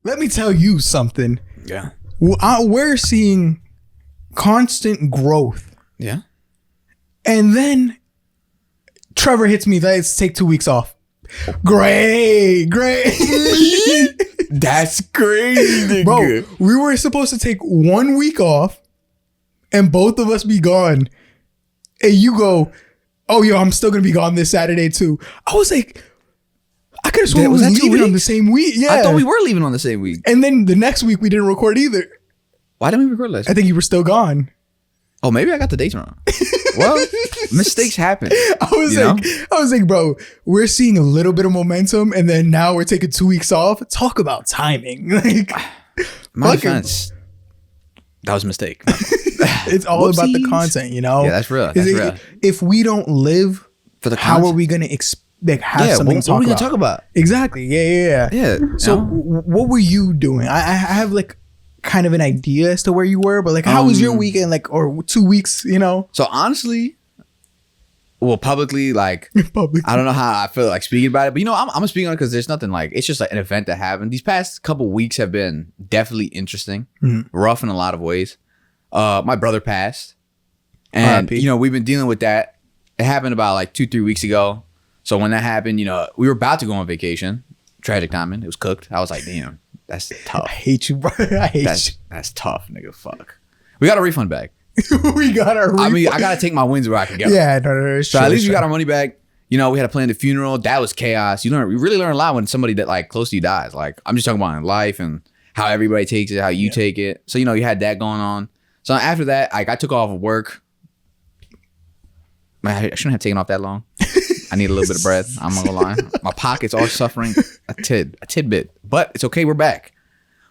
let me tell you something. Yeah. We're seeing constant growth. Yeah. And then Trevor hits me. Let's take 2 weeks off. Great. That's crazy, bro. We were supposed to take 1 week off and both of us be gone. And you go, oh, yo, I'm still going to be gone this Saturday too. I was like, I could have sworn we was leaving on the same week. Yeah. I thought we were leaving on the same week. And then the next week we didn't record either. Why didn't we record last week? I think you were still gone. Oh, maybe I got the dates wrong. Well, mistakes happen. I was like, bro, we're seeing a little bit of momentum, and then now we're taking 2 weeks off. Talk about timing. Like, my defense, that was a mistake. It's all about the content, you know. Yeah, that's real. That's real. If we don't live for the how are we going to have something to talk about? What are we going to talk about? Exactly. Yeah. So, what were you doing? I have like kind of an idea as to where you were, but like how was your weekend, like, or 2 weeks, you know? So honestly, well, publicly, like I don't know how I feel like speaking about it, but you know, I'm gonna speak on it because there's nothing like, it's just like an event that happened. These past couple weeks have been definitely interesting, rough in a lot of ways. My brother passed, and you know, we've been dealing with that. It happened about like 2-3 weeks ago. So when that happened, you know, we were about to go on vacation. Tragic timing. It was cooked. I was like, damn. That's tough. I hate you, bro. That's tough, nigga. Fuck. We got a refund back. We got our refund. I mean, I got to take my wins where I can get them. Yeah, no. So at least we got our money back. You know, we had to plan the funeral. That was chaos. We really learn a lot when somebody that like close to you dies. Like, I'm just talking about in life and how everybody takes it, how you take it. So, you know, you had that going on. So after that, like, I took off of work. Man, I shouldn't have taken off that long. I need a little bit of bread. I'm not gonna lie. My pockets are suffering a tidbit, but it's okay. We're back.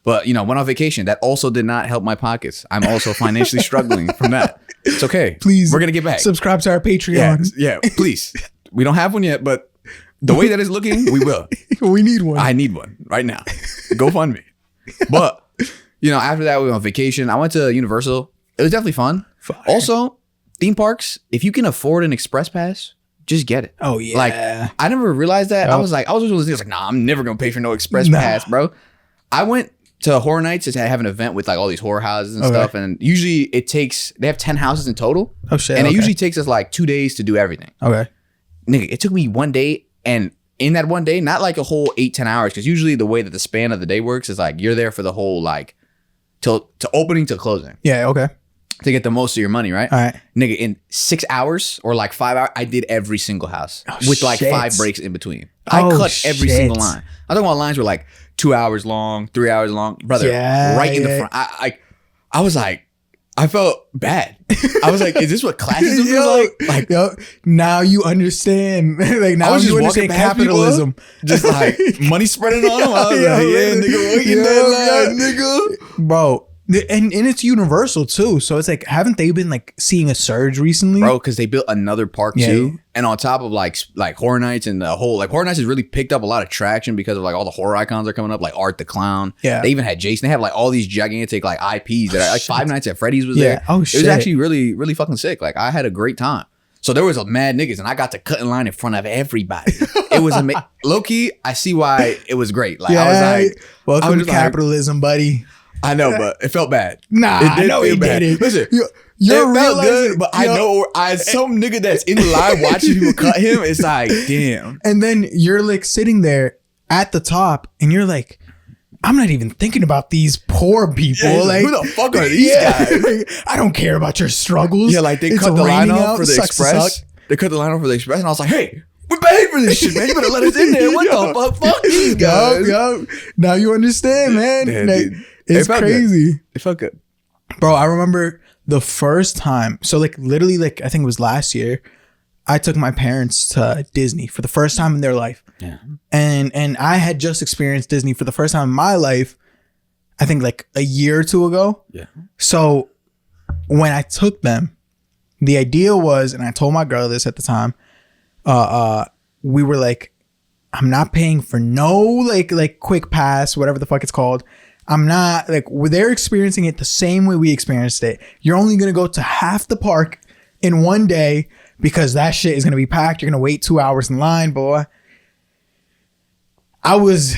But, you know, went on vacation. That also did not help my pockets. I'm also financially struggling from that. It's okay. Please. We're going to get back. Subscribe to our Patreon. Yeah, please. We don't have one yet, but the way that it's looking, we will. We need one. I need one right now. Go fund me. But, you know, after that, we went on vacation. I went to Universal. It was definitely fun. Fire. Also, theme parks, if you can afford an express pass, just get it. Oh, yeah. Like, I never realized that. I was like, nah, I'm never going to pay for no express pass, bro. I went to Horror Nights to have an event with like all these horror houses and stuff. And usually they have 10 houses in total. Oh, shit. And it usually takes us like 2 days to do everything. Okay. Nigga, it took me 1 day. And in that 1 day, not like a whole 8-10 hours. Because usually the way that the span of the day works is like you're there for the whole like to opening to closing. Yeah, okay. To get the most of your money, right? All right. Nigga, in 6 hours or like 5 hours, I did every single house with like 5 breaks in between. I cut every single line. I'm talking about lines were like 2 hours long, 3 hours long, brother. Right in the front. I was like, I felt bad. I was like, is this what classism is like? Yo, now you understand. Like now you understand capitalism. Just like money spreading on them. I was like, yeah, nigga, waiting that line, nigga. Bro. And it's Universal too, so it's like, haven't they been like seeing a surge recently, bro? Because they built another park too, and on top of like Horror Nights and the whole like Horror Nights has really picked up a lot of traction because of like all the horror icons are coming up, like Art the Clown. Yeah, they even had Jason. They have like all these gigantic like IPs that are like Five Nights at Freddy's was there. Oh shit, it was actually really really fucking sick. Like I had a great time. So there was a mad niggas, and I got to cut in line in front of everybody. It was amazing. Low key, I see why it was great. Like I was like, welcome to capitalism, buddy. I know, but it felt bad. Nah, I know it didn't. Listen, it felt good, but I know as some nigga that's in the line watching people cut him, it's like, damn. And then you're like sitting there at the top, and you're like, I'm not even thinking about these poor people. Yeah, like, who the fuck are these guys? Like, I don't care about your struggles. Yeah, like they cut the line off for the express. They cut the line off for the express, and I was like, hey, we paid for this shit, man. You better let us in there. What the fuck? Fuck these guys. Yo. Now you understand, man. Damn, it's crazy. Good. It felt good. Bro, I remember the first time. So like literally like I think it was last year. I took my parents to Disney for the first time in their life. Yeah. And I had just experienced Disney for the first time in my life, I think like a year or two ago. Yeah. So when I took them, the idea was, and I told my girl this at the time, we were like, I'm not paying for no like quick pass, whatever the fuck it's called. I'm not like, they're experiencing it the same way we experienced it. You're only going to go to half the park in 1 day because that shit is going to be packed. You're going to wait 2 hours in line, boy. I was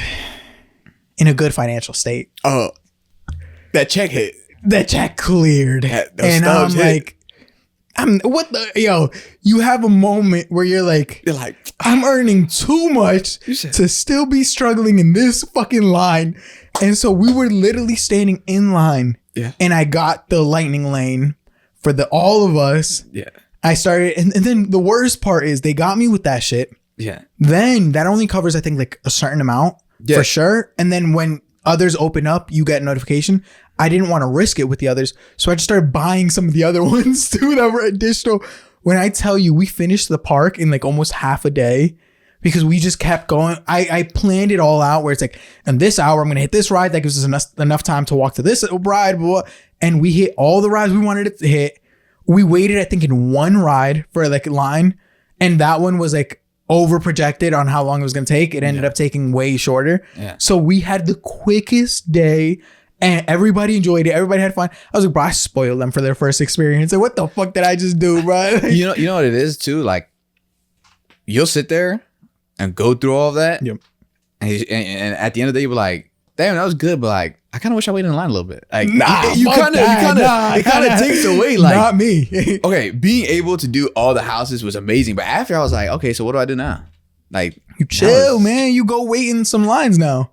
in a good financial state. Oh, that check hit. That check cleared. And I'm like, you have a moment where you're like, I'm earning too much to still be struggling in this fucking line. And so we were literally standing in line. Yeah. And I got the lightning lane for all of us. Yeah. I started, and then the worst part is they got me with that shit. Yeah. Then that only covers, I think, like a certain amount for sure. And then when others open up, you get a notification. I didn't want to risk it with the others. So I just started buying some of the other ones too that were additional. When I tell you we finished the park in like almost half a day because we just kept going. I planned it all out where it's like, in this hour, I'm going to hit this ride. That gives us enough time to walk to this ride. Blah, blah. And we hit all the rides we wanted it to hit. We waited, I think, in one ride for like a line. And that one was like over projected on how long it was going to take. It ended up taking way shorter. Yeah. So we had the quickest day. And everybody enjoyed it. Everybody had fun. I was like, bro, I spoiled them for their first experience. Like, what the fuck did I just do, bro? You know what it is too? Like, you'll sit there and go through all of that. Yep. And at the end of the day, you'll be like, damn, that was good. But like, I kind of wish I waited in line a little bit. Like, it kind of takes away. Like, not me. Okay, being able to do all the houses was amazing. But after I was like, okay, so what do I do now? Like, you chill, man. You go wait in some lines now.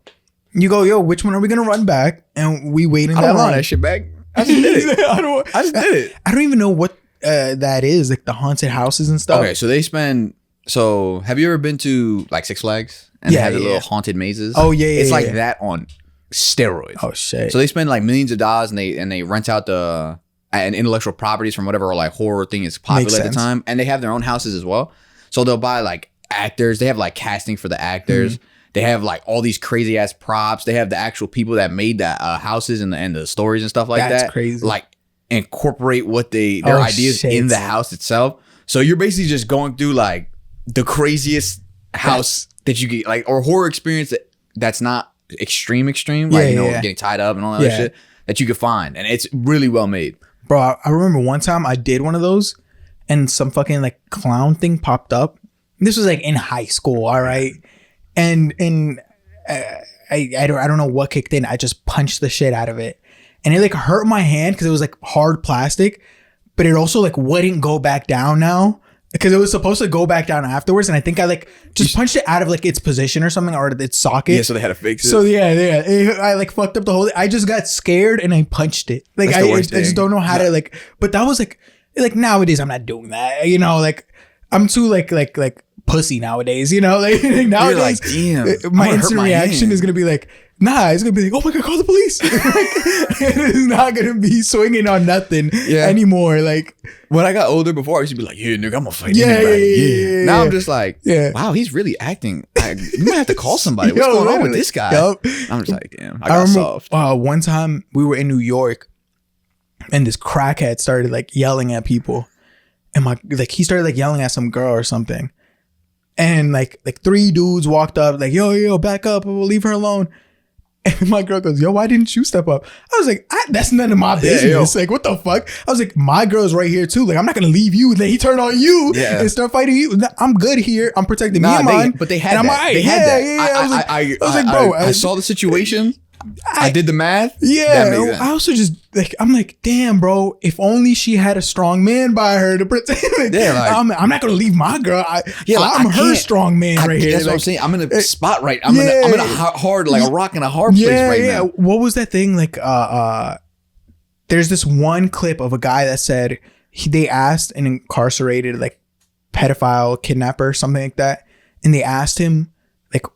You go, yo, which one are we gonna run back? And we wait in that line. Run that shit back. I just did it. I just did it. I don't even know what that is, like the haunted houses and stuff. Okay, so they spend. So have you ever been to like Six Flags and they have the little haunted mazes? Oh yeah, it's like that on steroids. Oh shit. So they spend like millions of dollars and they rent out and intellectual properties from whatever like horror thing is popular at the time, and they have their own houses as well. So they'll buy like actors. They have like casting for the actors. Mm-hmm. They have like all these crazy ass props. They have the actual people that made the houses and the stories and stuff like that. That's crazy. Like incorporate what their ideas in the house itself. So you're basically just going through like the craziest house that you get, like, or horror experience that's not extreme, like getting tied up and all that other shit that you could find, and it's really well made. Bro, I remember one time I did one of those, and some fucking like clown thing popped up. This was like in high school, all right. And I don't know what kicked in. I just punched the shit out of it, and it like hurt my hand because it was like hard plastic, but it also like wouldn't go back down now because it was supposed to go back down afterwards. And I think I like just punched it out of like its position or something, or its socket. Yeah, so they had to fix it. So I like fucked up the whole thing. I just got scared and I punched it. Like I just don't know how to like. But that was like nowadays I'm not doing that. You know, like I'm too like pussy nowadays, you know, like nowadays damn, my instant reaction is gonna be like, nah, it's gonna be like, oh my god, call the police. It is not gonna be swinging on nothing anymore. Like when I got older, before I used to be like, yeah, nigga, I'm gonna fight anybody. Now I'm just like, wow, he's really acting. You might have to call somebody. What's going on with this guy? I'm just like, damn, I got soft. One time we were in New York and this crackhead started like yelling at people, and he started like yelling at some girl or something. And like 3 dudes walked up like, yo, back up. We'll leave her alone. And my girl goes, yo, why didn't you step up? I was like, that's none of my business. Like, what the fuck? I was like, my girl's right here too. Like, I'm not going to leave you. Then he turned on you and start fighting you. I'm good here. I'm protecting me and mine. But they had that. Right. They had that. I was like, bro. I saw the situation. I did the math. Yeah. I also just like, I'm like, damn, bro, if only she had a strong man by her to protect. Like, I'm not gonna leave my girl. I'm her strong man right here. That's what I'm saying. I'm in a spot right. I'm in a hard, like a rock in a hard place right now. What was that thing? Like, there's this one clip of a guy that said they asked an incarcerated like pedophile, kidnapper, something like that, and they asked him like,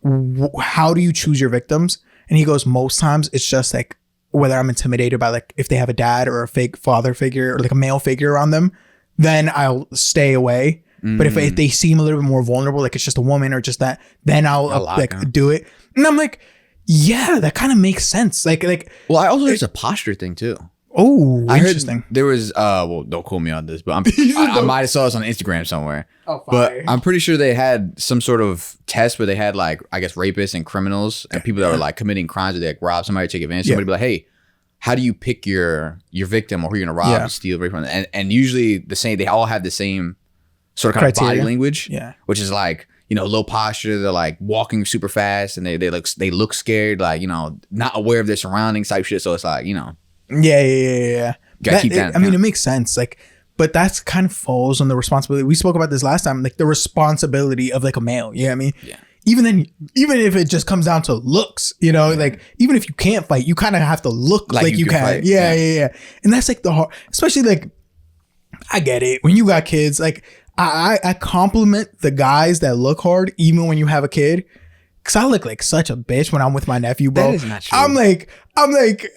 how do you choose your victims? And he goes, most times it's just like whether I'm intimidated by like if they have a dad or a fake father figure or like a male figure around them, then I'll stay away. But if they seem a little bit more vulnerable, like it's just a woman or just that, then I'll like do it. And I'm like, yeah, that kind of makes sense. Like, well, I also there's a posture thing too. Oh, interesting. There was well, don't quote me on this, but I might have saw this on Instagram somewhere. Oh, but I'm pretty sure they had some sort of test where they had like, I guess, rapists and criminals and people that were like committing crimes, or they like rob somebody, take advantage. Somebody be like, hey, how do you pick your victim or who you're gonna rob, steal, rape from? And usually the same, they all have the same sort of kind of body language, which is like, low posture. They're like walking super fast, and they look scared, like, not aware of their surroundings type shit. So it's like, Yeah. Gotta keep that. I mean, it makes sense. Like, but that's kind of falls on the responsibility. We spoke about this last time, like the responsibility of like a male. You know what I mean? Yeah. Even if it just comes down to looks, like even if you can't fight, you kind of have to look like you can. Fight. Yeah. And that's like the hard, especially like, I get it. When you got kids, like I compliment the guys that look hard, even when you have a kid. Cause I look like such a bitch when I'm with my nephew, bro. That is not true.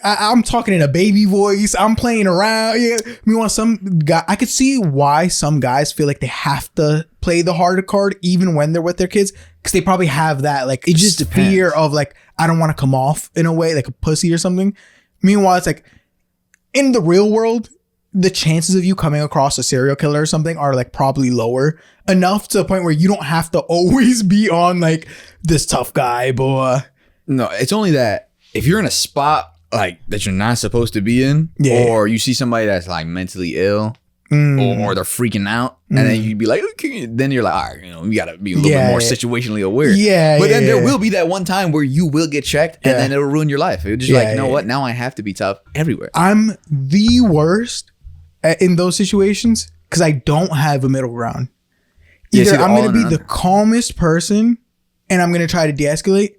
I'm talking in a baby voice. I'm playing around. Yeah. Meanwhile, some guy, I could see why some guys feel like they have to play the harder card even when they're with their kids. Cause they probably have that like it just fear depends. of like, I don't want to come off in a way like a pussy or something. Meanwhile, it's like in the real world, the chances of you coming across a serial killer or something are like probably lower enough to the point where you don't have to always be on like this tough guy, boy. No, it's only that if you're in a spot like that you're not supposed to be in, or you see somebody that's like mentally ill, or they're freaking out, and then you'd be like, okay. Then you're like, all right, you gotta be a little bit more situationally aware. But then there will be that one time where you will get checked, and then it'll ruin your life. It'll just like, you know what? Now I have to be tough everywhere. I'm the worst in those situations because I don't have a middle ground. Either I'm going to be the calmest person and I'm going to try to de-escalate,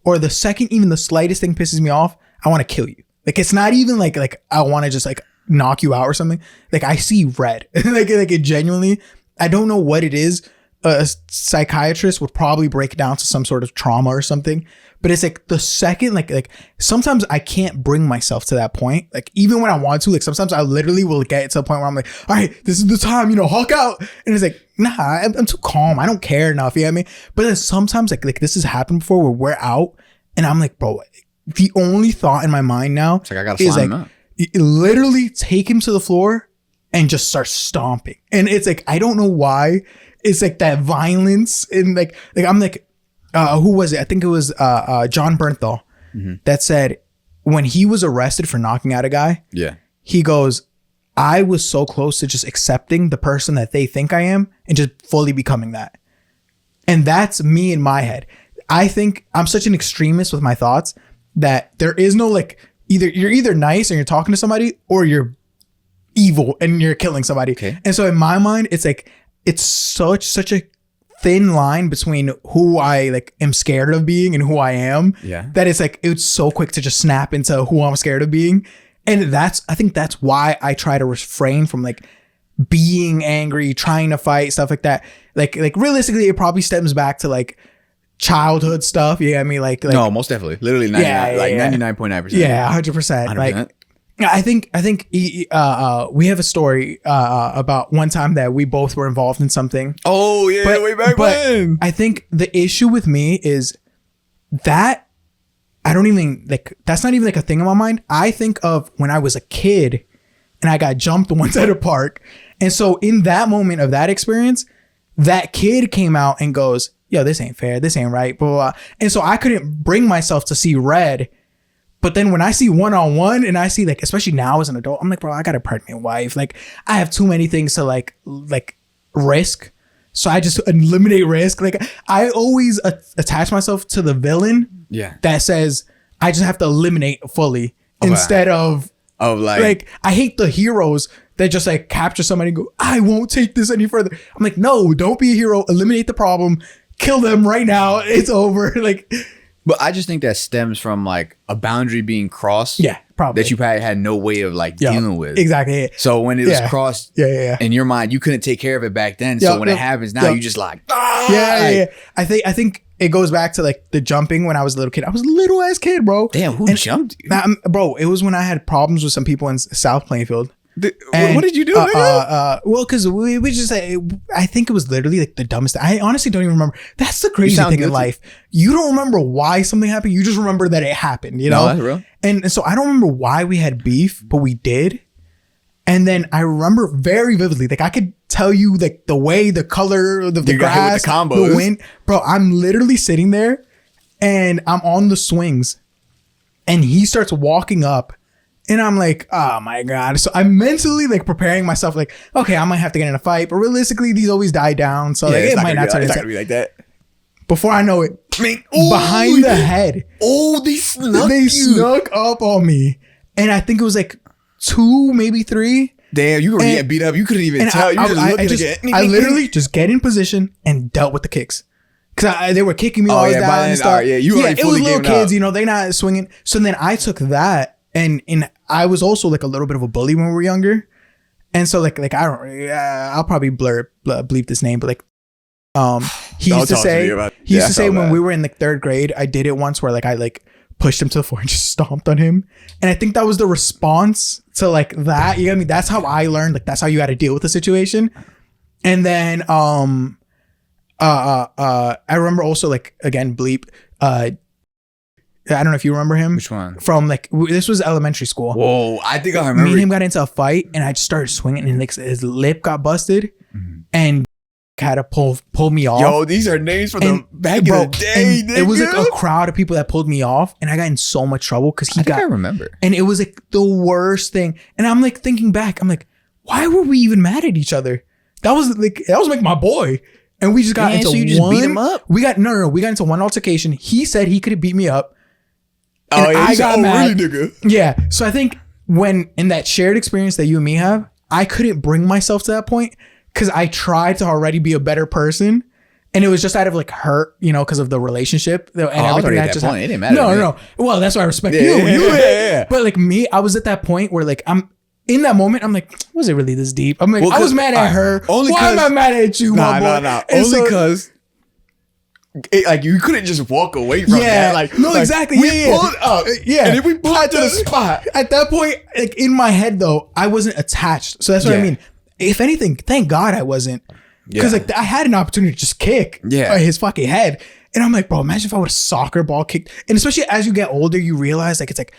or the second even the slightest thing pisses me off, I want to kill you. Like, it's not even like I want to just like knock you out or something. Like, I see red. like it genuinely, I don't know what it is. A psychiatrist would probably break it down to some sort of trauma or something. But it's like the second, like sometimes I can't bring myself to that point. Like even when I want to, like sometimes I literally will get to a point where I'm like, all right, this is the time, Hulk out. And it's like, nah, I'm too calm. I don't care enough. You know what I mean? But then sometimes like this has happened before where we're out and I'm like, bro, the only thought in my mind now it's like I gotta slime him up. Literally take him to the floor and just start stomping. And it's like, I don't know why. It's like that violence and like I'm like, who was it? I think it was John Bernthal that said when he was arrested for knocking out a guy, he goes, I was so close to just accepting the person that they think I am and just fully becoming that. And that's me in my head. I think I'm such an extremist with my thoughts that there is no like you're either nice and you're talking to somebody or you're evil and you're killing somebody. Okay. And so in my mind, it's like it's such a thin line between who I like am scared of being and who I am. Yeah. That it's like it's so quick to just snap into who I'm scared of being. And I think that's why I try to refrain from like being angry, trying to fight, stuff like that. Like realistically, it probably stems back to like childhood stuff. Yeah, I mean like no, most definitely, literally 99.9%. Yeah, 100%. Like I think we have a story about one time that we both were involved in something. Oh yeah, way back when. I think the issue with me is that I don't even like that's not even like a thing in my mind. I think of when I was a kid and I got jumped once at a park. And so in that moment of that experience, that kid came out and goes, yo, this ain't fair. This ain't right. Blah, blah, blah. And so I couldn't bring myself to see red. But then when I see one-on-one and I see like, especially now as an adult, I'm like, bro, I got a pregnant wife. Like I have too many things to like risk. So I just eliminate risk. Like I always attach myself to the villain that says I just have to eliminate fully instead of like I hate the heroes that just like capture somebody and go, I won't take this any further. I'm like, no, don't be a hero. Eliminate the problem. Kill them right now. It's over. Like, but I just think that stems from like a boundary being crossed. Yeah, probably. That you probably had no way of like dealing with. Exactly. So when it was crossed in your mind, you couldn't take care of it back then. So when it happens now, you just like, Yeah. I think it goes back to like the jumping when I was a little kid. I was a little ass kid, bro. Damn, who jumped you? Bro, it was when I had problems with some people in South Plainfield. What did you do? Well, because we just I think it was literally like the dumbest. I honestly don't even remember. That's the crazy thing in life. You don't remember why something happened. You just remember that it happened. You know. No, that's real. And so I don't remember why we had beef, but we did. And then I remember very vividly, like I could tell you like the way, the color of the grass, the wind. Bro, I'm literally sitting there, and I'm on the swings, and he starts walking up. And I'm like, oh my God. So I'm mentally like preparing myself like, okay, I might have to get in a fight. But realistically, these always die down. So like, it might not turn into be like that. Before I know it, behind the head. Oh, they snuck up on me. And I think it was like 2, maybe 3. Damn, you were getting beat up. You couldn't even tell. You were just looking again. I literally just get in position and dealt with the kicks. Because they were kicking me all down and stuff. Yeah, you already it was little kids, up. you know, they're not swinging. So then I took that, and I was also like a little bit of a bully when we were younger. And so like I'll probably bleep this name, but like he used to say when we were in like 3rd grade, I did it once where like I like pushed him to the floor and just stomped on him. And I think that was the response to like that. You know what I mean? That's how I learned, like that's how you got to deal with the situation. And then I remember also like, again, bleep, I don't know if you remember him. Which one? From like, this was elementary school. Whoa, I think I remember. Me and him got into a fight and I just started swinging and like his lip got busted and had to pull me off. Yo, these are names from the back in the day. It was like a crowd of people that pulled me off and I got in so much trouble because I remember. And it was like the worst thing. And I'm like thinking back, I'm like, why were we even mad at each other? That was like my boy. And we just got into so you just beat him up? We got into one altercation. He said he could beat me up. Oh, yeah, I got mad. Really, nigga? Yeah. So I think when in that shared experience that you and me have, I couldn't bring myself to that point because I tried to already be a better person. And it was just out of like hurt, you know, because of the relationship and everything that just happened. It didn't matter. No. Well, that's why I respect you. Yeah. But like me, I was at that point where like I'm in that moment. I'm like, was it really this deep? I'm like, I was mad at her. Why am I mad at you, my boy? Nah. Only because like you couldn't just walk away from that. Like exactly. We pulled up. And if we pulled to the spot. At that point, like in my head though, I wasn't attached. So that's what I mean. If anything, thank God I wasn't. Because like I had an opportunity to just kick his fucking head. And I'm like, bro, imagine if I would have soccer ball kicked. And especially as you get older, you realize like it's like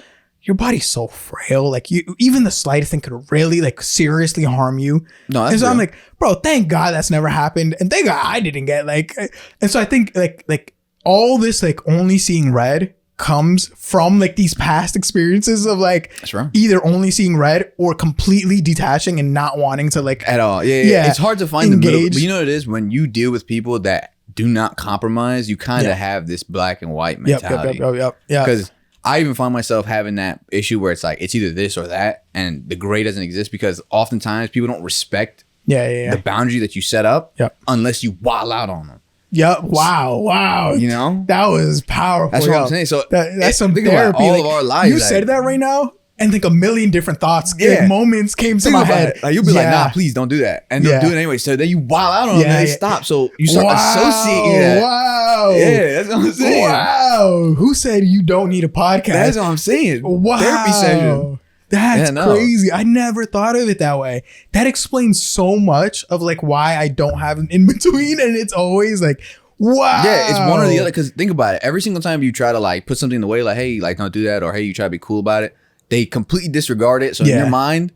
your body's so frail. Like even the slightest thing could really like seriously harm you. No, and so I'm like, bro, thank God that's never happened. And thank God I didn't get like, and so I think like all this like only seeing red comes from like these past experiences of like either only seeing red or completely detaching and not wanting to like at all. Yeah. It's hard to find the middle. But you know what it is? When you deal with people that do not compromise, you kind of have this black and white mentality. Yep. Because I even find myself having that issue where it's like it's either this or that, and the gray doesn't exist because oftentimes people don't respect the boundary that you set up unless you wild out on them. Yep. Wow. You know? That was powerful. That's what I'm saying. So that's some therapy. All of our lives. You said that right now and think a million different thoughts, like, moments came to my head. Like you'll be like, nah, please don't do that. And they'll do it anyway. So then you wild out on them and they stop. So you start associating that. Wow. Yeah, that's what I'm saying. Wow. Who said you don't need a podcast? That's what I'm saying. Wow. Therapy session. That's crazy. I never thought of it that way. That explains so much of like why I don't have an in-between. And it's always like, wow. Yeah, it's one or the other. Because think about it. Every single time you try to like put something in the way, like, hey, like don't do that, or hey, you try to be cool about it, they completely disregard it. So in your mind,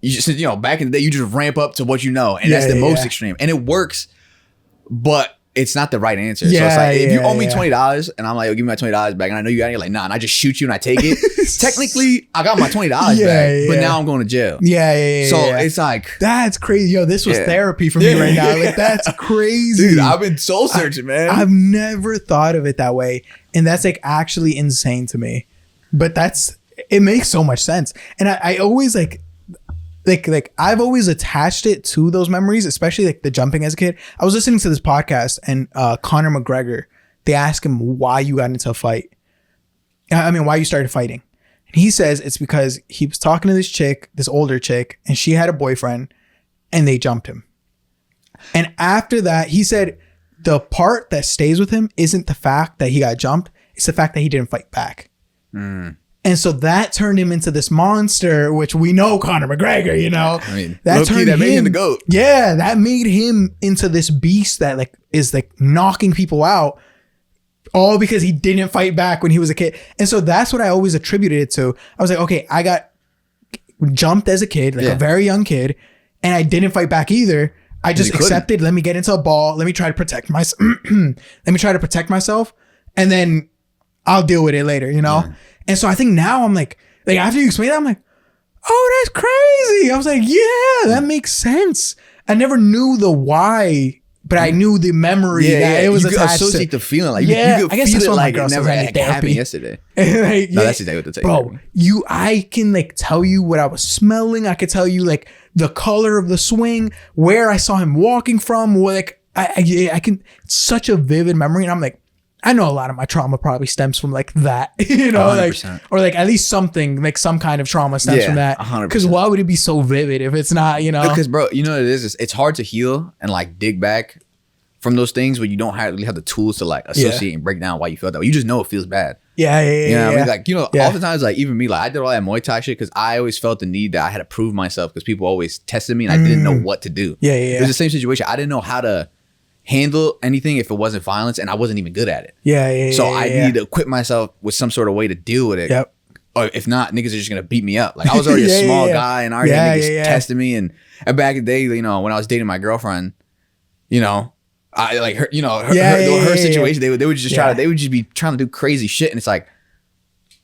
you just, you know, back in the day, you just ramp up to what you know. And that's the most extreme. And it works, but it's not the right answer. So it's like, if you owe me $20 and I'm like, oh, give me my $20 back. And I know you got it. You're like, nah, and I just shoot you and I take it. Technically, I got my $20 back, but now I'm going to jail. So it's like, that's crazy. Yo, this was therapy for me right now. Like, that's crazy. Dude, I've been soul searching, man. I've never thought of it that way. And that's like actually insane to me. But it makes so much sense. And I always like I've always attached it to those memories, especially like the jumping as a kid. I was listening to this podcast and Conor McGregor, they asked him why you got into a fight. I mean, why you started fighting. And he says it's because he was talking to this chick, this older chick, and she had a boyfriend and they jumped him. And after that, he said the part that stays with him isn't the fact that he got jumped. It's the fact that he didn't fight back. And so that turned him into this monster, which we know Conor McGregor, you know. I mean, that made him the GOAT. Yeah, that made him into this beast that like is like knocking people out, all because he didn't fight back when he was a kid. And so that's what I always attributed it to. I was like, okay, I got jumped as a kid, like a very young kid, and I didn't fight back either. I just accepted, let me get into a ball, let me try to protect myself. And then I'll deal with it later, you know? Yeah. And so I think now I'm like after you explain that, I'm like, oh, that's crazy. I was like, yeah, that makes sense. I never knew the why but I knew the memory that it was you attached associate to. the feeling. Like, Yeah, you could I guess feel that's it what my like girl it says never in happened therapy. yesterday. Like, No, that's exactly what they say. Bro, I can like tell you what I was smelling. I could tell you like the color of the swing, where I saw him walking from. Like I can, it's such a vivid memory. And I'm like, I know a lot of my trauma probably stems from like that, you know, 100%. like, or like at least something like some kind of trauma stems from that. 100%. Because why would it be so vivid if it's not, you know? Because bro, you know what it is? It's hard to heal and like dig back from those things when you don't really have the tools to like associate and break down why you felt that way. You just know it feels bad. Yeah. You know what I mean? Like, you know, oftentimes, like, even me, like, I did all that Muay Thai shit because I always felt the need that I had to prove myself because people always tested me and I didn't know what to do. It was the same situation. I didn't know how to handle anything if it wasn't violence, and I wasn't even good at it. So I needed to equip myself with some sort of way to deal with it. Or if not, niggas are just gonna beat me up. Like, I was already a small guy and already had niggas testing me. And back in the day, you know, when I was dating my girlfriend, you know, I like her, you know, her situation. They would just try to, they would just be trying to do crazy shit, and it's like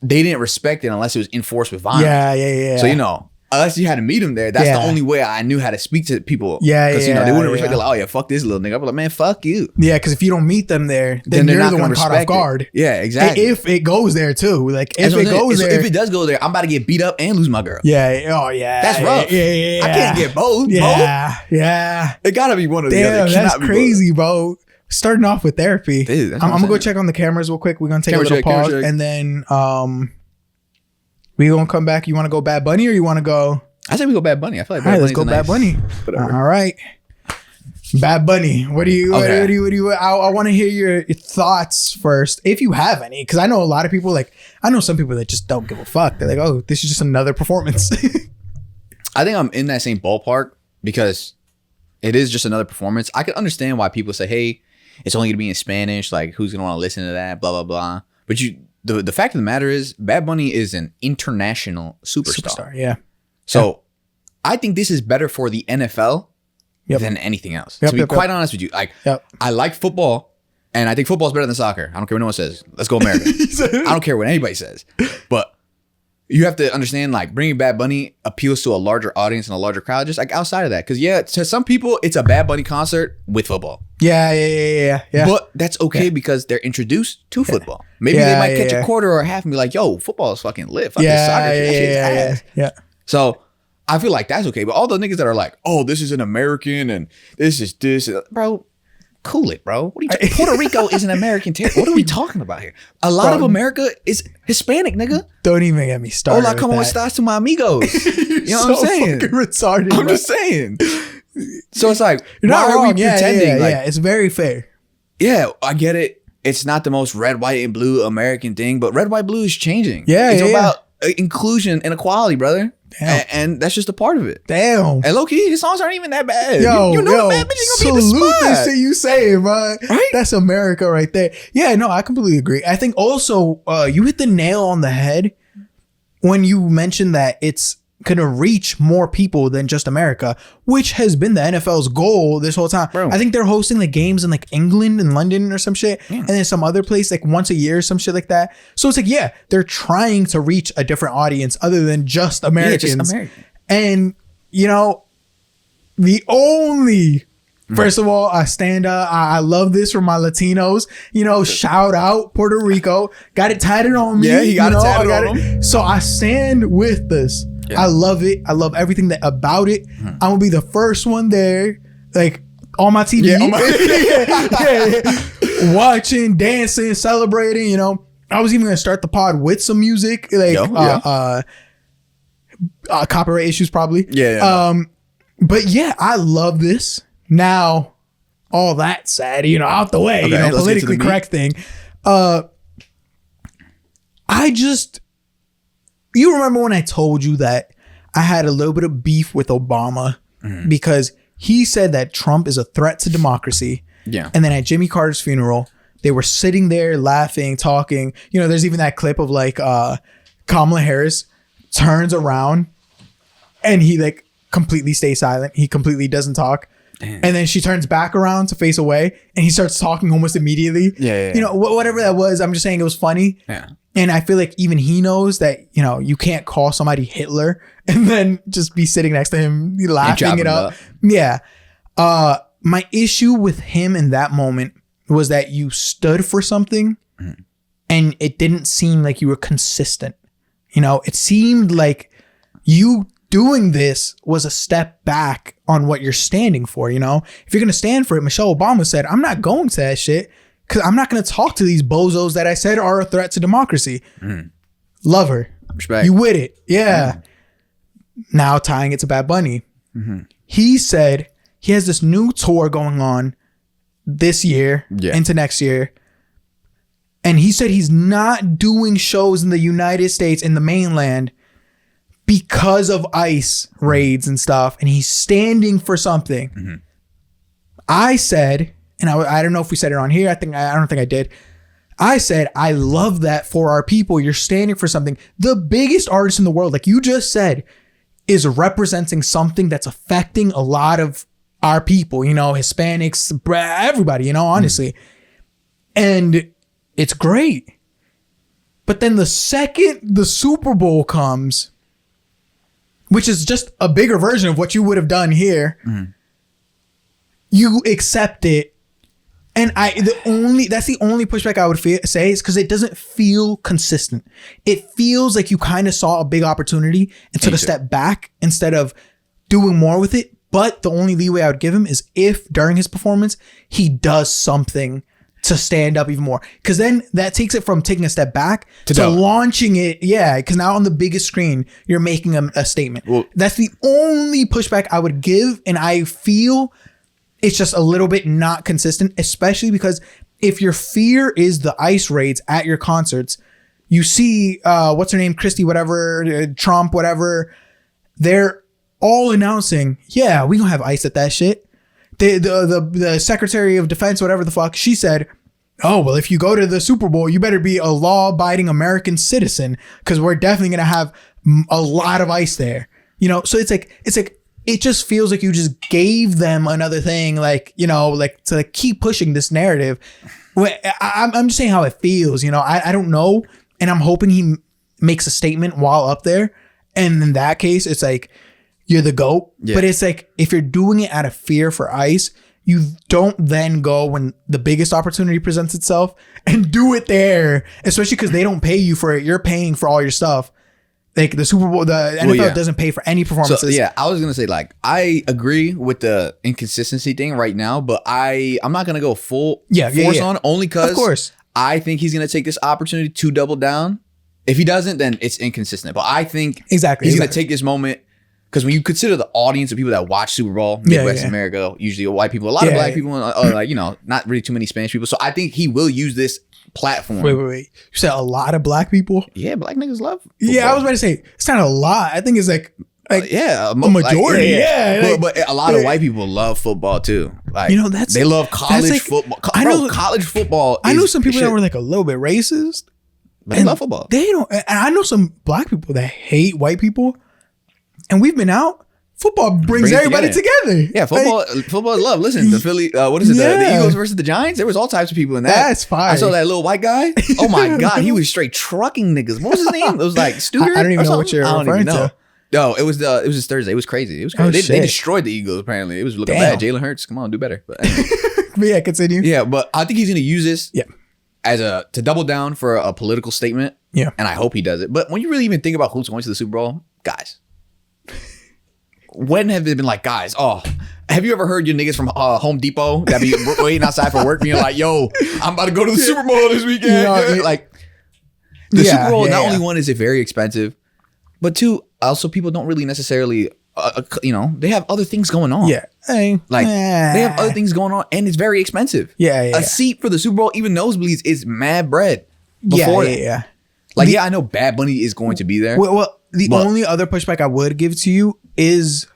they didn't respect it unless it was enforced with violence. So, you know, unless you had to meet them there, that's the only way I knew how to speak to people. Because, you know, they wouldn't respect it. Like, oh yeah, fuck this little nigga. I'm like, man, fuck you. Yeah, because if you don't meet them there, then you're the one caught off guard. Yeah, exactly. If it goes there too, like if it goes there, if it does go there, I'm about to get beat up and lose my girl. That's rough. I can't get both. It gotta be one of the other. That's crazy, bro. Starting off with therapy. Dude, I'm gonna go check on the cameras real quick. We're gonna take a little pause, and then we gonna come back. You want to go Bad Bunny or you want to go? I say we go Bad Bunny. I feel like Bad let's go Bad Bunny. All right, Bad Bunny. What do you? I want to hear your thoughts first, if you have any, because I know a lot of people. Like, I know some people that just don't give a fuck. They're like, oh, this is just another performance. I think I'm in that same ballpark because it is just another performance. I can understand why people say, hey, it's only gonna be in Spanish. Like, who's gonna want to listen to that? Blah blah blah. But the fact of the matter is, Bad Bunny is an international superstar. So I think this is better for the NFL than anything else. To be quite honest with you, like, I like football, and I think football is better than soccer. I don't care what no one says. Let's go America. I don't care what anybody says. But you have to understand, like, bringing Bad Bunny appeals to a larger audience and a larger crowd, just like outside of that. Because to some people, it's a Bad Bunny concert with football. But that's okay because they're introduced to football. Maybe they might catch a quarter or a half and be like, yo, football is fucking lit. Fuck this soccer shit. That shit's ass. So I feel like that's okay. But all the niggas that are like, oh, this is an American and this is this. Bro, cool it, bro. What are you talking? Puerto Rico is an American territory. What are we talking about here? A lot of America is Hispanic, nigga. Don't even get me started. Hola, como estás to my amigos? You know what I'm saying? Retarded, I'm just saying. So it's like, why are we pretending? It's very fair. Yeah, I get it. It's not the most red, white, and blue American thing, but red, white, blue is changing. It's about inclusion and equality, brother. And that's just a part of it. Damn. And low key, his songs aren't even that bad. Yo, you know the bad bitch ain't gonna be in the salute spot. this shit you saying, bro. Right? That's America right there. Yeah, no, I completely agree. I think also you hit the nail on the head when you mentioned that it's gonna reach more people than just America, which has been the NFL's goal this whole time. Bro. I think they're hosting like games in like England and London or some shit, and then some other place like once a year, some shit like that. So it's like, they're trying to reach a different audience other than just Americans. And you know, the only first of all, I love this for my Latinos. You know, shout out Puerto Rico. Got it tatted on me. Yeah, he got it tatted on him. So I stand with this. I love it. I love everything about it. I'm gonna be the first one there, like on my TV, watching, dancing, celebrating. You know, I was even gonna start the pod with some music, like copyright issues probably. But yeah, I love this. Now, all that said, you know, out the way, you know, politically correct thing. You remember when I told you that I had a little bit of beef with Obama because he said that Trump is a threat to democracy. And then at Jimmy Carter's funeral, they were sitting there laughing, talking. You know, there's even that clip of like Kamala Harris turns around and he like completely stays silent. He completely doesn't talk. And then she turns back around to face away and he starts talking almost immediately. You know, whatever that was, I'm just saying it was funny. And I feel like even he knows that, you know, you can't call somebody Hitler and then just be sitting next to him laughing it up. my issue with him in that moment was that you stood for something and it didn't seem like you were consistent. You know, it seemed like you doing this was a step back on what you're standing for. You know, if you're going to stand for it, Michelle Obama said, I'm not going to that shit because I'm not going to talk to these bozos that I said are a threat to democracy. Love her. Respect. You with it. Yeah. Now tying it to Bad Bunny. He said he has this new tour going on this year into next year. And he said he's not doing shows in the United States, in the mainland, because of ICE raids and stuff. And he's standing for something. I said, and I don't know if we said it on here. I don't think I did. I said, I love that for our people. You're standing for something. The biggest artist in the world, like you just said, is representing something that's affecting a lot of our people, you know, Hispanics, everybody, you know, honestly. And it's great. But then the second the Super Bowl comes, which is just a bigger version of what you would have done here, you accept it. And that's the only pushback I would say is because it doesn't feel consistent. It feels like you kind of saw a big opportunity and took a step back instead of doing more with it. But the only leeway I would give him is if during his performance, he does something to stand up even more. Because then that takes it from taking a step back to launching it. Yeah, because now on the biggest screen, you're making a statement. Well, that's the only pushback I would give. And I feel it's just a little bit not consistent, especially because if your fear is the ICE raids at your concerts, you see, what's her name? Christie, whatever, Trump, whatever. They're all announcing, yeah, we gonna have ICE at that shit. The Secretary of Defense, whatever the fuck, she said, oh, well, if you go to the Super Bowl, you better be a law-abiding American citizen because we're definitely gonna have a lot of ICE there. You know, so it's like it just feels like you just gave them another thing, like, you know, like to like keep pushing this narrative. I'm just saying how it feels, you know. I don't know, and I'm hoping he makes a statement while up there, and in that case, it's like, you're the GOAT. Yeah. But it's like, if you're doing it out of fear for ICE, you don't then go when the biggest opportunity presents itself and do it there, especially because they don't pay you for it. You're paying for all your stuff. Like the Super Bowl, the NFL doesn't pay for any performances. So, I was going to say, like, I agree with the inconsistency thing right now, but I'm not going to go full force on only because of course I think he's going to take this opportunity to double down. If he doesn't, then it's inconsistent. But I think he's going to take this moment. Because when you consider the audience of people that watch Super Bowl, Midwest America, usually white people, a lot of black people, like, you know, not really too many Spanish people. So I think he will use this platform. Wait. You said a lot of black people? Yeah, black niggas love football. Yeah, I was about to say, it's not a lot. I think it's like a majority. But a lot of white people love football too. Like, you know, they love college football. College football. I know some people that were like a little bit racist. But they love football. They don't. And I know some black people that hate white people. And we've been out. Football brings everybody together. Yeah, football is love. Listen, the Philly, what is it? The Eagles versus the Giants. There was all types of people in that. That's fine. I saw that little white guy. Oh my God, he was straight trucking niggas. What was his name? It was like Studer. I don't even know what you're referring to. No, it was this Thursday. It was crazy. It was crazy. They destroyed the Eagles. Apparently, it was looking bad. Jalen Hurts, come on, do better. But yeah, continue. Yeah, but I think he's gonna use this. As to double down for a political statement. Yeah, and I hope he does it. But when you really even think about who's going to the Super Bowl, guys. When have they been like, guys, have you ever heard your niggas from Home Depot that be waiting outside for work being like, yo, I'm about to go to the Super Bowl this weekend? Like, the Super Bowl, not only one is it very expensive, but two, also people don't really necessarily, you know, they have other things going on. Yeah. They have other things going on and it's very expensive. A seat for the Super Bowl, even nosebleeds, is mad bread. Yeah. Like, I know Bad Bunny is going to be there. Well, the only other pushback I would give to you is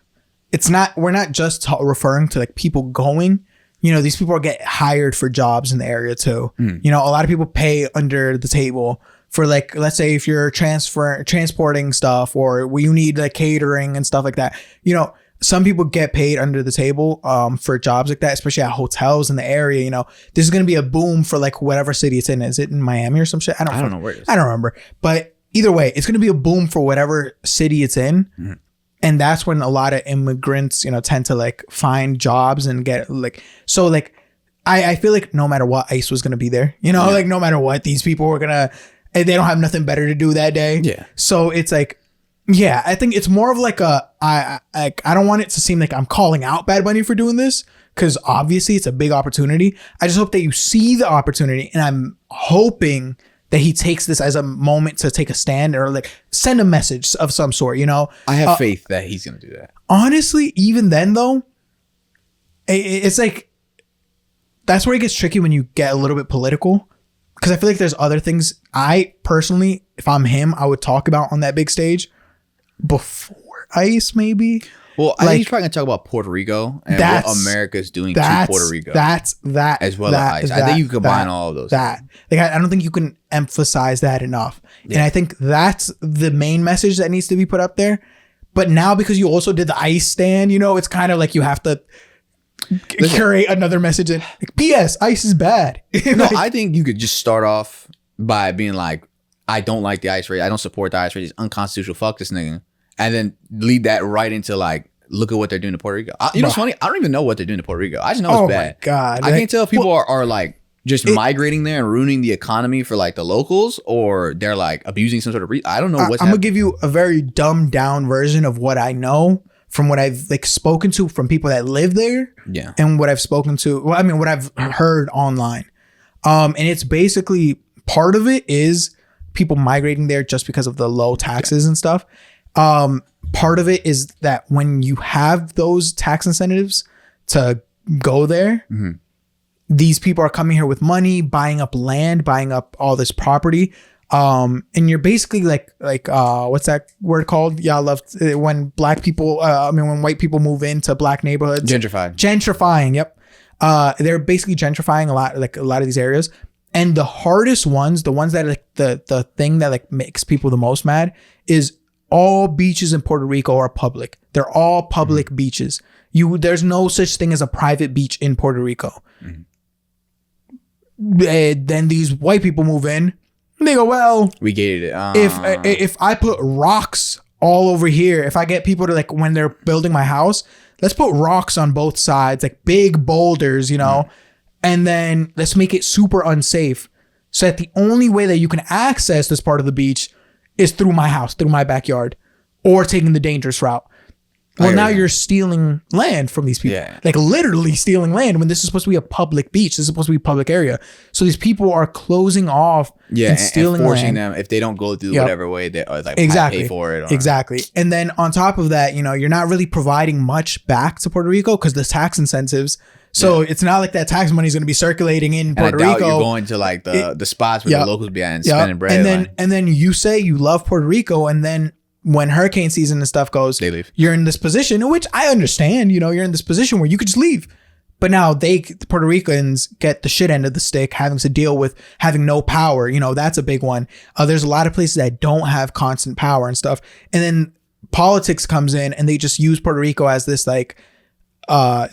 we're not just referring to like people going, you know, these people get hired for jobs in the area too. You know, a lot of people pay under the table for like, let's say if you're transporting stuff or you need like catering and stuff like that, you know, some people get paid under the table for jobs like that, especially at hotels in the area. You know, this is going to be a boom for like whatever city it's in. Is it in Miami or some shit? I don't know where it is. I don't remember. But either way, it's going to be a boom for whatever city it's in. And that's when a lot of immigrants, tend to like find jobs and get like, so like, I feel like no matter what, ICE was going to be there, like no matter what, these people were going to, they don't have nothing better to do that day. Yeah. So it's like, yeah, I think it's more of like I don't want it to seem like I'm calling out Bad Bunny for doing this, because obviously it's a big opportunity. I just hope that you see the opportunity, and I'm hoping that he takes this as a moment to take a stand or like send a message of some sort, I have faith that he's going to do that. Honestly, even then though, it's like, that's where it gets tricky when you get a little bit political. Because I feel like there's other things I personally, if I'm him, I would talk about on that big stage before ICE, maybe. Well, I think he's probably going to talk about Puerto Rico and what America's doing to Puerto Rico. That's that. As well as ICE. I think you combine all of those. Like, I don't think you can emphasize that enough. Yeah. And I think that's the main message that needs to be put up there. But now, because you also did the ICE stand, it's kind of like you have to curate another message in. Like, P.S. ICE is bad. No, I think you could just start off by being like, I don't like the ICE raid. I don't support the ICE raid. It's unconstitutional. Fuck this nigga. And then lead that right into like, look at what they're doing to Puerto Rico. What's funny? I don't even know what they're doing to Puerto Rico. I just know it's bad. My God. I can't tell if people are like just migrating there and ruining the economy for like the locals, or they're like abusing some sort of I don't know what's I'm going to give you a very dumbed down version of what I know from what I've like spoken to from people that live there. Yeah. And what I've spoken to, what I've heard online. And it's basically, part of it is people migrating there just because of the low taxes and stuff. Part of it is that when you have those tax incentives to go there, these people are coming here with money, buying up land, buying up all this property. And you're basically like what's that word called? Y'all love when black people, when white people move into black neighborhoods. Gentrifying. Yep. They're basically gentrifying a lot of these areas. And the hardest ones, the ones that are like the thing that like makes people the most mad, is all beaches in Puerto Rico are public. They're all public beaches. There's no such thing as a private beach in Puerto Rico. Then these white people move in. They go, well, we gated it. If I put rocks all over here, if I get people to like, when they're building my house, let's put rocks on both sides, like big boulders, and then let's make it super unsafe. So that the only way that you can access this part of the beach is through my house, through my backyard, or taking the dangerous route. Well, now you're stealing land from these people. Yeah. Like literally stealing land when this is supposed to be a public beach. This is supposed to be a public area. So these people are closing off and stealing and forcing land. them, if they don't go through whatever way, they like pay for it. Exactly. And then on top of that, you're not really providing much back to Puerto Rico because there's tax incentives. So it's not like that tax money is going to be circulating in Puerto Rico. You're going to like the spots where the locals be at and spending bread. And then you say you love Puerto Rico, and then when hurricane season and stuff goes, they leave. You're in this position, which I understand, you're in this position where you could just leave. But now the Puerto Ricans get the shit end of the stick, having to deal with having no power. That's a big one. There's a lot of places that don't have constant power and stuff. And then politics comes in and they just use Puerto Rico as this like,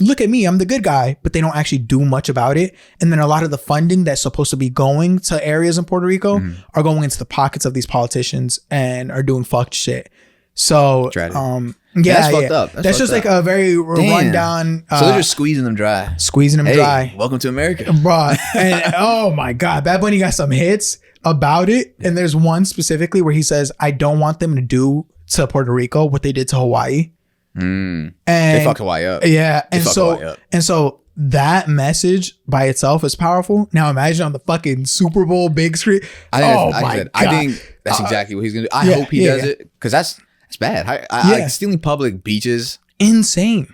look at me, I'm the good guy, but they don't actually do much about it. And then a lot of the funding that's supposed to be going to areas in Puerto Rico are going into the pockets of these politicians and are doing fucked shit. So, that's fucked up. That's just like a very rundown. So they're just squeezing them dry. Welcome to America. Bro. And oh my God, Bad Bunny got some hits about it. And there's one specifically where he says, I don't want them to do to Puerto Rico what they did to Hawaii. And they fucked Hawaii up. Yeah. And so that message by itself is powerful. Now imagine on the fucking Super Bowl big screen. I think that's exactly what he's gonna do. I hope he does it, because that's bad. I like stealing public beaches. Insane.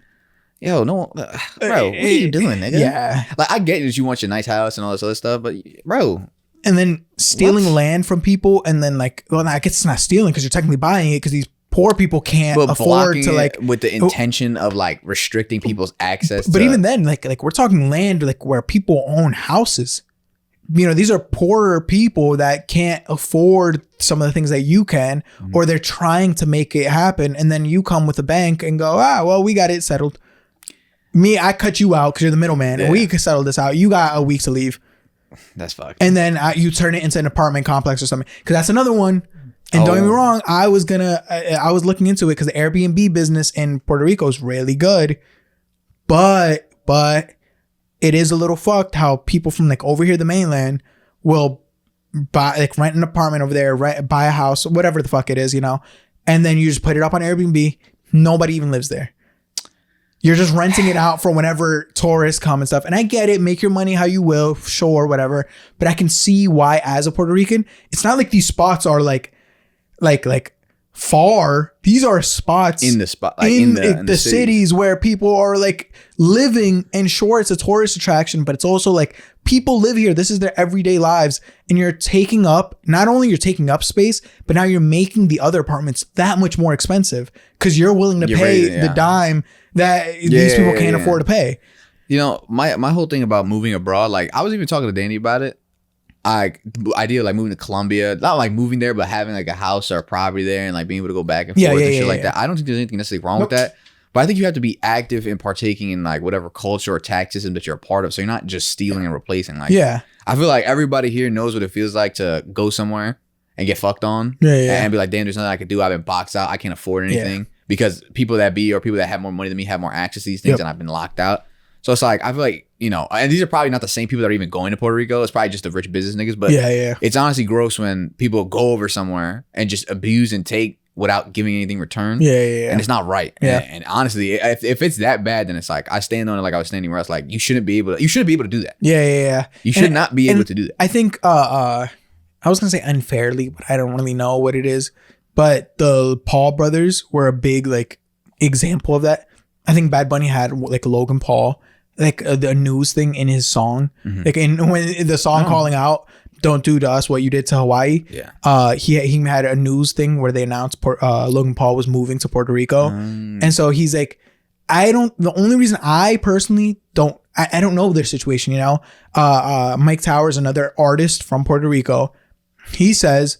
Yo, no, bro, what are you doing, nigga? Yeah. Like, I get that you want your nice house and all this other stuff, but bro. And then stealing land from people, and then like, well, I guess it's not stealing because you're technically buying it because these poor people can't afford to like, with the intention of like restricting people's access. But even then, like we're talking land like where people own houses. These are poorer people that can't afford some of the things that you can, or they're trying to make it happen. And then you come with a bank and go, well, we got it settled. I cut you out because you're the middleman. And we can settle this out. You got a week to leave. That's fucked. And then you turn it into an apartment complex or something. Because that's another one. And don't get me wrong, I was looking into it because the Airbnb business in Puerto Rico is really good, but it is a little fucked how people from like over here, the mainland, will buy like rent an apartment over there, buy a house, whatever the fuck it is, and then you just put it up on Airbnb. Nobody even lives there. You're just renting it out for whenever tourists come and stuff. And I get it. Make your money how you will. Sure, whatever. But I can see why, as a Puerto Rican, it's not like these spots are like far. These are spots in the spot, like in the cities where people are like living. And sure, it's a tourist attraction, but it's also like people live here. This is their everyday lives. And you're taking up, not only you're taking up space, but now you're making the other apartments that much more expensive because you're willing to pay the dime that these people can't afford to pay. My whole thing about moving abroad, like I was even talking to Danny about it. Idea like moving to Colombia, not like moving there, but having like a house or a property there and like being able to go back and forth and shit like that. I don't think there's anything necessarily wrong with that. But I think you have to be active in partaking in like whatever culture or tax system that you're a part of. So you're not just stealing and replacing. Like, I feel like everybody here knows what it feels like to go somewhere and get fucked on and be like, damn, there's nothing I can do. I've been boxed out. I can't afford anything because people that have more money than me have more access to these things and I've been locked out. So it's like, I feel like, and these are probably not the same people that are even going to Puerto Rico. It's probably just the rich business niggas. But it's honestly gross when people go over somewhere and just abuse and take without giving anything return. And it's not right. And honestly, if it's that bad, then it's like, I stand on it like I was standing where I was like, you shouldn't be able to do that. You should not be able to do that. I think, I was going to say unfairly, but I don't really know what it is. But the Paul brothers were a big like example of that. I think Bad Bunny had like Logan Paul, like the news thing in his song, like when the song calling out, "Don't do to us what you did to Hawaii." He had a news thing where they announced Logan Paul was moving to Puerto Rico, and so he's like, the only reason I personally don't, I don't know their situation, Mike Towers, another artist from Puerto Rico, he says,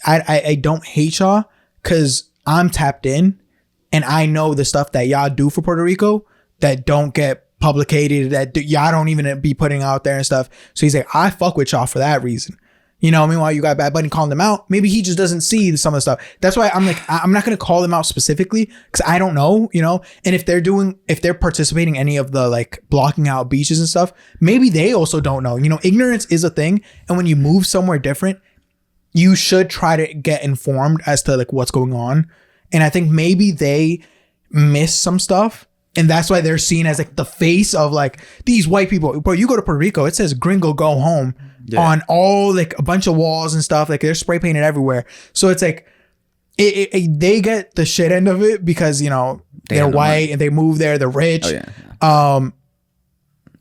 I don't hate y'all because I'm tapped in and I know the stuff that y'all do for Puerto Rico that don't get publicated, that y'all don't even be putting out there and stuff. So he's like, I fuck with y'all for that reason. Meanwhile, you got Bad Bunny calling them out. Maybe he just doesn't see some of the stuff. That's why I'm like, I'm not going to call them out specifically because I don't know, and if they're participating in any of the like blocking out beaches and stuff, maybe they also don't know. Ignorance is a thing. And when you move somewhere different, you should try to get informed as to like what's going on. And I think maybe they miss some stuff. And that's why they're seen as like the face of like these white people. Bro, you go to Puerto Rico, it says gringo go home on all like a bunch of walls and stuff. Like they're spray painted everywhere. So it's like they get the shit end of it because, they're white and they move there. They're rich.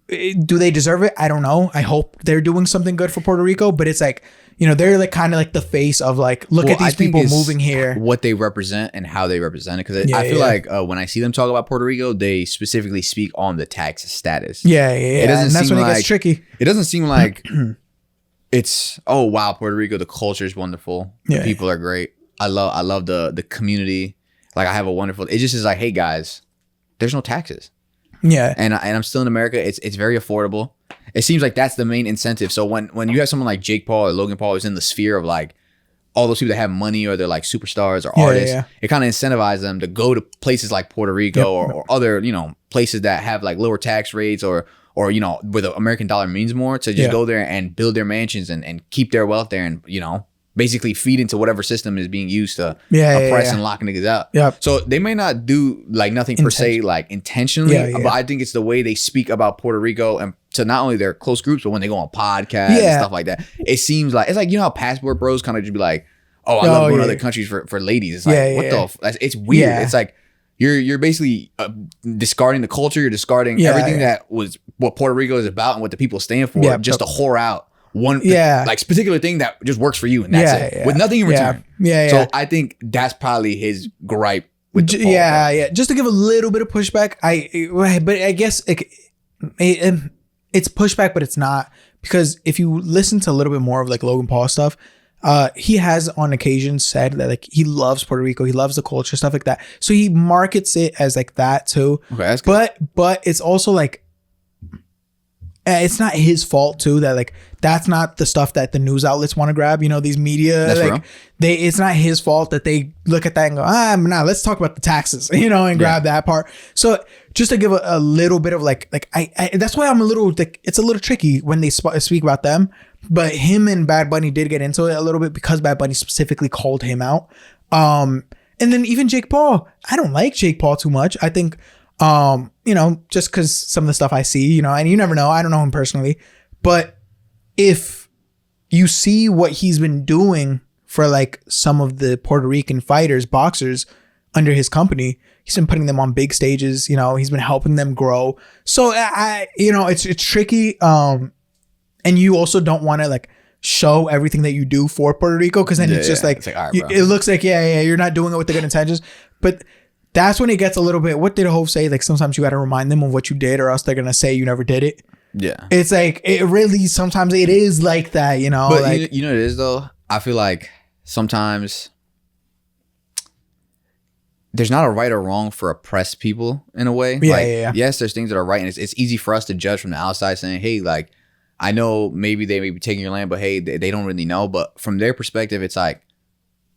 Do they deserve it? I don't know. I hope they're doing something good for Puerto Rico, but it's like, they're like kind of like the face of like, look at these people moving here. What they represent and how they represent it. Because I feel like when I see them talk about Puerto Rico, they specifically speak on the tax status. It doesn't and that's when it gets tricky. It doesn't seem like it's, oh, wow, Puerto Rico, the culture is wonderful. The people are great. I love the community. Like I have a wonderful, it just is like, hey guys, there's no taxes. And I'm still in America. It's very affordable. It seems like that's the main incentive. So when you have someone like Jake Paul or Logan Paul who's in the sphere of like all those people that have money or they're like superstars or artists, it kind of incentivizes them to go to places like Puerto Rico or other, places that have like lower tax rates or where the American dollar means more, to just go there and build their mansions and keep their wealth there and, basically feed into whatever system is being used to oppress and lock niggas out. So they may not do like nothing per se, like intentionally, but I think it's the way they speak about Puerto Rico and to not only their close groups, but when they go on podcasts and stuff like that. It seems like, it's like, how passport bros kind of just be like, oh, I love going to other countries for ladies. It's like, what the it's weird. It's like, you're basically discarding the culture. You're discarding everything that was what Puerto Rico is about and what the people stand for, just to whore out one like particular thing that just works for you, and that's it, with nothing in return. So I think that's probably his gripe with the just to give a little bit of pushback, but I guess it's pushback, but it's not, because if you listen to a little bit more of like Logan Paul stuff, he has on occasion said that like he loves Puerto Rico, he loves the culture, stuff like that, so he markets it as like that too. But it's also like, it's not his fault too that like that's not the stuff that the news outlets want to grab. You know, these media, That's like real. it's not his fault that they look at that and go, nah, let's talk about the taxes, you know, and grab that part. So just to give a little bit of like I that's why I'm a little like, it's a little tricky when they speak about them. But him and Bad Bunny did get into it a little bit because Bad Bunny specifically called him out. And then even Jake Paul, I don't like Jake Paul too much. I think, you know, just because some of the stuff I see, you know, and you never know. I don't know him personally, but if you see what he's been doing for like some of the Puerto Rican fighters, boxers under his company, he's been putting them on big stages. You know, he's been helping them grow. So you know, it's tricky. And you also don't want to like show everything that you do for Puerto Rico, because then it's just like, all right, bro. It looks like you're not doing it with the good intentions. But that's when it gets a little bit, what did Hov say? Like sometimes you got to remind them of what you did, or else they're gonna say you never did it. Yeah, it's like it really sometimes it is like that, you know. But like, you know what it is though. I feel like sometimes there's not a right or wrong for oppressed people in a way. Yeah. Yes, there's things that are right, and it's easy for us to judge from the outside, saying, "Hey, like I know maybe they may be taking your land, but hey, they don't really know." But from their perspective, it's like,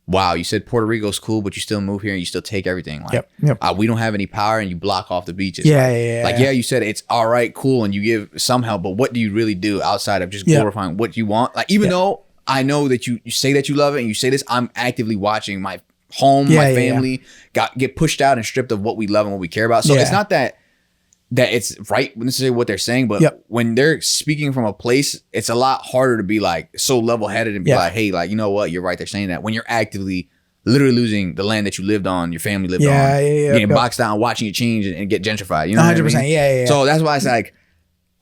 wow, you said Puerto Rico's cool, but you still move here and you still take everything. Like, we don't have any power, and you block off the beaches. You said it's all right, cool, and you give some help, but what do you really do outside of just glorifying what you want? Like, even though I know that you say that you love it and you say this, I'm actively watching my home, my family get pushed out and stripped of what we love and what we care about. So it's not that it's right necessarily what they're saying, but when they're speaking from a place, it's a lot harder to be like so level-headed and be like, hey, like, you know what, you're right, they're saying that, when you're actively literally losing the land that you lived on, your family lived on, getting boxed down, watching it change and get gentrified, you know 100%, what I mean? So that's why it's like,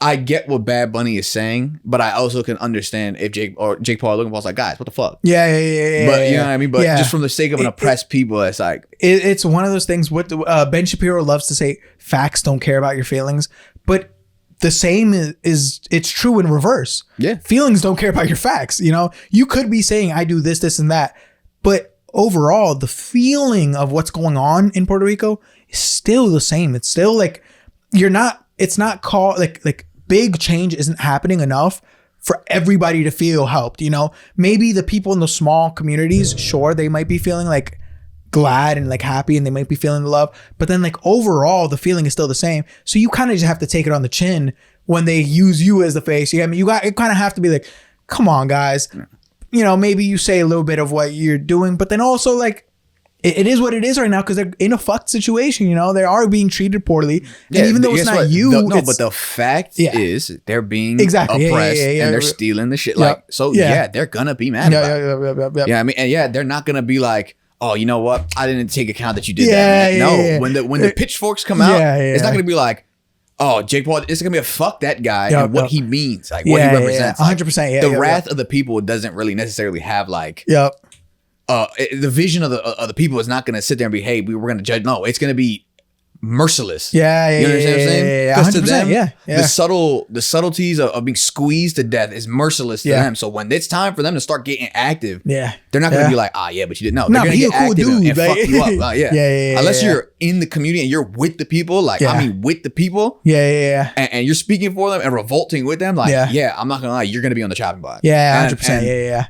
I get what Bad Bunny is saying, but I also can understand if Jake Paul or Logan Paul's like, guys, what the fuck? But you know what I mean? But just from the sake of an oppressed people, it's like, it's one of those things. What Ben Shapiro loves to say: facts don't care about your feelings. But the same is it's true in reverse. Yeah, feelings don't care about your facts. You know, you could be saying I do this, this, and that, but overall, the feeling of what's going on in Puerto Rico is still the same. It's still like it's not called like big change isn't happening enough for everybody to feel helped. You know, maybe the people in the small communities, sure, they might be feeling like glad and like happy, and they might be feeling the love, but then like overall the feeling is still the same. So you kind of just have to take it on the chin when they use you as the face. I mean, you kind of have to be like, come on guys, you know, maybe you say a little bit of what you're doing, but then also like it is what it is right now, because they're in a fucked situation. You know, they are being treated poorly, and even though it's not you, but the fact is they're being oppressed and they're stealing the shit. Like, so they're gonna be mad about it. Yeah, I mean, and they're not gonna be like, oh, you know what, I didn't take account that you did that. No, when the pitchforks come out, it's not gonna be like, oh, Jake Paul, it's gonna be a fuck that guy and what he means, like what he represents. 100%. The wrath of the people doesn't really necessarily have like the vision of the people is not going to sit there and be, hey, we're going to judge. No, it's going to be merciless. You understand what I'm saying? Because to them, the subtleties of being squeezed to death is merciless to them. So when it's time for them to start getting active, they're not going to be like, but you didn't know. They're going to get active and fuck you up. Unless you're in the community and you're with the people, like I mean, with the people, and you're speaking for them and revolting with them, like I'm not going to lie, you're going to be on the chopping block. 100%.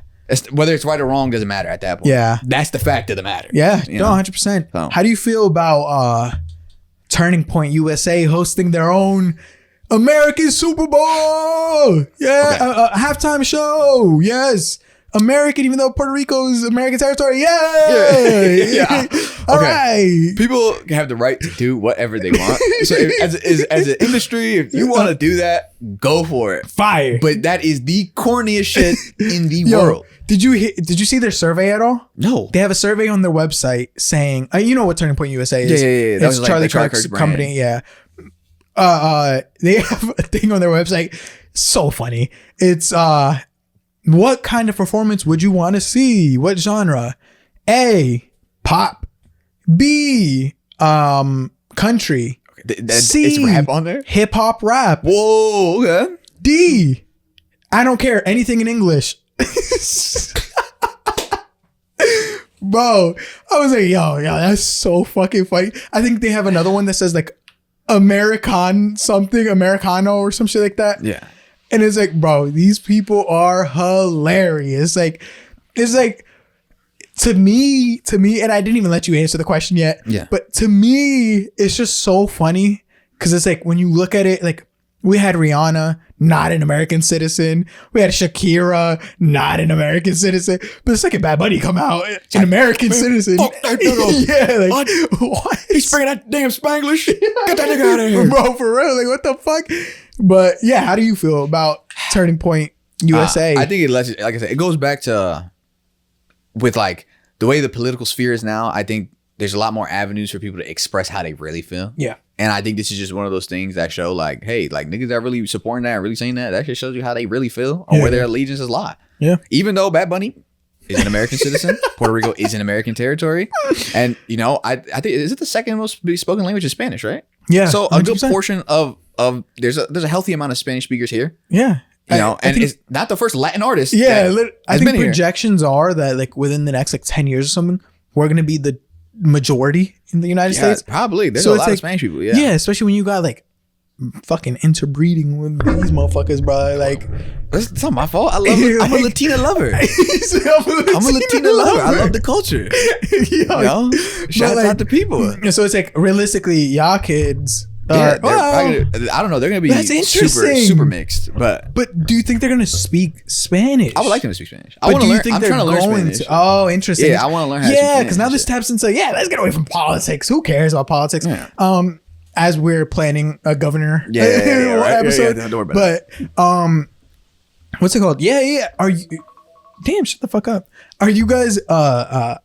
Whether it's right or wrong doesn't matter at that point. That's the fact of the matter. 100%. So. How do you feel about Turning Point USA hosting their own American Super Bowl? Halftime show. Yes, American, even though Puerto Rico is American territory. All right. People have the right to do whatever they want. So as an industry, if you want to do that, go for it. Fire. But that is the corniest shit in the world. Did you see their survay at all? No. They have a survey on their website saying, you know what Turning Point USA is? Yeah. It's Charlie Kirk's company. They have a thing on their website. So funny. It's what kind of performance would you want to see? What genre? A, pop. B, country. C, it's rap on there? Hip hop rap. Whoa, okay. D, I don't care, anything in English. Bro, I was like, yo, that's so fucking funny. I think they have another one that says like Americano or some shit like that. Yeah. And it's like, bro, these people are hilarious. It's like to me, and I didn't even let you answer the question yet. Yeah. But to me, it's just so funny because it's like when you look at it, like we had Rihanna, not an American citizen. We had Shakira, not an American citizen. But the second Bad Bunny come out, an American citizen. Fuck that nigga. Yeah, like what? He's speaking that damn Spanglish. Get that nigga out of here, bro. For real, like what the fuck? But yeah, how do you feel about Turning Point USA? I think it lets, like I said, it goes back to with like the way the political sphere is now. I think there's a lot more avenues for people to express how they really feel. Yeah. And I think this is just one of those things that show like, hey, like niggas that really supporting that and really saying that, that just shows you how they really feel or where their allegiances lie. Yeah. Even though Bad Bunny is an American citizen, Puerto Rico is an American territory. And, you know, I think, is it the second most spoken language is Spanish, right? Yeah. So a 100%. good portion of there's a healthy amount of Spanish speakers here. Yeah. You know, I and think, it's not the first Latin artist. Yeah. I think here. projections are that like within the next like 10 years or something, we're going to be the majority in the United States. Probably. There's So a it's lot like- of Spanish people. Yeah. Yeah, especially when you got like fucking interbreeding with these motherfuckers, bro. Like, It's not my fault. I'm a Latina lover. I'm I'm a Latina lover. I love the culture. You know? Shout like- out to people. And so it's like realistically, y'all kids. Yeah, well, I don't know. They're gonna be That's interesting. super mixed, but but do you think they're gonna speak Spanish? I would like them to speak Spanish. I But want do to you learn. think I'm they're trying to learn going Spanish. to? Oh, interesting. Yeah, I want to learn how to speak Yeah, Spanish because now and this shit. taps into let's get away from politics. Who cares about politics? Yeah. As we're planning a governor Yeah, right. episode. Yeah, don't worry about But what's it called? Yeah. Are you? Damn, shut the fuck up. Are you guys? Have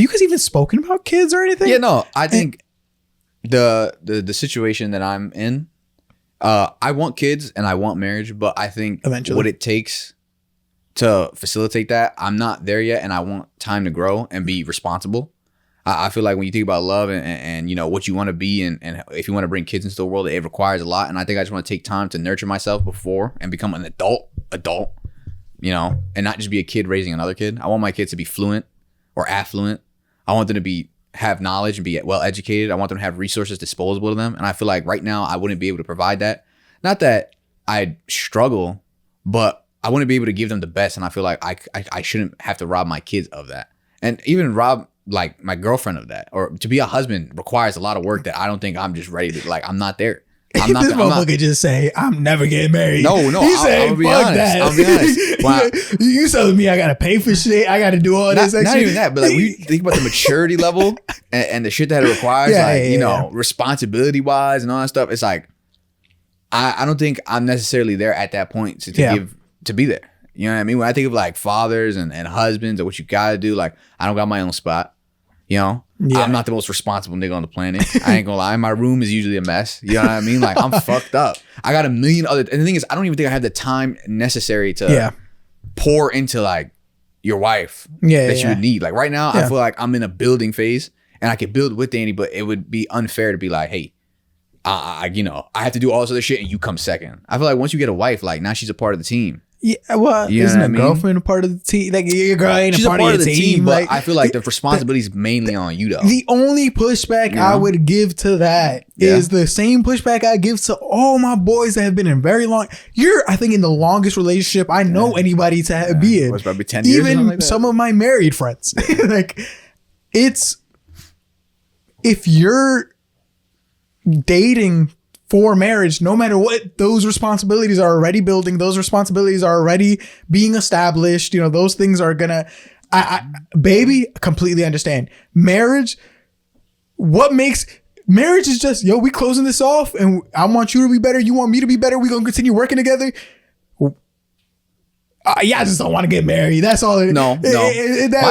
you guys even spoken about kids or anything? Yeah, no. I think the situation that I'm in, I want kids and I want marriage, but I think Eventually. what it takes to facilitate that, I'm not there yet, and I want time to grow and be responsible. I feel like when you think about love and you know what you want to be and if you want to bring kids into the world, it requires a lot. And I think I just want to take time to nurture myself before and become an adult, you know, and not just be a kid raising another kid. I want my kids to be fluent or affluent. I want them to have knowledge and be well educated. I want them to have resources disposable to them. And I feel like right now I wouldn't be able to provide that. Not that I struggle, but I wouldn't be able to give them the best. And I feel like I shouldn't have to rob my kids of that. And even rob like my girlfriend of that, or to be a husband requires a lot of work that I don't think I'm just ready to, like, I'm not there. I'm not, this I'm not, motherfucker just say, I'm never getting married. No, He's I'm saying, gonna be fuck honest. that. I'll be honest. Wow. You telling me I gotta pay for shit? I gotta do all this extra? Not even that, but like we think about the maturity level and the shit that it requires, you know, responsibility wise and all that stuff. It's like, I don't think I'm necessarily there at that point to be there. You know what I mean? When I think of like fathers and husbands and what you gotta do, like I don't got my own spot. You know, I'm not the most responsible nigga on the planet. I ain't gonna lie. My room is usually a mess. You know what I mean? Like I'm fucked up. I got a million other, and the thing is, I don't even think I have the time necessary to pour into like your wife that you would need. Like right now, I feel like I'm in a building phase and I could build with Danny, but it would be unfair to be like, hey, you know, I have to do all this other shit and you come second. I feel like once you get a wife, like now she's a part of the team. Yeah, well, You know isn't what a I mean? girlfriend a part of the team? Like your girl ain't She's a part of the team, but like, I feel like the responsibility is mainly on you though. The only pushback I would give to that is the same pushback I give to all my boys that have been in very long. You're, I think, in the longest relationship I know anybody to be in. It was probably 10 years. Even like that. some of my married friends. Like, it's, if you're dating for marriage, no matter what, those responsibilities are already building, those responsibilities are already being established, you know, those things are gonna, baby, completely understand. Marriage, what makes marriage is just, we closing this off and I want you to be better, you want me to be better, we gonna continue working together. I just don't want to get married. That's all. No. My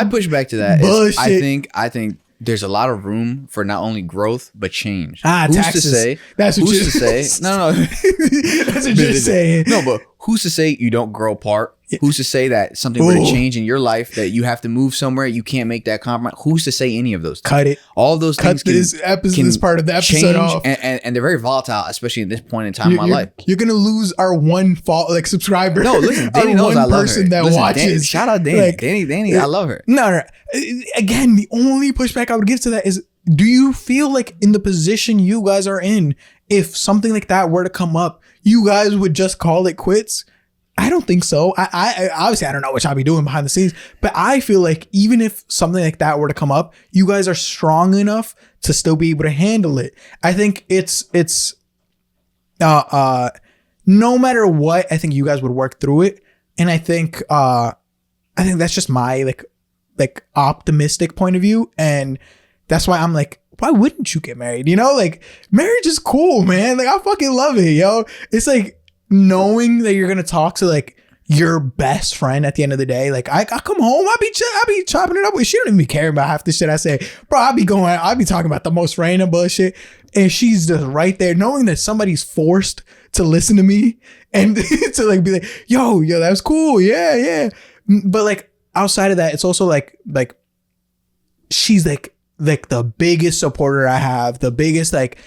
pushback to that is I think there's a lot of room for not only growth but change. Taxes. To say? That's what who's to say? No. That's what you're saying. No, but who's to say you don't grow apart Who's to say that something were to change in your life, that you have to move somewhere, you can't make that compromise? Who's to say any of those things? Cut it. All those things can this part of the episode off. And they're very volatile, especially at this point in time in my life. You're gonna lose our one subscriber. No, listen, Danny knows I love her. That watches. Danny, shout out Danny. Like, Danny, I love her. No. Again, the only pushback I would give to that is, do you feel like in the position you guys are in, if something like that were to come up, you guys would just call it quits? I don't think so. I obviously, I don't know what y'all be doing behind the scenes, but I feel like even if something like that were to come up, you guys are strong enough to still be able to handle it. I think it's no matter what, I think you guys would work through it. And I think that's just my like optimistic point of view. And that's why I'm like, why wouldn't you get married? You know, like, marriage is cool, man. Like, I fucking love it, yo. It's like, knowing that you're gonna talk to like your best friend at the end of the day. Like, I come home, I be chopping it up with. She don't even care about half the shit I say, bro. I be talking about the most random bullshit, and she's just right there, knowing that somebody's forced to listen to me and to like be like, yo, that's cool, yeah. But like outside of that, it's also like she's like the biggest supporter I have, the biggest like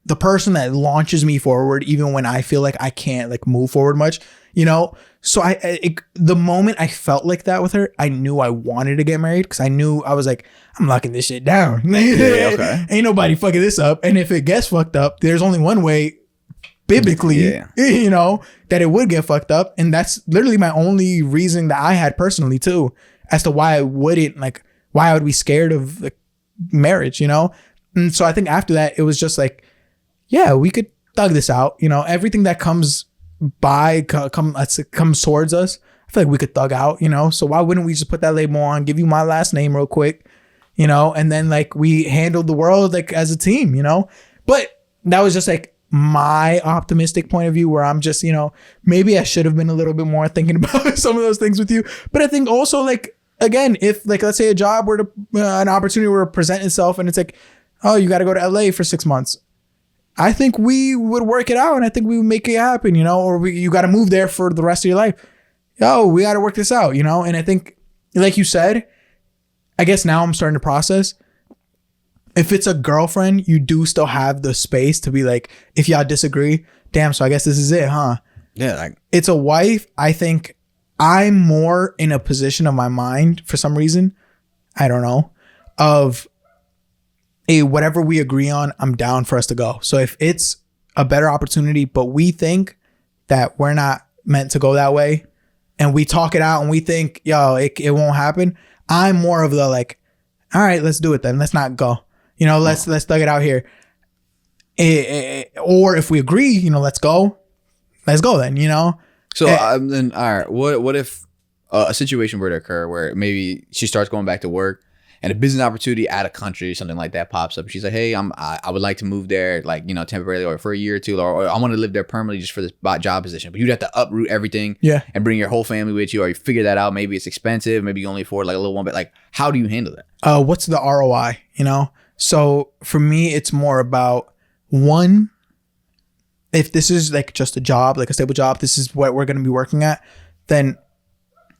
the person that launches me forward even when I feel like I can't like move forward much, you know? So the moment I felt like that with her, I knew I wanted to get married, because I knew, I was like, I'm locking this shit down. Yeah, okay. Ain't nobody fucking this up. And if it gets fucked up, there's only one way biblically, you know, that it would get fucked up. And that's literally my only reason that I had personally too, as to why I wouldn't, like, why I would be scared of like marriage, you know? And so I think after that, it was just like, yeah, we could thug this out. You know, everything that comes comes towards us, I feel like we could thug out, you know? So why wouldn't we just put that label on, give you my last name real quick, you know? And then like we handled the world like as a team, you know? But that was just like my optimistic point of view, where I'm just, you know, maybe I should have been a little bit more thinking about some of those things with you. But I think also, like, again, if like, let's say a job were to, an opportunity were to present itself and it's like, oh, you got to go to LA for 6 months, I think we would work it out, and I think we would make it happen, you know? Or you got to move there for the rest of your life. Oh, we got to work this out, you know? And I think, like you said, I guess now I'm starting to process. If it's a girlfriend, you do still have the space to be like, if y'all disagree, damn, so I guess this is it, huh? Yeah. Like, it's a wife. I think I'm more in a position of my mind for some reason, I don't know, of whatever we agree on, I'm down for us to go. So if it's a better opportunity, but we think that we're not meant to go that way, and we talk it out and we think, yo, it won't happen, I'm more of the like, all right, let's do it then. Let's not go. You know, let's thug it out here. Or if we agree, you know, let's go then, you know? So then, all right, what if a situation were to occur where maybe she starts going back to work and a business opportunity out of country, something like that pops up. She's like, hey, I would like to move there, like, you know, temporarily or for a year or two, or I want to live there permanently just for this job position. But you'd have to uproot everything, and bring your whole family with you, or you figure that out. Maybe it's expensive. Maybe you only afford like a little one, but like, how do you handle that? What's the ROI, you know? So for me, it's more about, one, if this is like just a job, like a stable job, this is what we're going to be working at, then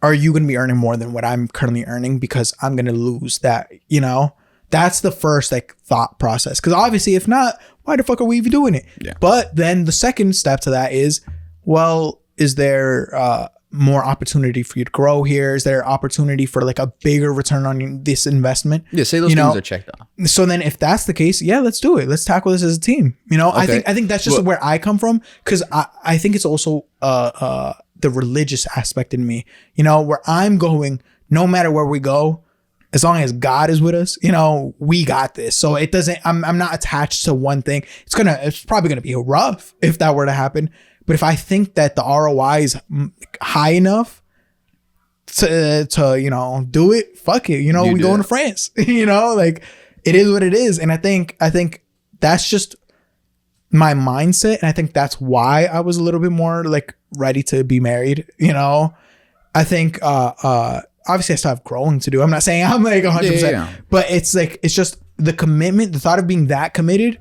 are you going to be earning more than what I'm currently earning? Because I'm going to lose that, you know? That's the first like thought process. Because obviously, if not, why the fuck are we even doing it? Yeah. But then the second step to that is, well, is there more opportunity for you to grow here? Is there opportunity for like a bigger return on this investment? Yeah, say those things are checked off. So then if that's the case, yeah, let's do it. Let's tackle this as a team. You know, okay. I think that's just where I come from. Because I think it's also the religious aspect in me, you know, where I'm going, no matter where we go, as long as God is with us, you know, we got this. So it doesn't, I'm not attached to one thing. It's probably going to be rough if that were to happen. But if I think that the ROI is high enough to, you know, do it, fuck it. You know, we going to France, you know, like it is what it is. And I think that's just my mindset. And I think that's why I was a little bit more like ready to be married. You know, I think, obviously I still have growing to do. I'm not saying I'm like 100%, but it's like, it's just the commitment, the thought of being that committed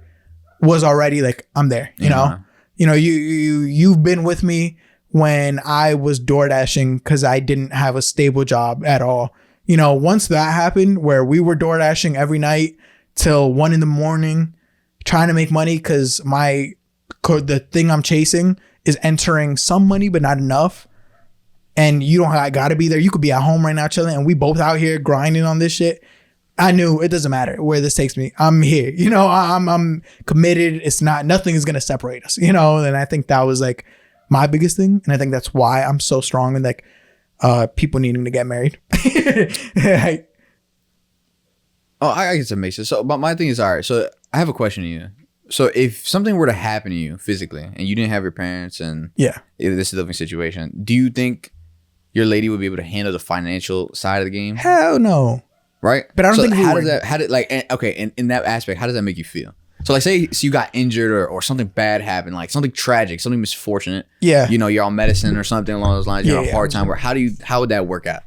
was already like, I'm there, you know, you've been with me when I was door dashing because I didn't have a stable job at all. You know, once that happened, where we were door dashing every night till 1 a.m, trying to make money because the thing I'm chasing is entering some money, but not enough. And you don't gotta be there. You could be at home right now chilling, and we both out here grinding on this shit. I knew it doesn't matter where this takes me. I'm here. You know, I'm committed. It's nothing is gonna separate us. You know, and I think that was like my biggest thing, and I think that's why I'm so strong in like people needing to get married. I guess it makes sense. So, but my thing is, all right. So I have a question to you. So if something were to happen to you physically, and you didn't have your parents, and if this is a living situation, do you think your lady would be able to handle the financial side of the game? Hell no. Right? But I don't think in that aspect, how does that make you feel? So like say you got injured or something bad happened, like something tragic, something misfortunate. Yeah. You know, you're on medicine or something along those lines. You're on a hard time. How would that work out?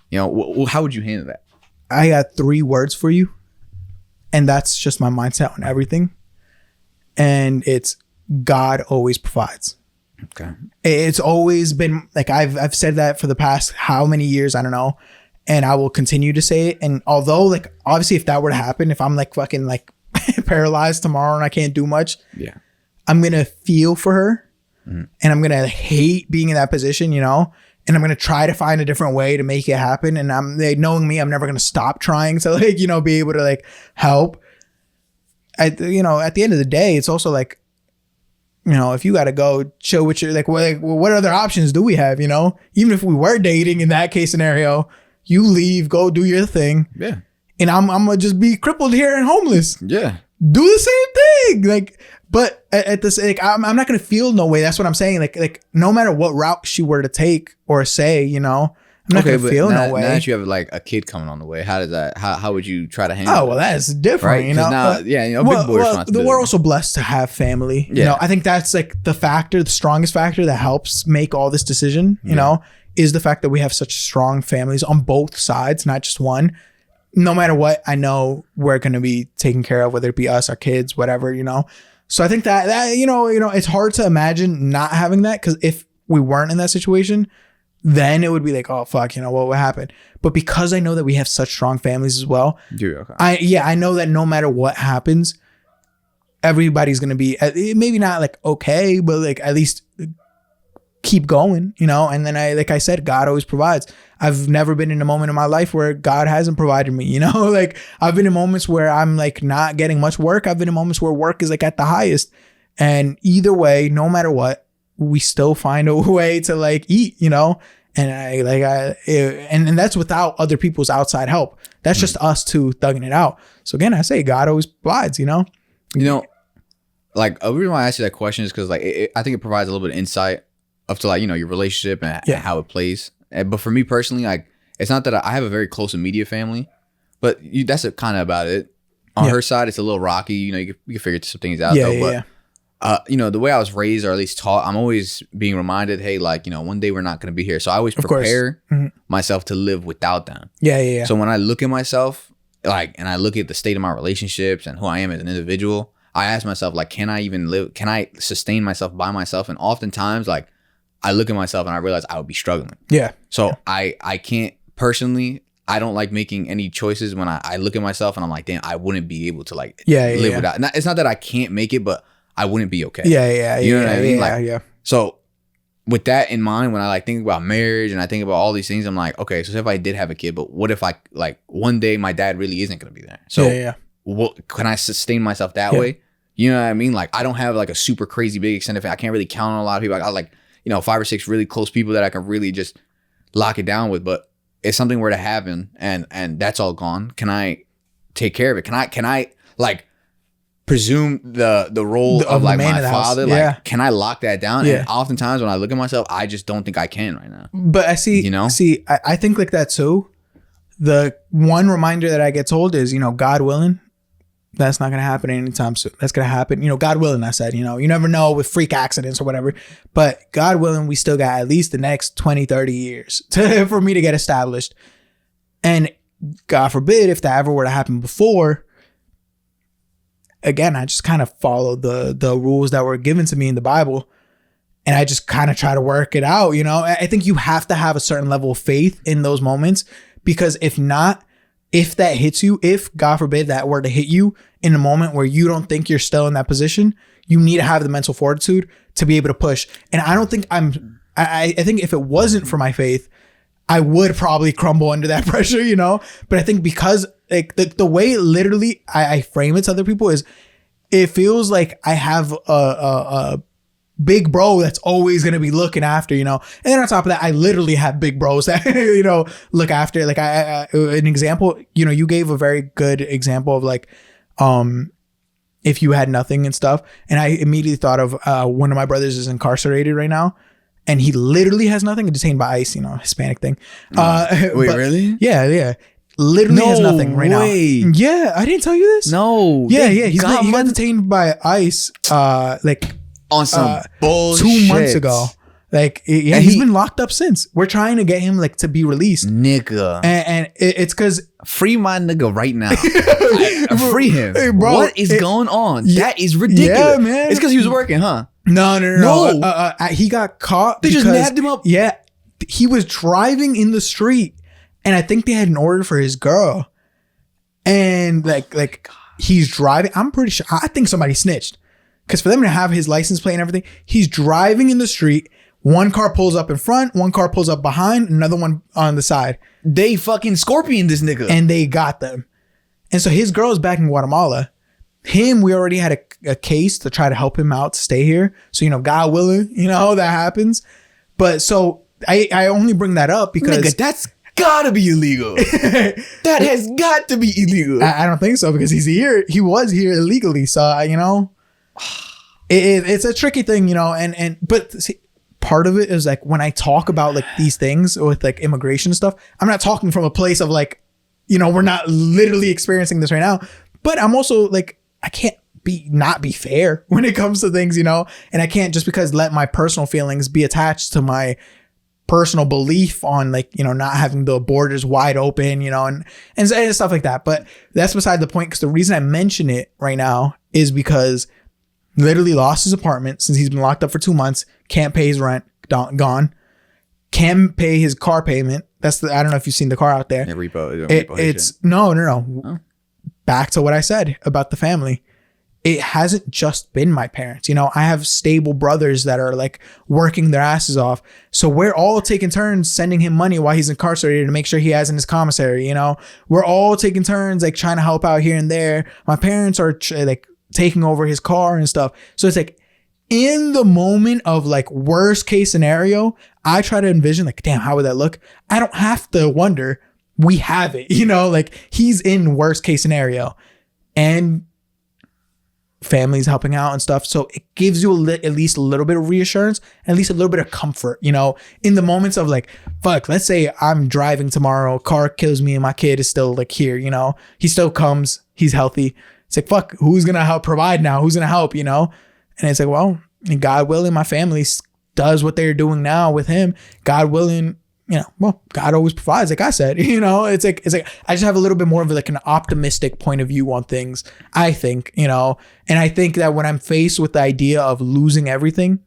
You know, how would you handle that? I got 3 words for you, and that's just my mindset on everything. And it's God always provides. Okay. It's always been like I've said that for the past how many years, I don't know. And I will continue to say it. And although like obviously if that were to happen, if I'm like fucking like paralyzed tomorrow and I can't do much, I'm gonna feel for her, and I'm gonna hate being in that position, you know, and I'm gonna try to find a different way to make it happen. And I'm like, knowing me, I'm never gonna stop trying to like, you know, be able to like help. You know, at the end of the day, it's also like, you know, if you got to go chill with your like what other options do we have? You know, even if we were dating in that case scenario, you leave, go do your thing. Yeah. And I'm gonna just be crippled here and homeless. Yeah. Do the same thing. Like, but at this, like, I'm not gonna feel no way. That's what I'm saying. Like no matter what route she were to take or say, you know, I'm not gonna feel no way. Now that you have like a kid coming on the way, how does that? How would you try to handle? Oh well, that's different. Right? You know, now, big boy responsibility. We're also blessed to have family. You know, I think that's like the strongest factor that helps make all this decision. You know, is the fact that we have such strong families on both sides, not just one. No matter what, I know we're going to be taken care of, whether it be us, our kids, whatever, you know? So I think that, you know, it's hard to imagine not having that, because if we weren't in that situation, then it would be like, oh, fuck, you know, what would happen? But because I know that we have such strong families as well, I know that no matter what happens, everybody's going to be, maybe not like okay, but like at least keep going, you know? And then like I said, God always provides. I've never been in a moment in my life where God hasn't provided me, you know? Like I've been in moments where I'm like not getting much work. I've been in moments where work is like at the highest. And either way, no matter what, we still find a way to like eat, you know? And and that's without other people's outside help. That's just us two thugging it out. So again, I say God always provides, you know? You know, like the reason why I ask you that question is because like I think it provides a little bit of insight up to like, you know, your relationship and how it plays. But for me personally, like it's not that I have a very close immediate family, but that's kind of about it. On her side, it's a little rocky. You know, you can figure some things out though. But you know, the way I was raised, or at least taught, I'm always being reminded, hey, like, you know, one day we're not going to be here. So I always prepare myself to live without them. So when I look at myself, like, and I look at the state of my relationships and who I am as an individual, I ask myself, like, can I even live? Can I sustain myself by myself? And oftentimes, like, I look at myself and I realize I would be struggling. So I can't personally, I don't like making any choices when I look at myself and I'm like, damn, I wouldn't be able to like live without. It's not that I can't make it, but I wouldn't be okay. You know what I mean? Like, so with that in mind, when I like think about marriage and I think about all these things, I'm like, okay, so if I did have a kid, but what if I like one day my dad really isn't going to be there? So what, can I sustain myself that way? You know what I mean? Like I don't have like a super crazy big extended family. I can't really count on a lot of people. I got like, you know, 5 or 6 really close people that I can really just lock it down with. But if something were to happen and that's all gone, can I take care of it? Can I like presume the role of like my father? Like, can I lock that down? And oftentimes when I look at myself, I just don't think I can right now. But I see, you know, I think like that too. The one reminder that I get told is, you know, God willing, that's not going to happen anytime soon. That's going to happen, you know, God willing, I said, you know, you never know with freak accidents or whatever, but God willing, we still got at least the next 20, 30 years for me to get established. And God forbid, if that ever were to happen before, again, I just kind of followed the rules that were given to me in the Bible. and I just kind of try to work it out. You know, I think you have to have a certain level of faith in those moments, because if not, if that hits you, if God forbid that were to hit you in a moment where you don't think you're still in that position, you need to have the mental fortitude to be able to push. And I don't think I think if it wasn't for my faith, I would probably crumble under that pressure, you know? But I think because like the way literally I frame it to other people is, it feels like I have a big bro that's always going to be looking after, you know? And then on top of that, I literally have big bros that, you know, look after. Like I an example, you know, you gave a very good example of like, if you had nothing and stuff. And I immediately thought of one of my brothers is incarcerated right now. And he literally has nothing, detained by ICE, you know, Hispanic thing. Wait, really? Yeah. Literally has nothing right now. Yeah, I didn't tell you this. No. Yeah. He got detained by ICE like on some bullshit 2 months ago. Like, yeah, he's been locked up since. We're trying to get him like to be released, nigga. And it's because free my nigga right now. Free him. Hey, bro, what is going on? That is ridiculous. Yeah, man. It's because he was working, huh? No. He got caught. They just nabbed him up. Yeah, he was driving in the street, and I think they had an order for his girl, and like he's driving. I'm pretty sure. I think somebody snitched, because for them to have his license plate and everything, he's driving in the street. One car pulls up in front, one car pulls up behind, another one on the side. They fucking scorpion this nigga, and they got them. And so his girl is back in Guatemala. We already had a case to try to help him out to stay here. So, you know, God willing, you know, that happens. But so I only bring that up because... Nigga, that's gotta be illegal. That has got to be illegal. I don't think so, because he's here. He was here illegally. So, you know, it's a tricky thing, you know, but see, part of it is like when I talk about like these things with like immigration stuff, I'm not talking from a place of like, you know, we're not literally experiencing this right now, but I'm also like, I can't not be fair when it comes to things, you know, and I can't just because let my personal feelings be attached to my personal belief on like, you know, not having the borders wide open, you know, and stuff like that. But that's beside the point, because the reason I mention it right now is because literally lost his apartment since he's been locked up for 2 months, can't pay his rent, gone, can't pay his car payment. That's I don't know if you've seen the car out there. Yeah, It's no. Oh. Back to what I said about the family. It hasn't just been my parents. You know, I have stable brothers that are like working their asses off. So we're all taking turns sending him money while he's incarcerated to make sure he has in his commissary. You know, we're all taking turns like trying to help out here and there. My parents are like taking over his car and stuff. So it's like in the moment of like worst case scenario, I try to envision like, damn, how would that look? I don't have to wonder. We have it, you know, like he's in worst case scenario and family's helping out and stuff. So it gives you at least a little bit of reassurance, and at least a little bit of comfort, you know, in the moments of like, fuck, let's say I'm driving tomorrow, car kills me and my kid is still like here, you know, he still comes, he's healthy. It's like, fuck, who's going to help provide now? Who's going to help, you know? And it's like, well, God willing, my family does what they're doing now with him. God willing, you know, well, God always provides, like I said, you know, it's like I just have a little bit more of like an optimistic point of view on things, I think, you know, and I think that when I'm faced with the idea of losing everything,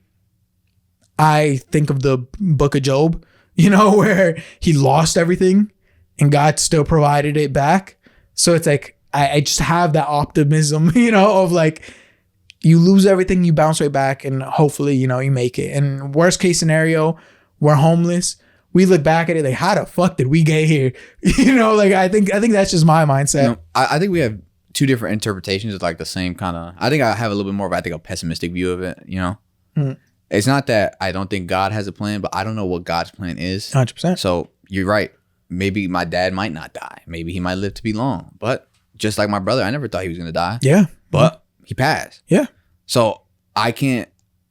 I think of the book of Job, you know, where he lost everything and God still provided it back. So it's like, I just have that optimism, you know, of like, you lose everything, you bounce right back, and hopefully, you know, you make it. And worst case scenario, we're homeless. We look back at it like, how the fuck did we get here? You know, like I think that's just my mindset. You know, I think we have two different interpretations of like the same kind of. I think I have a little bit more of a pessimistic view of it. You know, It's not that I don't think God has a plan, but I don't know what God's plan is. 100%. So you're right. Maybe my dad might not die. Maybe he might live to be long. But just like my brother, I never thought he was gonna die. Yeah, but he passed. Yeah. So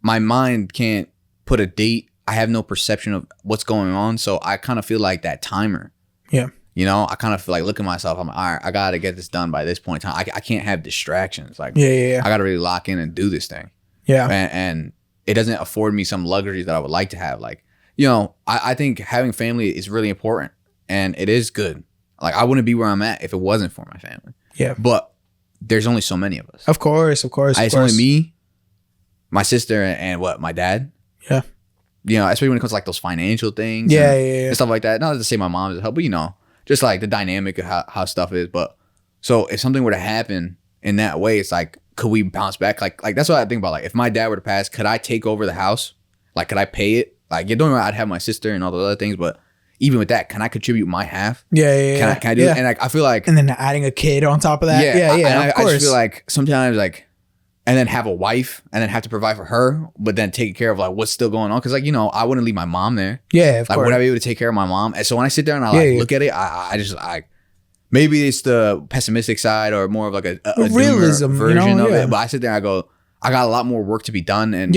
my mind can't put a date. I have no perception of what's going on. So I kind of feel like that timer. Yeah. You know, I kind of feel like, look at myself. I'm like, all right, I got to get this done by this point in time. I can't have distractions. Like, yeah. I got to really lock in and do this thing. Yeah. And it doesn't afford me some luxuries that I would like to have. Like, you know, I think having family is really important, and it is good. Like, I wouldn't be where I'm at if it wasn't for my family. Yeah. But there's only so many of us. Of course. It's only me, my sister, and my dad. Yeah. You know, especially when it comes to like those financial things. Yeah, and stuff like that. Not to say my mom doesn't help, but you know, just like the dynamic of how stuff is. But so if something were to happen in that way, it's like, could we bounce back? Like that's what I think about. Like if my dad were to pass, could I take over the house? Like, could I pay it? Like, you don't know, I'd have my sister and all those other things, but even with that, can I contribute my half? Yeah. Can I do it? And like, I feel like, and then adding a kid on top of that. Yeah. Of course. I just feel like sometimes like, and then have a wife and then have to provide for her, but then taking care of like what's still going on. Cause like, you know, I wouldn't leave my mom there. Yeah, of like, course. would I be able to take care of my mom? And so when I sit there and I look at it, I just maybe it's the pessimistic side or more of like a realism version of it. But I sit there and I go, I got a lot more work to be done. And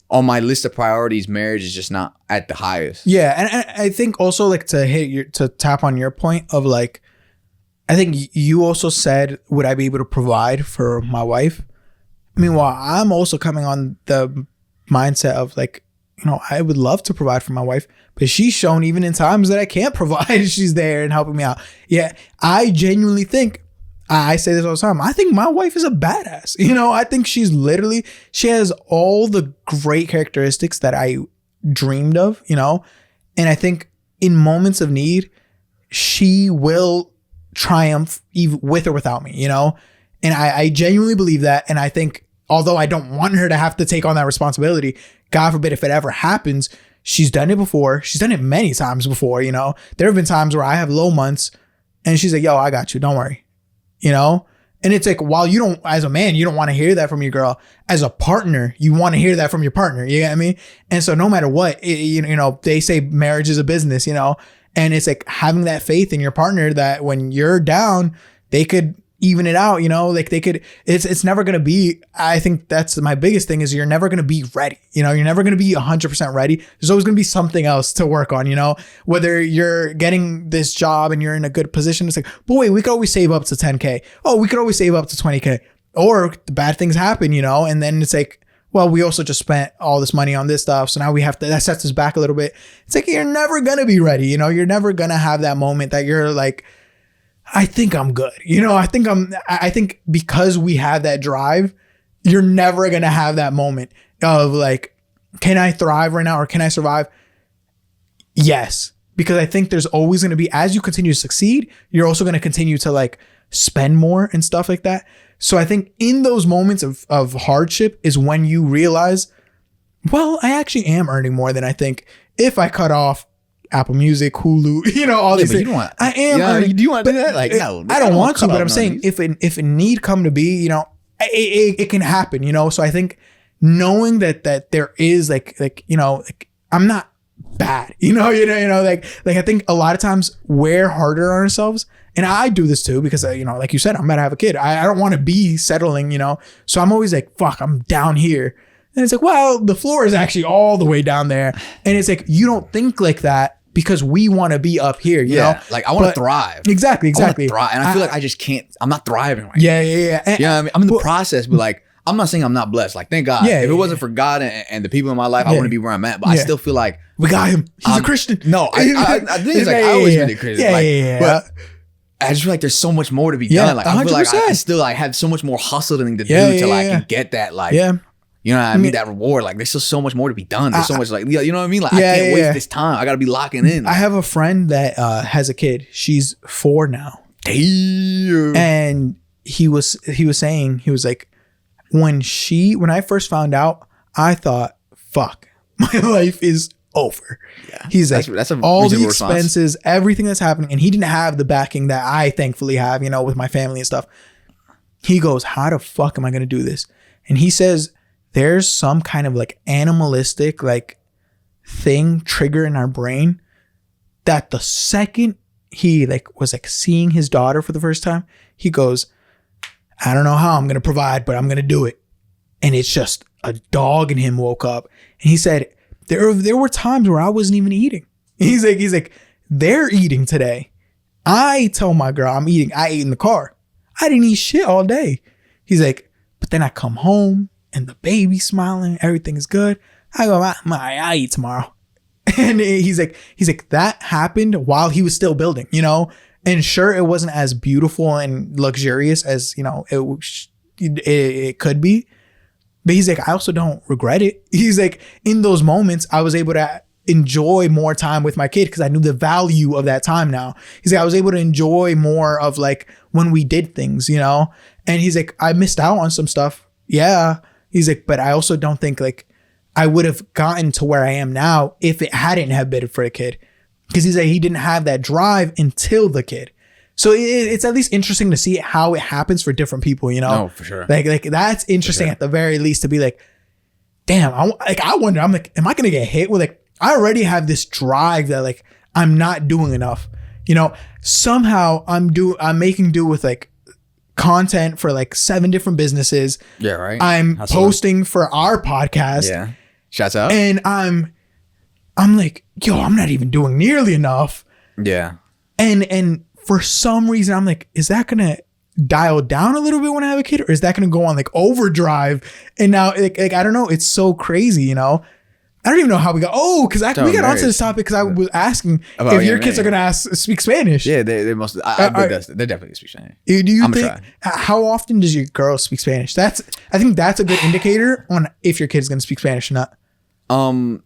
on my list of priorities, marriage is just not at the highest. Yeah. And I think also like to tap on your point of like, I think you also said, would I be able to provide for my wife? Meanwhile, I'm also coming on the mindset of like, you know, I would love to provide for my wife, but she's shown even in times that I can't provide, she's there and helping me out. Yeah, I genuinely think, I say this all the time, I think my wife is a badass. You know, I think she has all the great characteristics that I dreamed of, you know, and I think in moments of need, she will triumph even with or without me, you know? And I genuinely believe that. And I think, although I don't want her to have to take on that responsibility, God forbid if it ever happens, she's done it before. She's done it many times before, you know? There have been times where I have low months and she's like, yo, I got you. Don't worry. You know? And it's like, while you don't, as a man, you don't want to hear that from your girl. As a partner, you want to hear that from your partner. You get what I mean? And so no matter what, you know, they say marriage is a business, you know? And it's like having that faith in your partner that when you're down, they could even it out, you know, like they could, it's never going to be, I think that's my biggest thing is you're never going to be ready. You know, you're never going to be 100% ready. There's always going to be something else to work on, you know, whether you're getting this job and you're in a good position. It's like, but wait, we could always save up to 10K. Oh, we could always save up to 20K, or the bad things happen, you know? And then it's like, well, we also just spent all this money on this stuff. So now we have to, that sets us back a little bit. It's like, you're never going to be ready. You know, you're never going to have that moment that you're like, I think I'm good. You know, I think because we have that drive, you're never going to have that moment of like, can I thrive right now or can I survive? Yes. Because I think there's always going to be, as you continue to succeed, you're also going to continue to like spend more and stuff like that. So I think in those moments of hardship is when you realize, well, I actually am earning more than I think if I cut off Apple Music, Hulu, you know, all these things. I am earning. Do you want to do that? Like, no, I don't want to, but I'm saying if a need come to be, you know, it can happen, you know? So I think knowing that there is like, you know, like I'm not bad, you know, like I think a lot of times we're harder on ourselves. And I do this too, because, you know, like you said, I'm about to have a kid. I don't want to be settling, you know? So I'm always like, fuck, I'm down here. And it's like, well, the floor is actually all the way down there. And it's like, you don't think like that because we want to be up here, you know? Like I want to thrive. Exactly. I thrive. And I feel like I just can't, I'm not thriving right now. Yeah. And, you know what I mean? I'm in the process, but like, I'm not saying I'm not blessed. Like, thank God. If it wasn't for God and the people in my life, I wouldn't be where I'm at. But I still feel like we got him. He's a Christian. No, I think it's like I always been a Christian. But I just feel like there's so much more to be done. Like 100%. I feel like I still like have so much more hustling to do till I can get that like you know what I mean, that reward. Like there's still so much more to be done. There's so much like, you know what I mean? Like I can't waste this time. I gotta be locking in. I have a friend that has a kid. She's 4 now. Damn. And he was saying, he was like, when I first found out, I thought, fuck, my life is over. Yeah. He's like, that's all the expenses, everything that's happening. And he didn't have the backing that I thankfully have, you know, with my family and stuff. He goes, how the fuck am I going to do this? And he says, there's some kind of like animalistic like thing trigger in our brain that the second he like was like seeing his daughter for the first time, he goes, I don't know how I'm going to provide, but I'm going to do it. And it's just a dog in him woke up. And he said, there were times where I wasn't even eating. He's like, they're eating today. I tell my girl I'm eating. I ate in the car. I didn't eat shit all day. He's like, but then I come home and the baby's smiling. Everything is good. I go, I eat tomorrow. And he's like, that happened while he was still building, you know? And sure, it wasn't as beautiful and luxurious as, you know, it could be. But he's like, I also don't regret it. He's like, in those moments, I was able to enjoy more time with my kid because I knew the value of that time now. He's like, I was able to enjoy more of like when we did things, you know? And he's like, I missed out on some stuff. Yeah. He's like, but I also don't think like I would have gotten to where I am now if it hadn't have been for the kid. Because he's like, he didn't have that drive until the kid. So it's at least interesting to see how it happens for different people, you know? No, for sure. Like that's interesting at the very least to be like, damn, I wonder, I'm like, am I going to get hit with like, I already have this drive that like, I'm not doing enough, you know? Somehow I'm making do with like content for like 7 different businesses. Yeah, right. I'm posting for our podcast. Yeah. Shouts out. And I'm like, yo, I'm not even doing nearly enough. Yeah. And for some reason, I'm like, is that gonna dial down a little bit when I have a kid, or is that gonna go on like overdrive? And now, like I don't know. It's so crazy, you know. I don't even know how we got. Oh, because we got onto this topic because I was asking if your kids are gonna speak Spanish. Yeah, they must. I think they definitely speak Spanish. Do you think? How often does your girl speak Spanish? I think that's a good indicator on if your kid's gonna speak Spanish or not.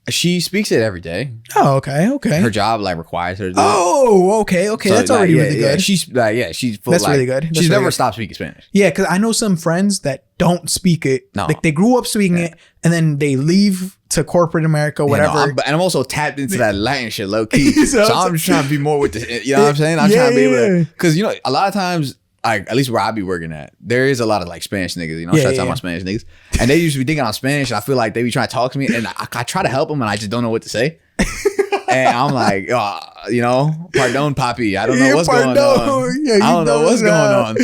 She speaks it every day. Oh, okay. Her job like requires her to do it. Oh, okay. So that's already really good. She's full, that's really good. She's never stopped speaking Spanish. Yeah, because I know some friends that don't speak it. No. Like they grew up speaking it and then they leave to corporate America, whatever. And I'm also tapped into that Latin shit low key. so I'm just trying to be more with this. You know what I'm saying? I'm trying to be able to, because you know, a lot of times, like at least where I be working at, there is a lot of like Spanish niggas, you know, shout out my Spanish niggas, and they usually be thinking I'm Spanish, and I feel like they be trying to talk to me, and I try to help them, and I just don't know what to say, and I'm like, oh, you know, pardon, papi, I don't know what's going on. I don't know what's going on.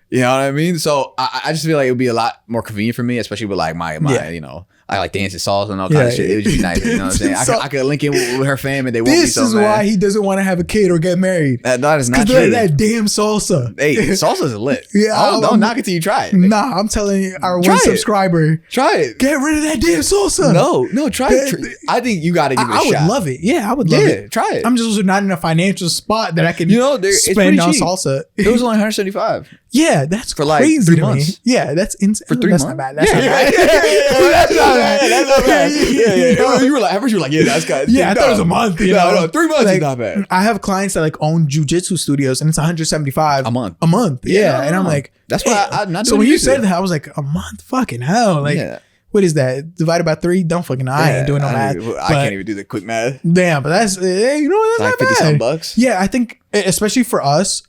You know what I mean? So I just feel like it would be a lot more convenient for me, especially with like my you know, I like dancing salsa and all kinds of shit. It would just be nice. You know what I'm saying? I could link in with her fam and they won't be so mad. This is why he doesn't want to have a kid or get married. That is not true. That damn salsa. Hey, salsa's lit. Yeah, don't knock it till you try it. Nah, I'm telling you, our one subscriber. Try it. Get rid of that damn salsa. No, try it. I think you got to give it a shot. I would love it. Yeah, I would love it. Try it. I'm just also not in a financial spot that I can spend on salsa. It was only $175. Yeah, that's for crazy like 3 months. Me. Yeah, that's insane. For 3 months? Not bad. That's not bad. That's not bad. That's not bad. Yeah. You were like, at first you were like, yeah, that's good. Yeah, I thought it was a month. You know? No, 3 months is not bad. I have clients that like own jujitsu studios and it's $175 a month. A month. Yeah. And I'm like, that's why I'm not doing so when you said that, I was like, a month? Fucking hell. Like, what is that? Divided by 3? Don't fucking know. I ain't doing no math. I can't even do the quick math. Damn, but that's, you know what? That's like 50 bucks. Yeah, I think, especially for us,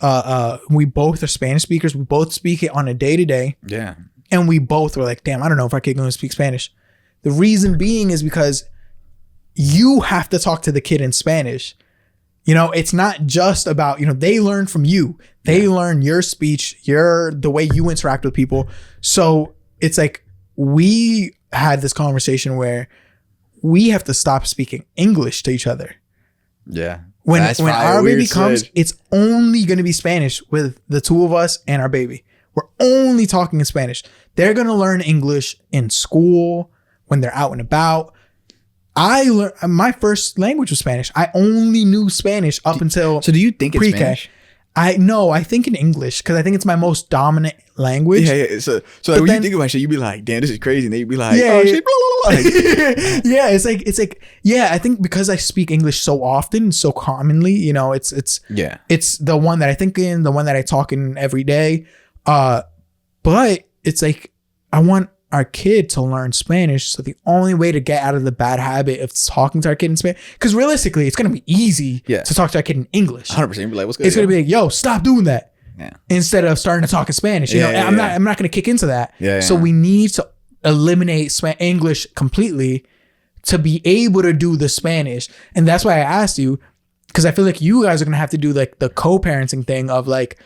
we both are Spanish speakers. We both speak it on a day-to-day. Yeah. And we both were like, damn, I don't know if our kid going to speak Spanish. The reason being is because you have to talk to the kid in Spanish. You know, it's not just about, you know, they learn from you. They learn your speech, the way you interact with people. So it's like, we had this conversation where we have to stop speaking English to each other. Yeah. When our baby comes, it's only going to be Spanish with the two of us and our baby. We're only talking in Spanish. They're going to learn English in school, when they're out and about. My first language was Spanish. I only knew Spanish up until So do you think it's pre-K. Spanish? I think in English because I think it's my most dominant language. Yeah. So like when you think about shit, you'd be like, damn, this is crazy. And then you'd be like, shit, blah, blah, blah. Yeah, it's like, yeah, I think because I speak English so often, so commonly, you know, it's the one that I think in, the one that I talk in every day. But it's like, I want our kid to learn Spanish. So the only way to get out of the bad habit of talking to our kid in Spanish, because realistically, it's going to be easy to talk to our kid in English. 100%. Be like, what's good? It's going to be like, yo, stop doing that. Yeah. Instead of starting to talk in Spanish. You know, I'm not going to kick into that. So we need to eliminate English completely to be able to do the Spanish. And that's why I asked you, because I feel like you guys are going to have to do like the co-parenting thing of like,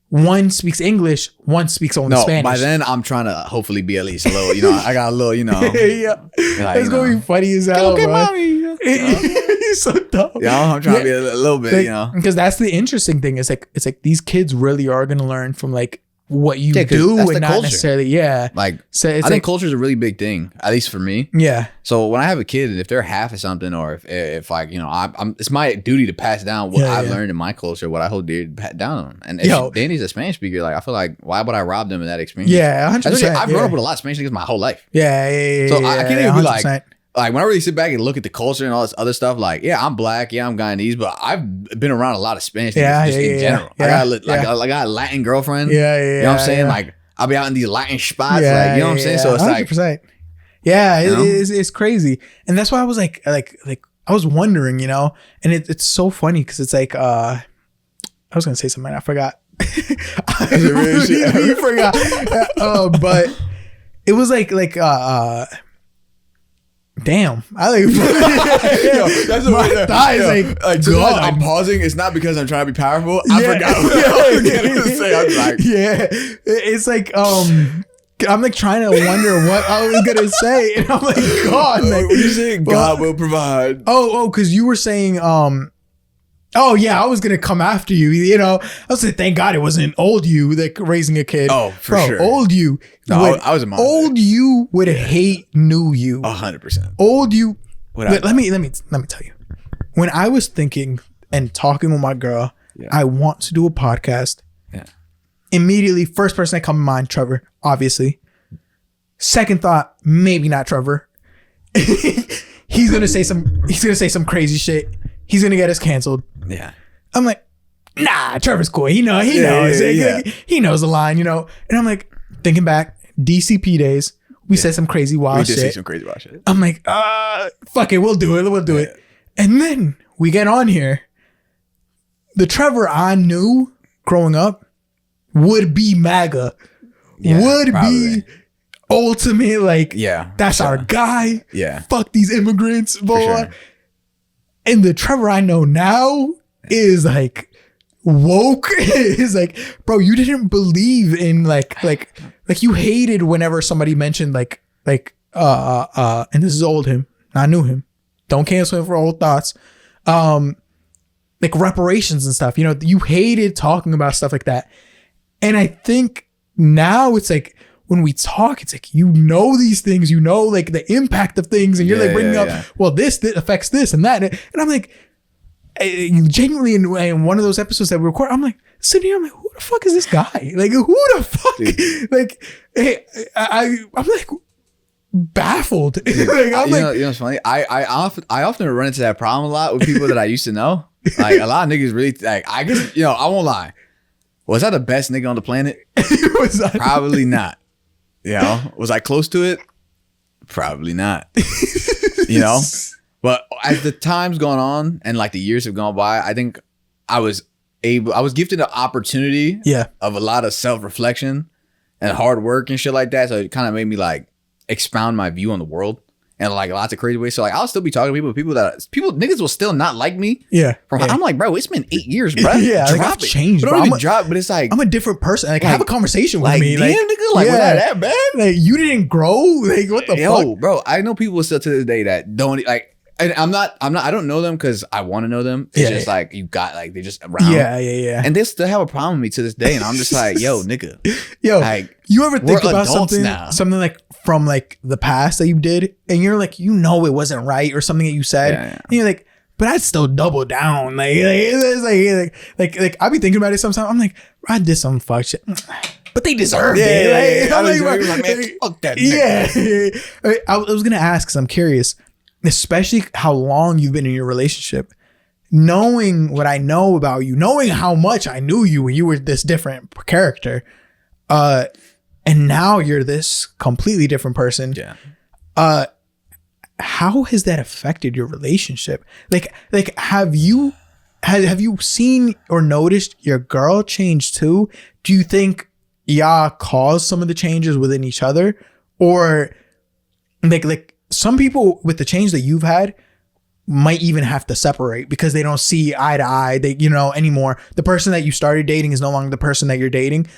one speaks English, one speaks only Spanish. By then I'm trying to hopefully be at least a little, you know, I got a little, you know. Yeah. Like, it's going to be funny as hell, okay, bro. Mommy. You're so dumb. Yeah, I'm trying to be a little bit, like, you know. Because that's the interesting thing. It's like these kids really are going to learn from like what you do and not culture. necessarily Like, so it's I think culture is a really big thing, at least for me. Yeah. So when I have a kid, if they're half of something, or if like, you know, I'm it's my duty to pass down what I've learned in my culture, what I hold dear to pass down on them. And if Danny's a Spanish speaker, like I feel like why would I rob them of that experience? Yeah, 100%. I've grown up with a lot of Spanish niggas my whole life. Yeah. So I can't even be 100%. like when I really sit back and look at the culture and all this other stuff, like, yeah, I'm black, yeah, I'm Guyanese, but I've been around a lot of Spanish niggas just in general. I got a Latin girlfriend. You know what I'm saying? Like, I'll be out in these Latin spots, like, you know what I'm saying? So it's 100%. Like, yeah, it's crazy, and that's why I was like I was wondering, you know, and it's so funny because it's like I was gonna say something, I forgot. I forgot, but it was like damn, I like that's my thighs like God. I'm pausing. It's not because I'm trying to be powerful. I forgot what I was gonna say. I'm like, it's like I'm like trying to wonder what I was gonna say, and I'm like, God, like, what are you saying? God will provide. Oh, because you were saying oh yeah, I was gonna come after you. You know, I was saying, thank God it wasn't old you like raising a kid. Oh, for sure. Old you. No, I was a mom. Old you would hate new you. 100%. Old you. Let me tell you. When I was thinking and talking with my girl, I want to do a podcast. Yeah. Immediately, first person that come to mind, Trevor, obviously. Second thought, maybe not Trevor. He's gonna say some crazy shit. He's gonna get us canceled. Yeah. I'm like, nah, Trevor's cool. He knows. He knows the line, you know. And I'm like, thinking back, DCP days, we said some crazy wild shit. We did say some crazy wild shit. I'm like, fuck it, we'll do it. And then we get on here. The Trevor I knew growing up would be MAGA. Would be ultimate, like, that's our guy. Yeah. Fuck these immigrants, boy. And the Trevor I know now is like woke. Is like, bro, you didn't believe in like you hated whenever somebody mentioned like and this is old him. I knew him. Don't cancel him for old thoughts. Like reparations and stuff. You know, you hated talking about stuff like that. And I think now it's like when we talk, it's like, you know, these things, you know, like the impact of things, and you're like bringing up, well, this affects this and that. And I'm like, genuinely in one of those episodes that we record, I'm like, sitting here, I'm like, who the fuck is this guy? Like, who the fuck? Dude. Like, hey, I'm like baffled. Like, I'm you know what's funny? I often run into that problem a lot with people that I used to know. Like, a lot of niggas really, like, I guess, you know, I won't lie. Was I the best nigga on the planet? Probably not. You know, was I close to it? Probably not. You know, but as the time's gone on and like the years have gone by, I think I was gifted an opportunity of a lot of self-reflection and hard work and shit like that. So it kind of made me like expound my view on the world in like lots of crazy ways. So like I'll still be talking to people niggas will still not like me. Yeah. I'm like, bro, it's been 8 years, bro. Yeah, like, I've changed. But I don't even drop, but it's like I'm a different person. Like have a conversation with me. Damn, nigga, like without that bad. Like you didn't grow. Like what the fuck? Bro, I know people still to this day that don't like. And I don't know them because I want to know them. It's just like you got like they just around. Yeah. And they still have a problem with me to this day. And I'm just like, yo, nigga. Yo, like, you ever think about something like from like the past that you did, and you're like, you know, it wasn't right or something that you said, and you're like, but I'd still double down. Like I be thinking about it sometimes. I'm like, I did some fuck shit. But they deserve it. I'm like, man, fuck that. Yeah. I was gonna ask because I'm curious, especially how long you've been in your relationship, knowing what I know about you, knowing how much I knew you when you were this different character, and now you're this completely different person. Yeah. How has that affected your relationship? Like have you seen or noticed your girl change too? Do you think y'all caused some of the changes within each other, or like some people with the change that you've had might even have to separate because they don't see eye to eye. They, you know, anymore. The person that you started dating is no longer the person that you're dating.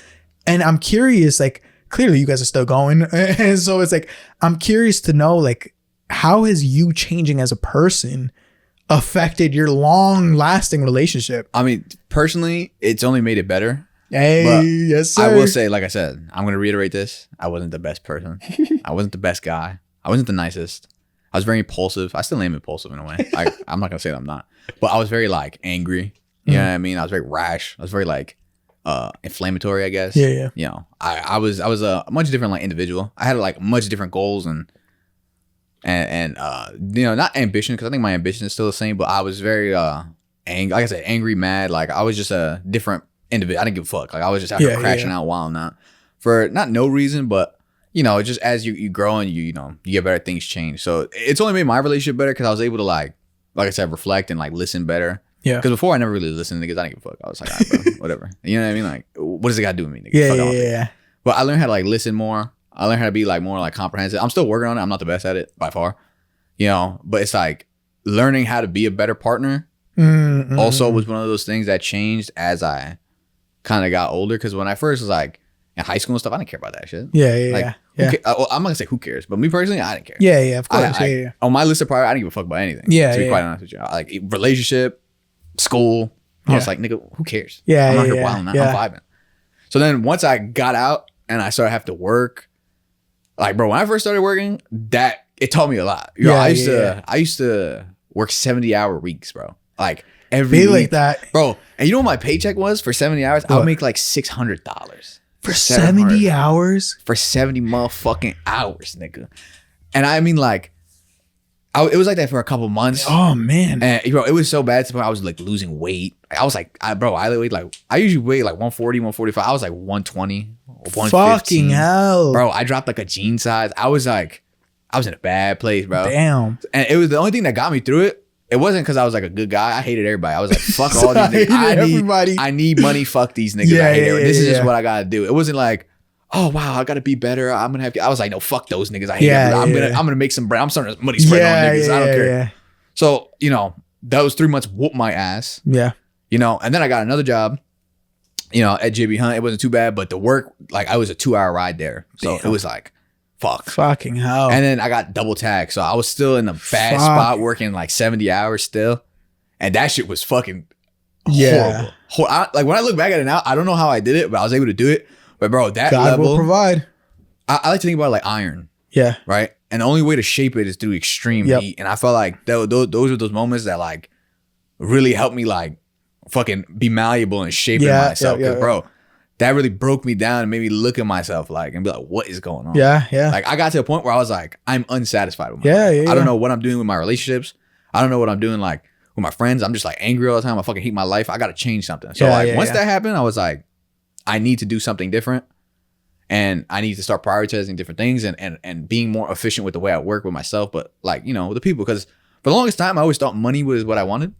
And I'm curious, like, clearly you guys are still going. And so it's like, I'm curious to know, like, how has you changing as a person affected your long lasting relationship? I mean, personally, it's only made it better. Hey, but yes, sir. I will say, like I said, I'm gonna reiterate this. I wasn't the best person. I wasn't the best guy. I wasn't the nicest. I was very impulsive. I still am impulsive in a way. Like, I'm not gonna say that I'm not, but I was very like angry. You know what I mean? I was very rash. I was very like inflammatory, I guess. Yeah. You know, I was a much different like individual. I had like much different goals and you know, not ambition, because I think my ambition is still the same, but I was very angry. Like I said, angry, mad. Like I was just a different individual. I didn't give a fuck. Like I was just out here crashing out, wilding out for not no reason, but you know, just as you grow and you know you get better, things change. So it's only made my relationship better because I was able to like I said, reflect and like listen better. Yeah. Because before I never really listened to niggas. I didn't give a fuck. I was like, all right, bro, whatever. You know what I mean? Like, what does it got to do with me, nigga? Yeah. But I learned how to like listen more. I learned how to be like more like comprehensive. I'm still working on it. I'm not the best at it by far, you know. But it's like learning how to be a better partner. Also was one of those things that changed as I kind of got older. Because when I first was like in high school and stuff, I didn't care about that shit. Like, well, I'm not gonna say who cares, but me personally, I didn't care. Yeah, of course. On my list of priorities, I didn't give a fuck about anything. To be quite honest with you, like relationship, school. I was like, nigga, who cares? I'm not here wilding out. I'm vibing. So then once I got out and I started having to work, like, bro, when I first started working, that it taught me a lot. You know, I used to work 70-hour weeks, bro. Like every week, like that, bro. And you know what my paycheck was for 70 hours? I would make like $600 for 70 hours. For 70 motherfucking hours, nigga. And I mean, like, it was like that for a couple months. Oh man, and bro, it was so bad to the point I was like losing weight. I was like, I weighed like, I usually weigh like 140, 145. I was like 120, 115. Fucking hell, bro. I dropped like a jean size. I was in a bad place, bro. Damn. And it was the only thing that got me through it. It wasn't because I was like a good guy. I hated everybody. I was like, fuck all these niggas. I need money. Fuck these niggas. I hate everybody. This is just what I gotta do. It wasn't like, oh wow, I gotta be better. I'm gonna have to. I was like, no, fuck those niggas. I hate everybody. I'm gonna make some bread. I'm starting to money spread on niggas. I don't care. So, you know, those 3 months whooped my ass. Yeah. You know, and then I got another job, you know, at JB Hunt. It wasn't too bad, but the work, like, I was a 2-hour ride there. So it was like, fuck. Fucking hell. And then I got double tagged. So I was still in a bad spot working like 70 hours still. And that shit was fucking horrible. Like when I look back at it now, I don't know how I did it, but I was able to do it. But bro, that God level will provide. I like to think about it like iron. Yeah. Right. And the only way to shape it is through extreme heat. And I felt like those are those moments that like really helped me like fucking be malleable and shaping myself. Cause bro, that really broke me down and made me look at myself like and be like, what is going on? Yeah. Like I got to a point where I was like, I'm unsatisfied with myself. I don't know what I'm doing with my relationships. I don't know what I'm doing like with my friends. I'm just like angry all the time. I fucking hate my life. I got to change something. So once that happened, I was like, I need to do something different. And I need to start prioritizing different things and being more efficient with the way I work with myself, but like, you know, with the people. Because for the longest time, I always thought money was what I wanted.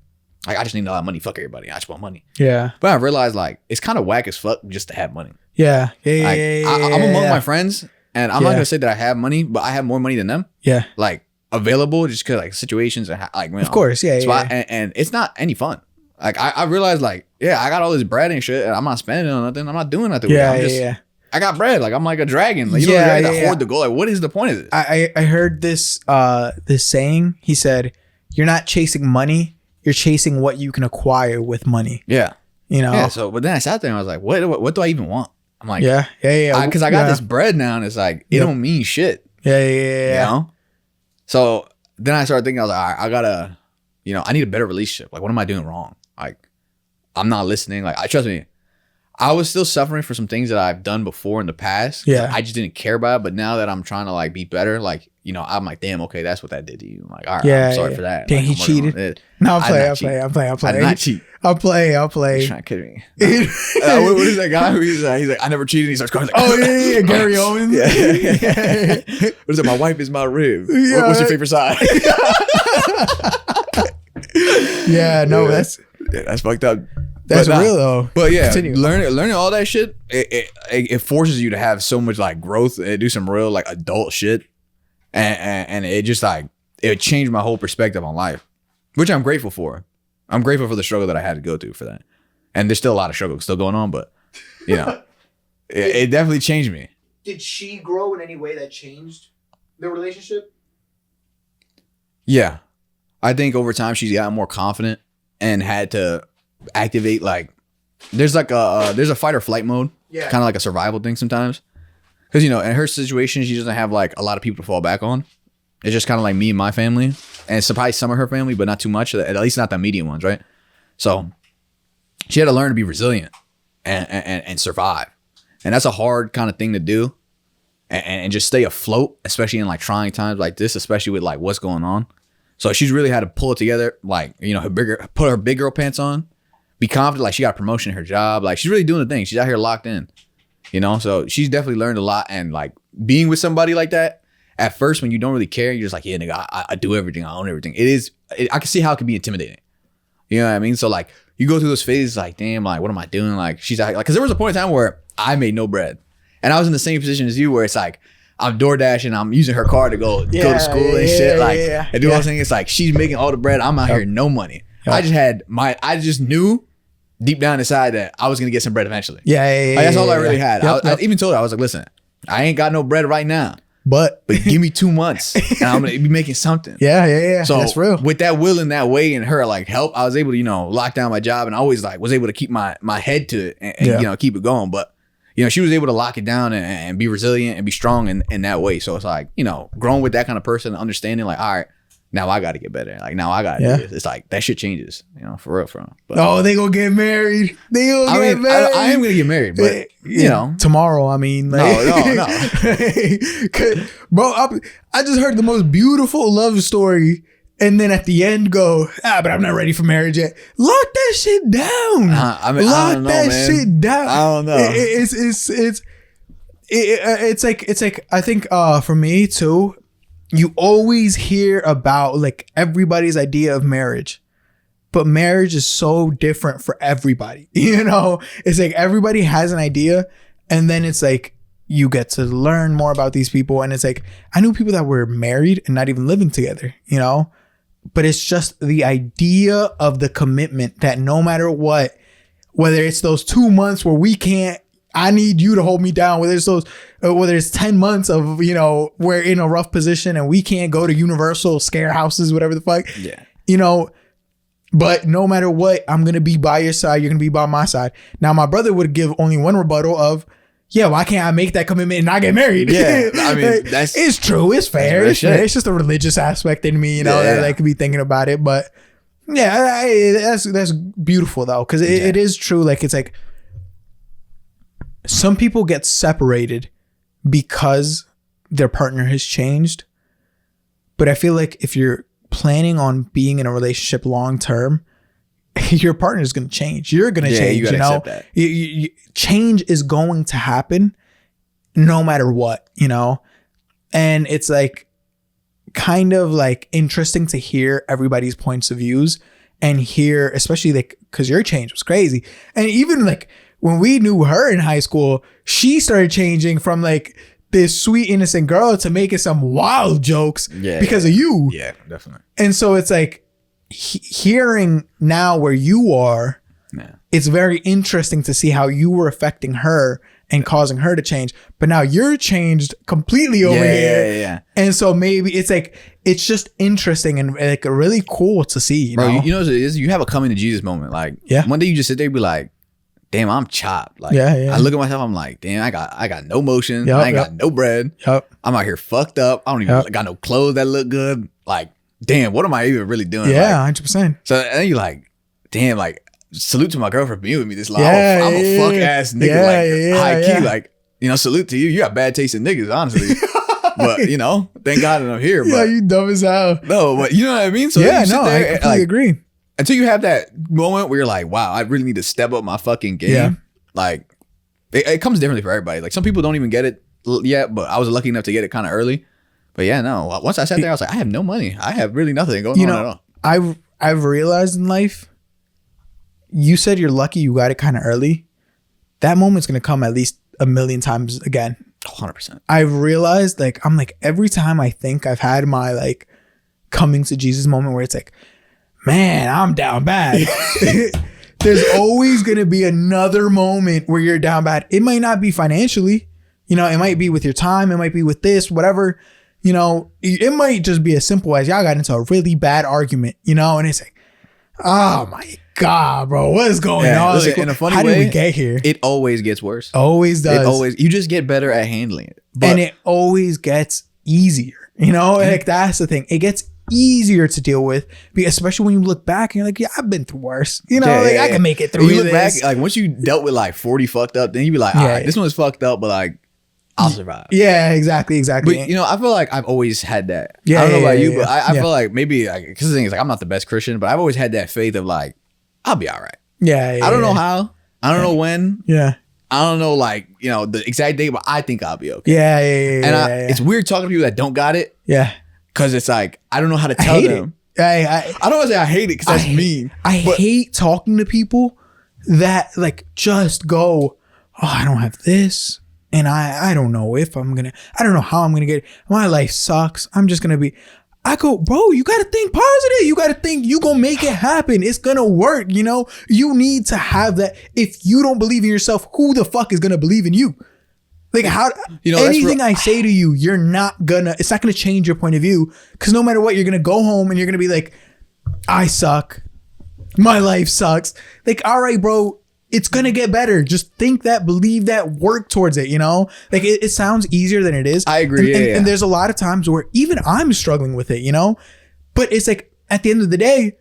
Like, I just need a lot of money. Fuck everybody. I just want money. Yeah. But I realized like, it's kind of whack as fuck just to have money. Yeah. I'm among my friends and I'm not going to say that I have money, but I have more money than them. Yeah. Like available just because like situations and like, you know, of course. And it's not any fun. Like I realized like, I got all this bread and shit and I'm not spending it on nothing. I'm not doing nothing with it. I got bread. Like I'm like a dragon. Like, you don't have to hoard the gold. Like, what is the point of this? I heard this saying. He said, "You're not chasing money. You're chasing what you can acquire with money." Yeah. You know. Yeah. So, but then I sat there and I was like, "What do I even want?" I'm like, because I got this bread now, and it's like it don't mean shit. Yeah. You know. So then I started thinking, I was like, all right, I gotta, you know, I need a better relationship. Like, what am I doing wrong? Like, I'm not listening. Like, trust me. I was still suffering for some things that I've done before in the past. Yeah. I just didn't care about it. But now that I'm trying to like be better, like, you know, I'm like, damn, okay, that's what that did to you. I'm like, all right, I'm sorry for that. Damn, like, he cheated. No, I'm playing. I did not cheat. I'll play. He's trying to kid me. What is that guy who he's like, I never cheated. He starts going like, oh yeah, Gary Owens. Yeah. What is it? My wife is my rib. Yeah. What's your favorite side? That's fucked up. That's real though. But yeah, learning all that shit, it forces you to have so much like growth and do some real like adult shit, and it just like it changed my whole perspective on life, which I'm grateful for. I'm grateful for the struggle that I had to go through for that, and there's still a lot of struggle still going on, but you know, it definitely changed me. Did she grow in any way that changed the relationship? Yeah, I think over time she's gotten more confident and had to activate like there's like there's a fight or flight mode. Yeah. Kind of like a survival thing sometimes. Because, you know, in her situation, she doesn't have like a lot of people to fall back on. It's just kind of like me and my family. And it's probably some of her family, but not too much. At least not the immediate ones, right? So she had to learn to be resilient and survive. And that's a hard kind of thing to do. And just stay afloat, especially in like trying times like this, especially with like what's going on. So she's really had to pull it together, like, you know, put her big girl pants on, be confident, like she got a promotion in her job. Like she's really doing the thing. She's out here locked in, you know? So she's definitely learned a lot. And like being with somebody like that, at first when you don't really care, you're just like, yeah, nigga, I do everything. I own everything. I can see how it can be intimidating. You know what I mean? So like you go through those phases like, damn, like what am I doing? Like she's like, cause there was a point in time where I made no bread. And I was in the same position as you where it's like, I'm DoorDashing, I'm using her car to go to school and shit. And do all things. It's like she's making all the bread. I'm out here, no money. I just knew deep down inside that I was gonna get some bread eventually. Like, that's all I really had. I even told her, I was like, listen, I ain't got no bread right now. But give me 2 months and I'm gonna be making something. So that's real. With that will and that way and her like help, I was able to, you know, lock down my job and I always like was able to keep my head to it and you know, keep it going. But you know, she was able to lock it down and be resilient and be strong in that way. So it's like, you know, growing with that kind of person, understanding like, all right, now I got to get better. Like now I got to do this. It's like that shit changes, you know, for real. But, they gonna get married. They gonna get married. I am gonna get married, but you know, tomorrow. I mean, like, no. Bro, I just heard the most beautiful love story. And then at the end go, but I'm not ready for marriage yet. Lock that shit down. Lock that shit down. I don't know. It's like I think for me too, you always hear about like everybody's idea of marriage. But marriage is so different for everybody. You know? It's like everybody has an idea and then it's like you get to learn more about these people. And it's like I knew people that were married and not even living together, you know? But it's just the idea of the commitment that no matter what, whether it's those 2 months where I need you to hold me down, whether it's 10 months of, you know, we're in a rough position and we can't go to Universal scare houses, whatever the fuck, you know, but no matter what, I'm going to be by your side. You're going to be by my side. Now, my brother would give only one rebuttal of, why can't I make that commitment and not get married? I mean, it's true. It's fair. It's fair. It's just a religious aspect in me, you know, that I could be thinking about it. But that's beautiful though, because it is true. Like it's like some people get separated because their partner has changed. But I feel like if you're planning on being in a relationship long term, your partner is going to change. You're going to change. You know, change is going to happen no matter what, you know? And it's like kind of like interesting to hear everybody's points of views and hear, especially like, cause your change was crazy. And even like when we knew her in high school, she started changing from like this sweet, innocent girl to making some wild jokes because of you. Yeah, definitely. And so it's like, hearing now where you are, it's very interesting to see how you were affecting her and causing her to change. But now you're changed completely over here. And so maybe it's like, it's just interesting and like really cool to see. You know, you know what it is? You have a coming to Jesus moment. Like one day you just sit there and be like, damn, I'm chopped. Like I look at myself, I'm like, damn, I got no motion. I ain't got no bread. I'm out here fucked up. I don't even got no clothes that look good. Like, damn, what am I even really doing? Yeah, like, 100%. So then you're like, damn, like, salute to my girl for being with me this long. I'm a fuck ass nigga, high key, like, you know, salute to you. You got bad taste in niggas, honestly. But, you know, thank God that I'm here. But, you dumb as hell. No, but you know what I mean? So I completely agree. Until you have that moment where you're like, wow, I really need to step up my fucking game. Like, it comes differently for everybody. Like, some people don't even get it yet, but I was lucky enough to get it kind of early. But once I sat there, I was like, I have no money. I have really nothing going on at all. I've realized in life, you said you're lucky you got it kind of early. That moment's going to come at least a million times again. 100%. I've realized, like, I'm like, every time I think I've had my, like, coming to Jesus moment where it's like, man, I'm down bad. There's always going to be another moment where you're down bad. It might not be financially. You know, it might be with your time. It might be with this, whatever. You know, it might just be as simple as y'all got into a really bad argument, you know, and it's like, Oh my God, bro. What is going on? Listen, Like, in a funny how way, did we get here? It always gets worse. Always does. It always, you just get better at handling it. But, and it always gets easier. You know, and like that's the thing. It gets easier to deal with, especially when you look back and you're like, yeah, I've been through worse. You know, I can make it through. You look back, like once you dealt with like 40 fucked up, then you be like, all right, this one's fucked up, but like I'll survive. Yeah, exactly. But you know, I feel like I've always had that. Yeah, I don't know about you, but I yeah. feel like maybe because the thing is like I'm not the best Christian, but I've always had that faith of like I'll be all right. Yeah, I don't know how. I don't know when. Yeah. I don't know, like, you know, the exact date, but I think I'll be okay. Yeah. And it's weird talking to people that don't got it. Yeah. Because it's like, I don't know how to tell them. I don't want to say I hate it because that's mean. I hate talking to people that like just go, oh, I don't have this. And I don't know if I'm going to, I don't know how I'm going to get it. My life sucks. I'm just going to be, I go, bro, you got to think positive. You got to think you going to make it happen. It's going to work. You know, you need to have that. If you don't believe in yourself, who the fuck is going to believe in you? Like how, you know, anything I say to you, you're not gonna, it's not gonna change your point of view. Cause no matter what, you're gonna go home and you're gonna be like, I suck. My life sucks. Like, all right, bro, it's gonna get better. Just think that, believe that, work towards it, you know? Like it sounds easier than it is. I agree. And there's a lot of times where even I'm struggling with it, you know? But it's like, at the end of the day,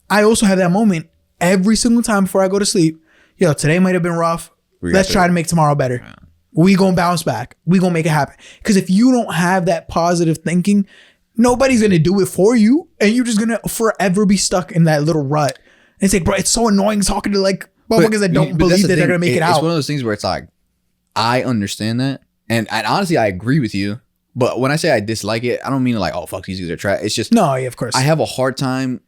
I also have that moment every single time before I go to sleep. Yo, today might have been rough. Let's try to make tomorrow better. Yeah. We gonna bounce back. We gonna make it happen. Because if you don't have that positive thinking, nobody's gonna do it for you, and you're just gonna forever be stuck in that little rut. And it's like, bro, it's so annoying talking to like motherfuckers that don't believe that they're gonna make it out. It's one of those things where it's like, I understand that, and honestly, I agree with you. But when I say I dislike it, I don't mean like, oh fuck, these guys are trash. It's just no, yeah, of course. I have a hard time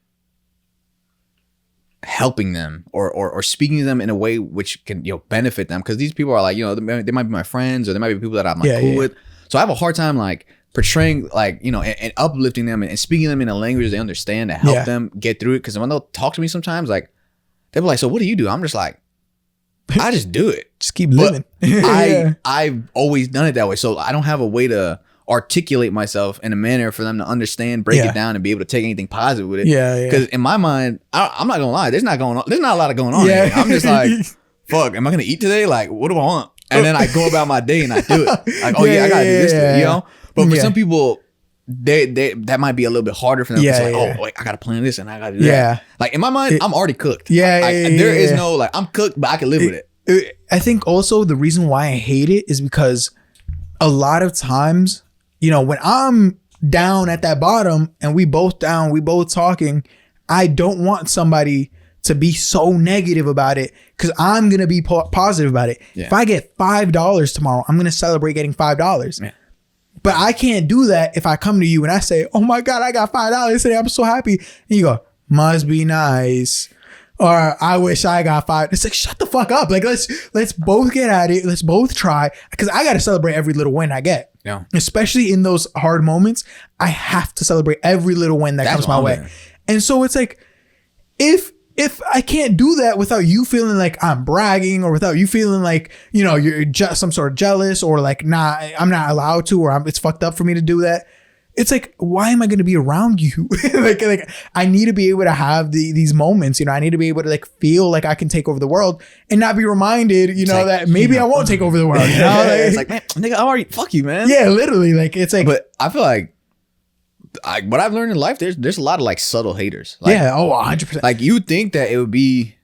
helping them or speaking to them in a way which can, you know, benefit them, because these people are like, you know, they might be my friends, or they might be people that I'm like cool with. So I have a hard time like portraying, like, you know, and uplifting them and speaking to them in a language they understand to help them get through it. Because when they'll talk to me sometimes, like they'll be like, so what do you do? I'm just like, I just do it. Just keep living. I've always done it that way, so I don't have a way to articulate myself in a manner for them to understand, break it down, and be able to take anything positive with it. Because in my mind, I'm not gonna lie, there's not a lot of going on here. I'm just like, fuck, am I gonna eat today? Like, what do I want? And then I go about my day and I do it. Like, oh I gotta do this today, you know? But for some people, they that might be a little bit harder for them. It's like, oh, wait, I gotta plan this and I gotta do that. Like in my mind, I'm already cooked. There is no like, I'm cooked, but I can live with it. I think also the reason why I hate it is because a lot of times, you know, when I'm down at that bottom and we both down, we both talking, I don't want somebody to be so negative about it, because I'm going to be positive about it. If I get $5 tomorrow, I'm going to celebrate getting $5. But I can't do that if I come to you and I say, oh my God, I got $5 today. I'm so happy. And you go, must be nice. Or I wish I got $5. It's like, shut the fuck up. Like, let's both get at it. Let's both try. Because I got to celebrate every little win I get. Yeah. Especially in those hard moments, I have to celebrate every little win that comes my way. And so it's like, if I can't do that without you feeling like I'm bragging, or without you feeling like, you know, you're just some sort of jealous, or like, nah, I'm not allowed to, or it's fucked up for me to do that. It's like, why am I going to be around you? like I need to be able to have these moments, you know, I need to be able to like feel like I can take over the world and not be reminded, you know, that maybe I won't take over the world. You know? Like, it's like, man, nigga, I already, fuck you, man. Yeah, literally. Like, it's like, but I feel like what I've learned in life, there's a lot of like subtle haters. Like, 100%. Like you think that it would be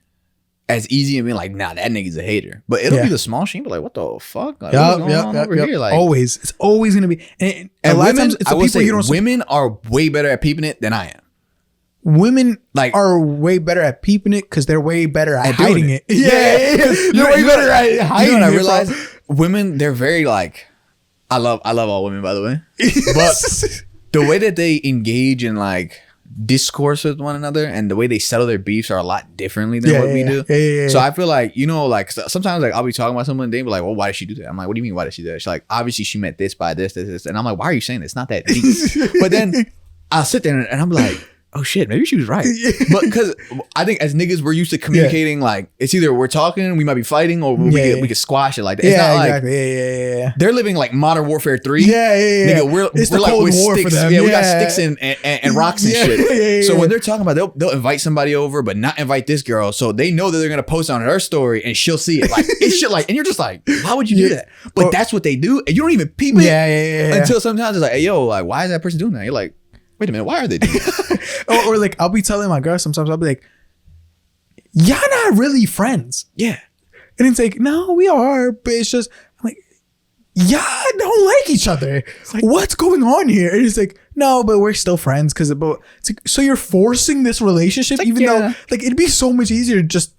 as easy as being like, nah, that nigga's a hater. But it'll be the small shit. But like, what the fuck? Like, what's going on over here? Like, always. It's always going to be. And a lot of times, it's the people you don't. Women are way better at peeping it than I am. Women are way better at peeping it because they're way better at hiding it. They're way better at hiding it. You know what I realized? Women, they're very like, I love all women, by the way. But the way that they engage in like discourse with one another and the way they settle their beefs are a lot differently than what we do. So I feel like, you know, like sometimes like I'll be talking about someone and they be like, well, why did she do that? I'm like, what do you mean, why did she do that? She's like, obviously she meant this by this. And I'm like, why are you saying this? It's not that deep. But then I'll sit there and I'm like, oh shit, maybe she was right. But because I think as niggas, we're used to communicating like it's either we're talking, we might be fighting, or we can squash it like that. It's not exactly. Like they're living like Modern Warfare 3. Nigga, we're like with sticks. Yeah, we got sticks and rocks and shit. So when they're talking about they'll invite somebody over, but not invite this girl. So they know that they're gonna post on her story and she'll see it. Like it's shit like, and you're just like, why would you do that? But that's what they do, and you don't even peep it until sometimes it's like, hey yo, like why is that person doing that? You're like, wait a minute, why are they doing that? or like I'll be telling my girl sometimes, I'll be like, y'all not really friends. Yeah. And it's like, no, we are, but it's just, I'm like, y'all don't like each other. Like, what's going on here? And it's like, no, but we're still friends because it's like, so you're forcing this relationship, like, even though like it'd be so much easier to just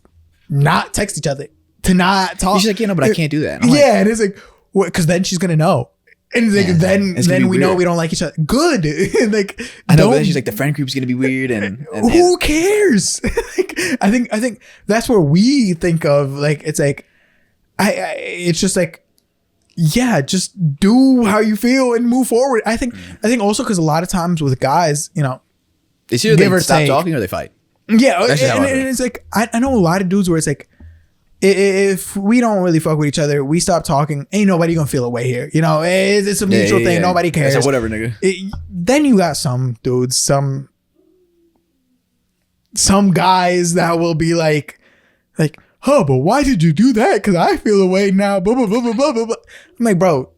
not text each other, to not talk. She's like, no, but I can't do that. And and it's like, because then she's gonna know. And it's like, then we know we don't like each other. Good. Like, I know, but then she's like, the friend group's gonna be weird, and who cares? Like, I think that's where we think of, like, it's like, it's just like, yeah, just do how you feel and move forward. I think also because a lot of times with guys, you know, it's either they stop talking or they fight. Yeah, and it's like, I know a lot of dudes where it's like, if we don't really fuck with each other, we stop talking, ain't nobody gonna feel away here. You know, it's a mutual thing. Nobody cares. So whatever, nigga. Then you got some dudes, some guys that will be like, oh, but why did you do that? Because I feel away now. Blah, blah, blah, blah, blah, blah. I'm like, bro,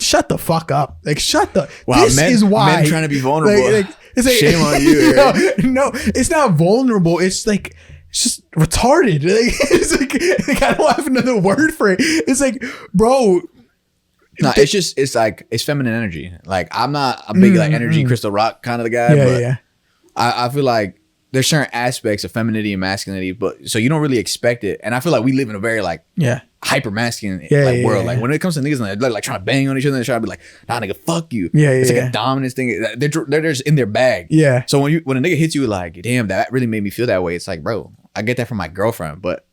shut the fuck up. Like, this is why. Men trying to be vulnerable. It's like, shame on you. Right? No, it's not vulnerable. It's like, it's just retarded. Like, it's like I don't have another word for it. It's like, bro. No, it's like, it's feminine energy. Like, I'm not a big like energy crystal rock kind of the guy. But I feel like there's certain aspects of femininity and masculinity, but so you don't really expect it. And I feel like we live in a very like hyper masculine world. Like when it comes to niggas and they're like trying to bang on each other and trying to be like, nah, nigga, fuck you. It's like a dominance thing. They're just in their bag. Yeah. So when a nigga hits you like, damn, that really made me feel that way. It's like, bro, I get that from my girlfriend, but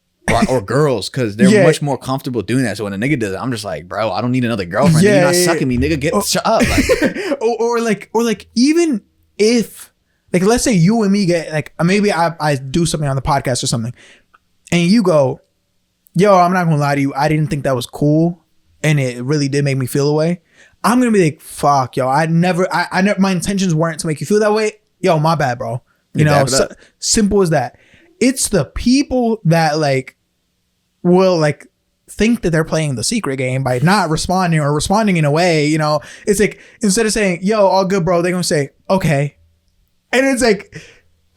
or girls, because they're much more comfortable doing that. So when a nigga does it, I'm just like, bro, I don't need another girlfriend. You're not sucking me, nigga. Shut up. Like, or like even if, like, let's say you and me get, like, maybe I do something on the podcast or something, and you go, yo, I'm not gonna lie to you, I didn't think that was cool, and it really did make me feel away. I'm gonna be like, fuck, yo, I never, my intentions weren't to make you feel that way. Yo, my bad, bro. You know, simple as that. It's the people that like will like think that they're playing the secret game by not responding or responding in a way, you know. It's like, instead of saying, yo, all good, bro, they're gonna say, okay. And it's like,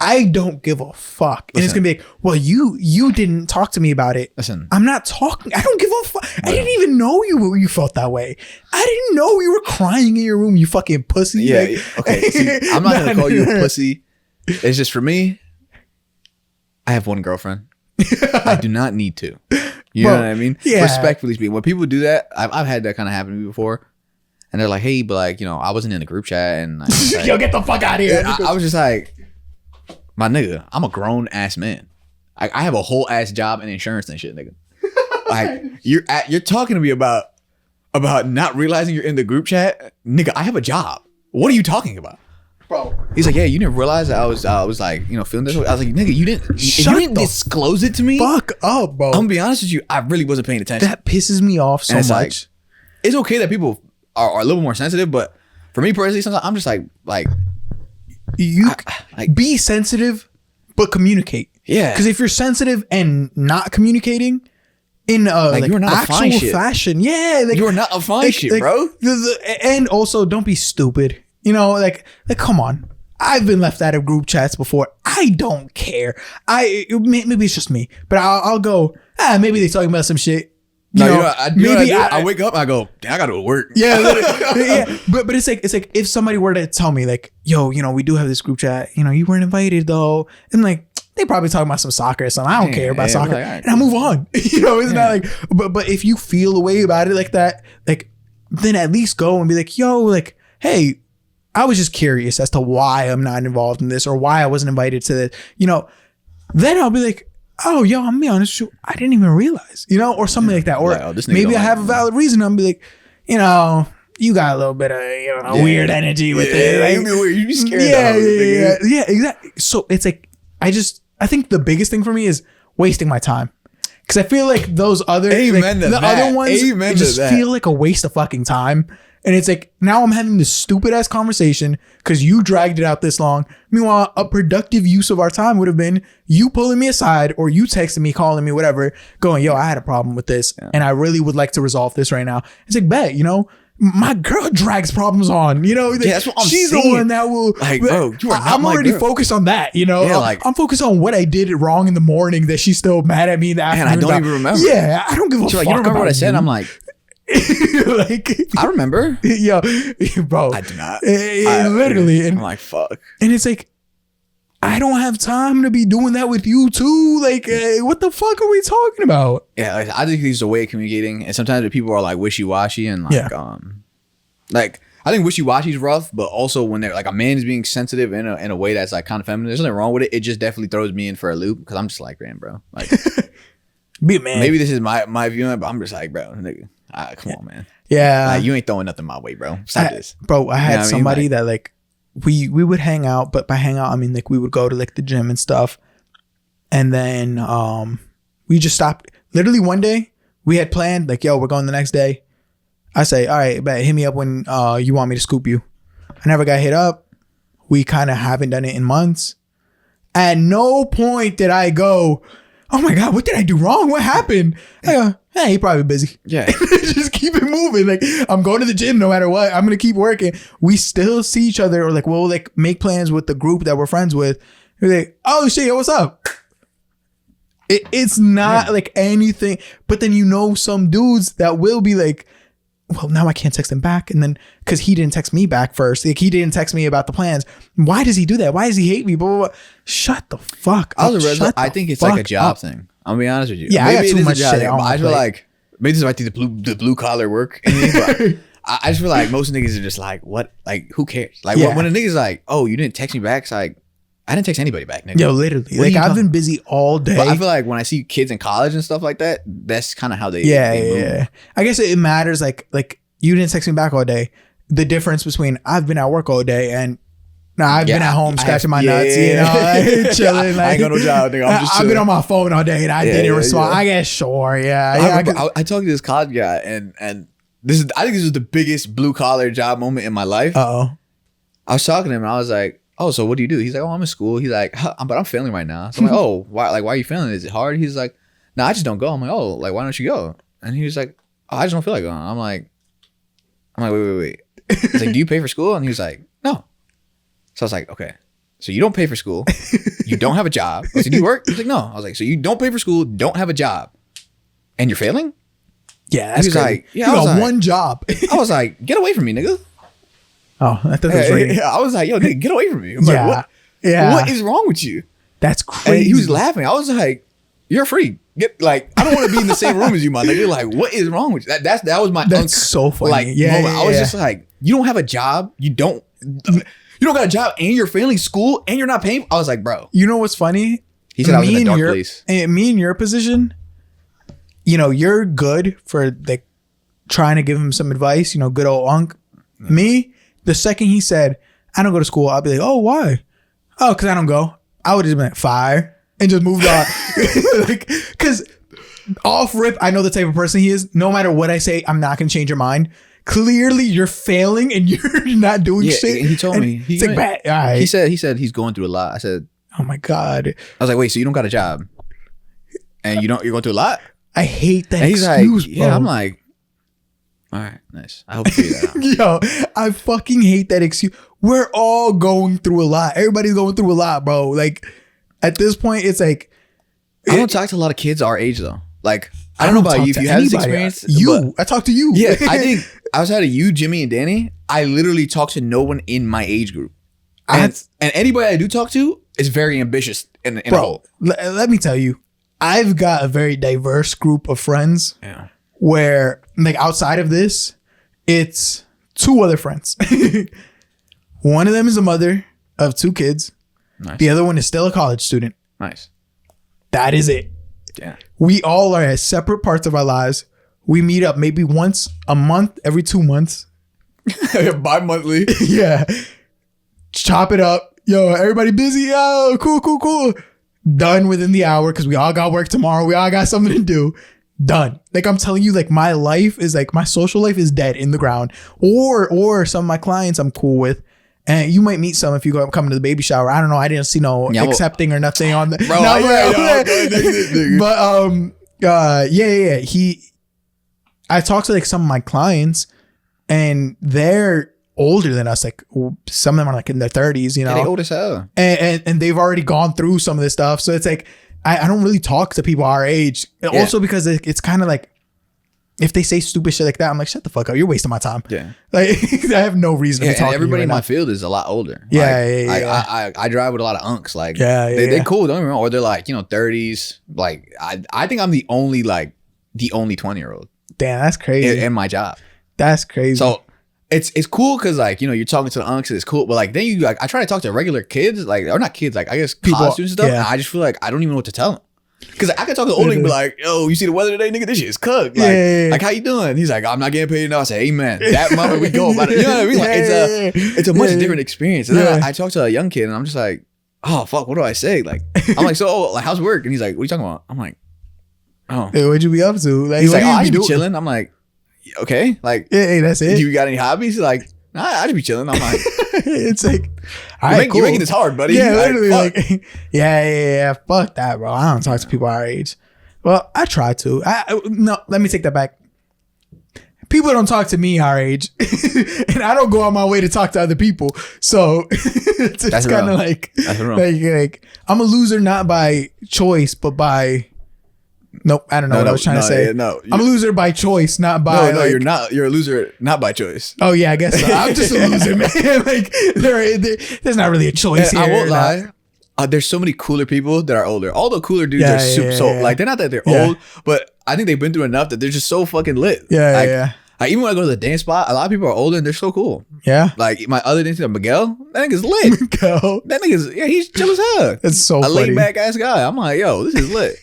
I don't give a fuck. And it's gonna be like, well, you didn't talk to me about it. Listen, I'm not talking. I don't give a fuck. I didn't even know you felt that way. I didn't know you were crying in your room, you fucking pussy. Yeah. Like, okay. See, I'm not gonna call you a pussy. It's just, for me, I have one girlfriend. I do not need to. You know what I mean? Yeah. Respectfully speaking, when people do that, I've had that kind of happen to me before. And they're like, hey, but like, you know, I wasn't in the group chat. And I was like, yo, get the fuck out of here. I was just like, my nigga, I'm a grown ass man. I have a whole ass job in insurance and shit, nigga. Like, you're talking to me about not realizing you're in the group chat. Nigga, I have a job. What are you talking about? Bro. He's like, yeah, you didn't realize that I was like, you know, feeling this way. I was like, nigga, you didn't disclose it to me. Fuck up, bro. I'm gonna be honest with you, I really wasn't paying attention. That pisses me off so much. Like, it's okay that people are a little more sensitive, but for me personally, sometimes I'm just like you be sensitive, but communicate. Yeah. Because if you're sensitive and not communicating in a like you're not actual fashion, like you're not a fine shit, bro. And also, don't be stupid. You know, like come on. I've been left out of group chats before. I don't care. Maybe it's just me, but I'll go. Maybe they're talking about some shit. I wake up, I go, damn, I gotta go to work. Yeah, yeah. But it's like if somebody were to tell me like, yo, you know, we do have this group chat. You know, you weren't invited though, and like they probably talking about some soccer or something. I don't care about soccer, like, right, and I move on. You know, it's not like. But if you feel a way about it like that, like then at least go and be like, yo, like, hey, I was just curious as to why I'm not involved in this or why I wasn't invited to this. You know, then I'll be like, oh, yo, I'm gonna be honest with you, I didn't even realize, you know, or something like that. Or like, maybe I have a valid reason. I'm be like, you know, you got a little bit of weird energy with it. Like, you be weird. You be scared. Yeah, exactly. So it's like I think the biggest thing for me is wasting my time. Because I feel like those other other ones just feel like a waste of fucking time. And it's like, now I'm having this stupid ass conversation because you dragged it out this long. Meanwhile, a productive use of our time would have been you pulling me aside or you texting me, calling me, whatever, going, yo, I had a problem with this and I really would like to resolve this right now. It's like, bet, my girl drags problems on, that's what I'm she's saying. the one that will, like, bro, you are not I'm already girl. focused on that, like, I'm focused on what I did wrong in the morning that she's still mad at me in the afternoon. And I don't even remember. Yeah, I don't give a fuck. Like, you don't remember what I said? I'm like, like, I remember. Yo, bro. I do not. Literally. And I'm like, fuck. And it's like, I don't have time to be doing that with you too. Like, what the fuck are we talking about? Yeah, like, I think there's a way of communicating. And sometimes people are like wishy-washy and like, like, I think wishy-washy is rough, but also when they're like a man is being sensitive in a way that's like kind of feminine, there's nothing wrong with it. It just definitely throws me in for a loop because I'm just like, man, bro. Like, be a man. Maybe this is my view, but I'm just like, bro, nigga, come on, man. Yeah. Like, you ain't throwing nothing my way, bro. Stop this. Bro, I had somebody that like, we would hang out, but by hang out, I mean like we would go to like the gym and stuff. And then we just stopped. Literally one day we had planned like, yo, we're going the next day. I say, all right, bet, hit me up when you want me to scoop you. I never got hit up. We kind of haven't done it in months. At no point did I go, oh my God, what did I do wrong? What happened? I go, hey, he probably busy. Yeah. Just keep it moving. Like, I'm going to the gym no matter what. I'm going to keep working. We still see each other, or like, we'll like make plans with the group that we're friends with. We're like, oh shit, yo, what's up? It's not like anything. But then some dudes that will be like, well, now I can't text him back. And then because he didn't text me back first. Like, he didn't text me about the plans. Why does he do that? Why does he hate me? Blah, blah, blah. Shut the fuck up. I think it's like a job thing. I'm gonna be honest with you. Yeah, maybe I got too much shit. I feel like maybe this might be the blue collar work in me, but I just feel like most niggas are just like, what? Like, who cares? Like, when a nigga's like, oh, you didn't text me back, it's like, I didn't text anybody back, nigga. Yo, literally. Like, I've been busy all day. But I feel like when I see kids in college and stuff like that, that's kind of how they move. I guess it matters. Like you didn't text me back all day. The difference between I've been at work all day and I've been at home scratching my nuts, like, chilling. Like, I ain't got no job, nigga. I'm just chilling. I've been on my phone all day and I didn't respond. I guess sure, I talked to this college guy and I think this is the biggest blue collar job moment in my life. I was talking to him and I was like, oh, so what do you do? He's like, oh, I'm in school. He's like, but I'm failing right now. So I'm like, oh, why are you failing? Is it hard? He's like, no, I just don't go. I'm like, oh, like, why don't you go? And he was like, oh, I just don't feel like going. I'm like, wait. He's like, do you pay for school? And he was like, no. So I was like, okay, so you don't pay for school. You don't have a job. I said, do you work? He's like, no. I was like, so you don't pay for school, don't have a job, and you're failing? Yeah, that's crazy. Like, yeah, you got one job. I was like, get away from me, nigga. Oh, I thought that was right. I was like, yo, nigga, get away from me. I'm like, what? Yeah. What is wrong with you? That's crazy. And he was laughing. I was like, you're free. I don't want to be in the same room as you, my nigga. Like, what is wrong with you? That was my That's so funny. Like, moment. I was just like, you don't have a job. You don't got a job and you're failing school and you're not paying. I was like, bro. You know what's funny? He said I was in a dark place. Me in your position, you're good for like trying to give him some advice. Good old unk. Yeah. Me, the second he said, I don't go to school, I'll be like, oh, why? Oh, because I don't go. I would have just been like, fire, and just moved on. Because off rip, I know the type of person he is. No matter what I say, I'm not going to change your mind. Clearly, you're failing and you're not doing shit. He told me. It's like, bad. All right. He said he's going through a lot. I said, oh my God. I was like, wait, so you don't got a job? And you're going through a lot? I hate that excuse, like, yeah, I'm like, all right, nice. I hope you figure that out. Yo, I fucking hate that excuse. We're all going through a lot. Everybody's going through a lot, bro. Like, at this point, it's like... I don't talk to a lot of kids our age, though. Like, I don't know about you. If you have this experience... I talk to you. Yeah, I think outside of you, Jimmy, and Danny, I literally talk to no one in my age group. And anybody I do talk to is very ambitious in a whole. Let me tell you, I've got a very diverse group of friends. Yeah. Where, like, outside of this, it's two other friends. One of them is a mother of 2 kids. Nice. The other one is still a college student. Nice. That is it. Yeah. We all are at separate parts of our lives. We meet up maybe once a month, every 2 months. Bi-monthly. Yeah. Chop it up. Yo, everybody busy? Yo, cool. Done within the hour because we all got work tomorrow. We all got something to do. Done. Like I'm telling you, like my life is like my social life is dead in the ground. Or some of my clients I'm cool with. And you might meet some if you come to the baby shower. I don't know. I didn't see no accepting or nothing on the. Bro, but I talked to like some of my clients, and they're older than us. Like some of them are like in their 30s. You know, they old as hell, and they've already gone through some of this stuff. So it's like I don't really talk to people our age. Also because it's kind of like. If they say stupid shit like that, I'm like, shut the fuck up. You're wasting my time. Yeah. Like, I have no reason to be talking to you. Everybody in my field is a lot older. Yeah, I drive with a lot of unks. Like, they're cool. Don't get me wrong. Or they're like, 30s. Like, I think I'm the only 20-year-old. Damn, that's crazy. In my job. That's crazy. So, it's cool because, like, you're talking to the unks. It's cool. But, like, then I try to talk to regular kids. Like, or not kids. Like, I guess college students and stuff. Yeah. And I just feel like I don't even know what to tell them. Because I can talk to the older and be like, yo, you see the weather today, nigga? This shit is cooked. Like, like, how you doing? He's like, I'm not getting paid enough. I say, amen. That moment we go about it. You know what I mean? Like, it's a much different experience. And then I talk to a young kid and I'm just like, oh, fuck, what do I say? Like, I'm like, so, like, how's work? And he's like, what are you talking about? I'm like, oh. Hey, what'd you be up to? Like, he's like, I just be chilling. I'm like, okay. Like, hey, that's it. You got any hobbies? He's like, nah, I just be chilling. I'm like, it's like, you're making this hard, buddy. Yeah, literally. Like, yeah. Fuck that, bro. I don't talk to people our age. Well, I try to. No, let me take that back. People don't talk to me our age, and I don't go on my way to talk to other people. So it's kind of like I'm a loser not by choice, but by. Nope, I don't know what I was trying to say. I'm a loser by choice, not by. No, you're not. You're a loser not by choice. Oh yeah, I guess so. I'm just a loser, man. Like there's not really a choice here. I won't lie. There's so many cooler people that are older. All the cooler dudes are super. Like they're not that they're old, but I think they've been through enough that they're just so fucking lit. Like, even when I go to the dance spot, a lot of people are older and they're so cool. Yeah. Like my other dance, Miguel, that nigga's lit. Miguel. That nigga's he's chill as hell. That's so funny. A laid back ass guy. I'm like, yo, this is lit.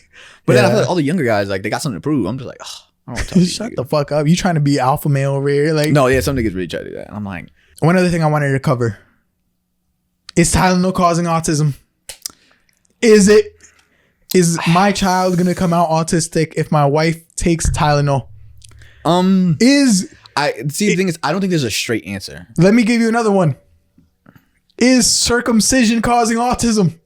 But then I feel like all the younger guys, like they got something to prove. I'm just like, oh, I don't want to talk to you. Shut the fuck up. You trying to be alpha male over here? Like, no, some niggas really try to do that. And I'm like, one other thing I wanted to cover is Tylenol causing autism. Is my child gonna come out autistic if my wife takes Tylenol? The thing is, I don't think there's a straight answer. Let me give you another one. Is circumcision causing autism?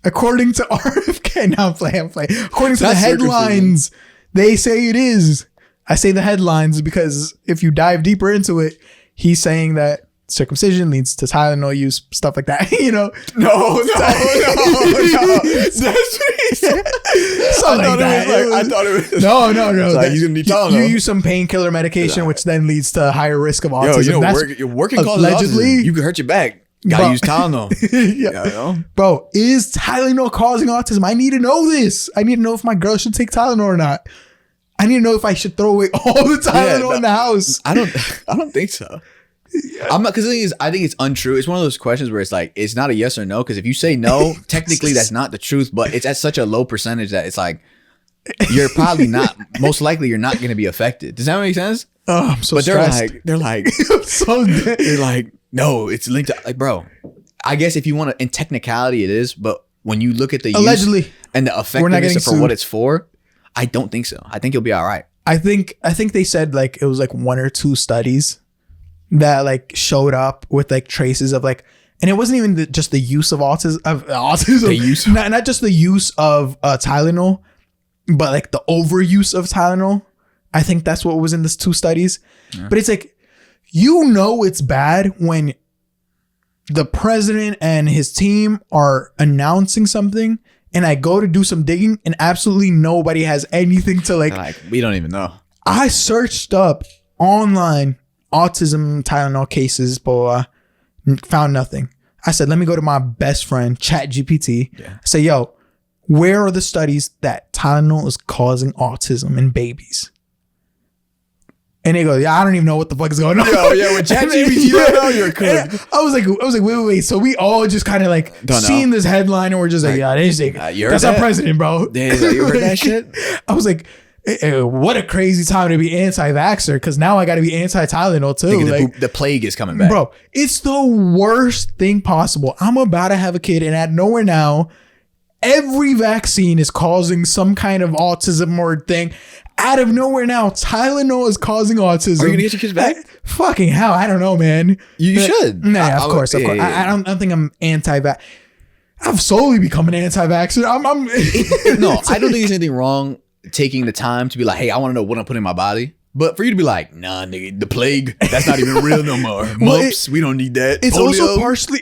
According to RFK, now I'm playing. According to the headlines, they say it is. I say the headlines because if you dive deeper into it, he's saying that circumcision leads to Tylenol use, stuff like that. No. That's what he said. I thought it was. No. Like, he's gonna need Tylenol. You use some painkiller medication, which then leads to a higher risk of autism. You're working allegedly. You could hurt your back. Gotta use Tylenol. Bro, is Tylenol causing autism? I need to know this. I need to know if my girl should take Tylenol or not. I need to know if I should throw away all the Tylenol in the house. I don't think so. I'm not, because the thing is, I think it's untrue. It's one of those questions where it's like, it's not a yes or no. Because if you say no, technically that's not the truth, but it's at such a low percentage that it's like, you're probably not, most likely you're not going to be affected. Does that make sense? Oh, I'm so stressed. They're like, they're like, no, it's linked to, like, bro, I guess if you want to, in technicality it is, but when you look at the allegedly use and the effectiveness for what it's for, I don't think so. I think you'll be all right. I think they said like, it was like 1 or 2 studies that like showed up with like traces of like, and it wasn't even just the use of autism, the use, not just the use of Tylenol, but like the overuse of Tylenol. I think that's what was in these 2 studies. Yeah. But it's like, it's bad when the president and his team are announcing something and I go to do some digging and absolutely nobody has anything to like we don't even know. I searched up online autism Tylenol cases, but found nothing. I said, let me go to my best friend, ChatGPT. Yeah. Say, yo, where are the studies that Tylenol is causing autism in babies? And they go, yeah, I don't even know what the fuck is going on. Yo, with ChatGPT, you don't know you're cooked. I was like, wait. So we all just kind of like seen this headline and we're just like, yeah, that's our president, bro. You heard that shit? I was like, what a crazy time to be anti-vaxxer, because now I got to be anti-Tylenol too. Like, the plague is coming back. Bro, it's the worst thing possible. I'm about to have a kid, and out of nowhere now, every vaccine is causing some kind of autism or thing. Out of nowhere now, Tylenol is causing autism. Are you gonna get your kids back? Fucking hell, I don't know, man. You should. Nah, of course. I don't think I'm anti-vax. I've slowly become an anti-vaxxer. No, I don't think there's anything wrong taking the time to be like, hey, I want to know what I'm putting in my body. But for you to be like, nah, nigga, the plague, that's not even real no more. Mumps, we don't need that. It's Polio. Also partially.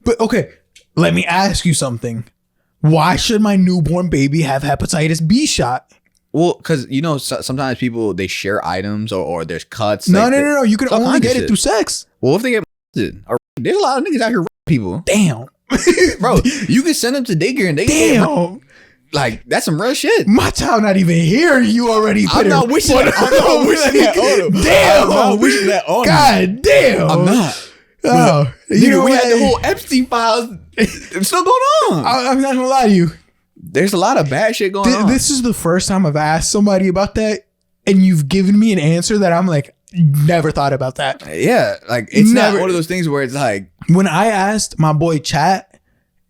But okay, let me ask you something. Why should my newborn baby have hepatitis B shot? Well, because sometimes people, they share items or there's cuts. No. You can only get it through sex. Well, if they get there's a lot of niggas out here people. Damn. Bro, you can send them to daycare and they damn. Like, that's some real shit. My child not even here. You already put I'm not wishing that on him. Damn. I'm not wishing that on him. God damn. I'm not. Oh, we had the whole Epstein files. It's still going on. I'm not gonna lie to you. There's a lot of bad shit going on. This is the first time I've asked somebody about that, and you've given me an answer that I'm like, never thought about that. Yeah, like it's not one of those things where it's like, when I asked my boy chat,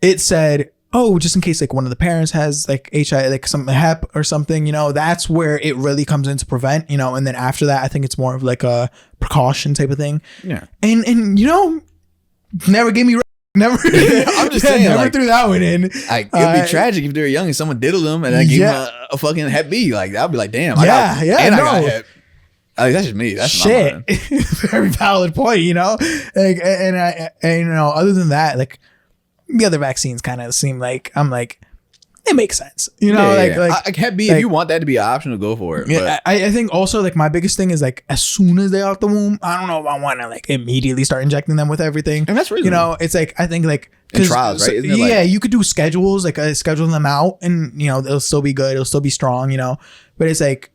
it said, oh, just in case like one of the parents has like HIV, like some hep or something, that's where it really comes into prevent, and then after that, I think it's more of like a precaution type of thing. Yeah. And never gave me never. I'm just saying, never threw that one in. Like, it'd be tragic if they were young and someone diddled them and I gave them a fucking hep B. Like, I'd be like, damn. I got hep. Like, that's just me. That's shit. Very valid point. Like, and other than that, like, the other vaccines kind of seem like, I'm like, it makes sense. Like hep B, if you want that to be an option, go for it. Yeah, I think also like my biggest thing is like, as soon as they're out the womb, I don't know if I want to like immediately start injecting them with everything. And that's reasonable. It's like, I think like, in trials, right? Isn't it you could do schedules, like schedule them out, and they'll still be good, it'll still be strong, but it's like,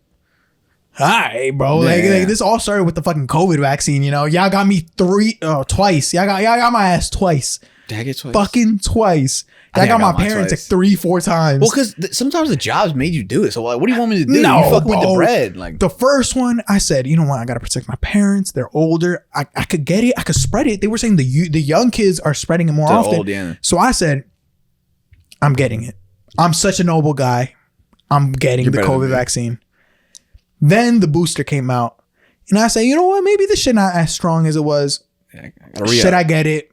all right, bro. Like this all started with the fucking COVID vaccine. Y'all got me twice. Y'all got my ass twice. Did I get twice? Fucking twice. I got my parents like 3-4 times. Well, because sometimes the jobs made you do it. So like, what do you want me to do? No, you fuck with the bread. Like, the first one, I said, you know what? I gotta protect my parents. They're older. I could get it. I could spread it. They were saying the young kids are spreading it more often. Old, yeah. So I said, I'm getting it. I'm such a noble guy. I'm getting the COVID vaccine. Then the booster came out, and I said, you know what? Maybe this shit not as strong as it was. Should I get it?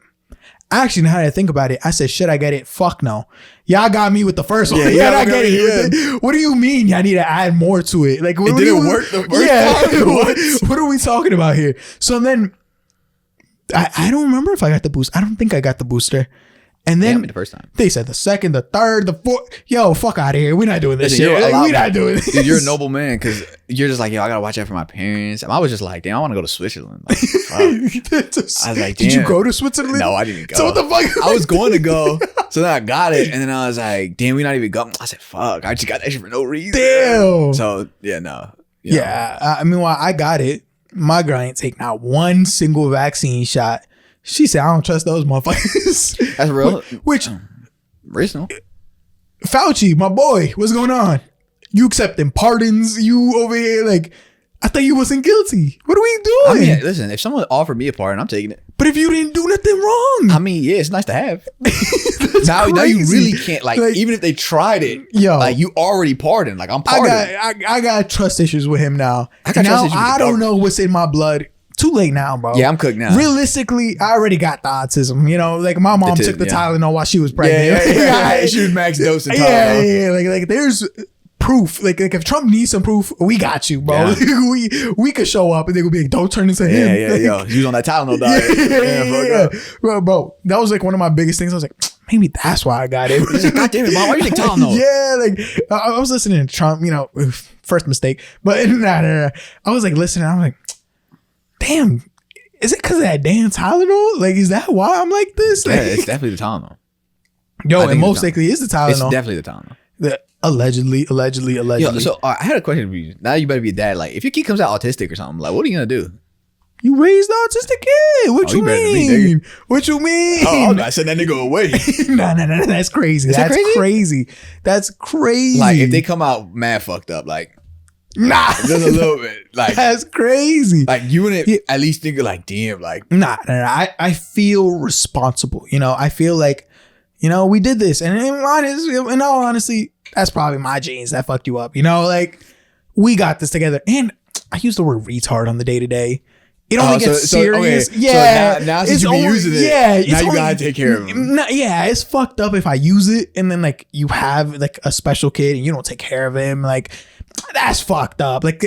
Actually, now that I think about it, I said, should I get it? Fuck no. Y'all got me with the first one. Yeah, I get it. Yeah. What do you mean y'all need to add more to it? Like, it didn't work the first time? What are we talking about here? So then, I don't remember if I got the booster. I don't think I got the booster. And then the first time they said the second, the third, the fourth. Yo, fuck out of here. We're not doing this shit. We're not doing this. Dude, you're a noble man, because you're just like, yo, I gotta watch out for my parents. And I was just like, damn, I want to go to Switzerland. Like, I was like, damn. Did you go to Switzerland? No, I didn't go. So what the fuck? I was going to go. So then I got it, and then I was like, damn, we not even going. I said, fuck, I just got that shit for no reason. Damn. So yeah, no. Yeah, I mean, I got it. My girl ain't take not one single vaccine shot. She said, I don't trust those motherfuckers. That's real. Which reasonable. Fauci, my boy, what's going on? You accepting pardons? You over here like, I thought you wasn't guilty. What are we doing? I mean, listen, if someone offered me a pardon, I'm taking it. But if you didn't do nothing wrong, I mean, yeah, it's nice to have. now you really can't like even if they tried it, like you already pardoned. Like I'm pardoned. I got trust issues with him now. I don't know what's in my blood. Too late now, bro. Yeah, I'm cooked now. Realistically, I already got the autism. Like my mom took the Tylenol while she was pregnant. Yeah. She was max dose of Tylenol. Yeah. Like there's proof. Like if Trump needs some proof, we got you, bro. Yeah. we could show up and they would be like, don't turn into him. Yeah. He was on that Tylenol diet. Bro, that was like one of my biggest things. I was like, maybe that's why I got it. God damn it, mom, why you take Tylenol? Yeah, like I was listening to Trump. First mistake, but nah. I was like listening. I'm like, damn, is it because of that damn Tylenol? Like, is that why I'm like this? Yeah, it's definitely the Tylenol. Yo, and most likely is the Tylenol. It's definitely the Tylenol. Allegedly. Yo, so I had a question for you. Now you better be a dad. Like, if your kid comes out autistic or something, like, what are you gonna do? You raised an autistic kid. What you mean? What you mean? Oh, I'm not sending that nigga away. No. That's crazy. That's crazy. That's crazy. Like, if they come out mad fucked up, like, nah. Just a little bit. Like, that's crazy. Like, you wouldn't at least think of, like, damn, like. Nah. I feel responsible. You know, I feel like, you know, we did this. And in all honesty, that's probably my genes that fucked you up. You know, like, we got this together. And I use the word retard on the day-to-day. It only gets serious. Okay. Yeah. So now since you be using it, now you gotta take care of them. Yeah, it's fucked up if I use it and then like you have like a special kid and you don't take care of him. Like, that's fucked up. Like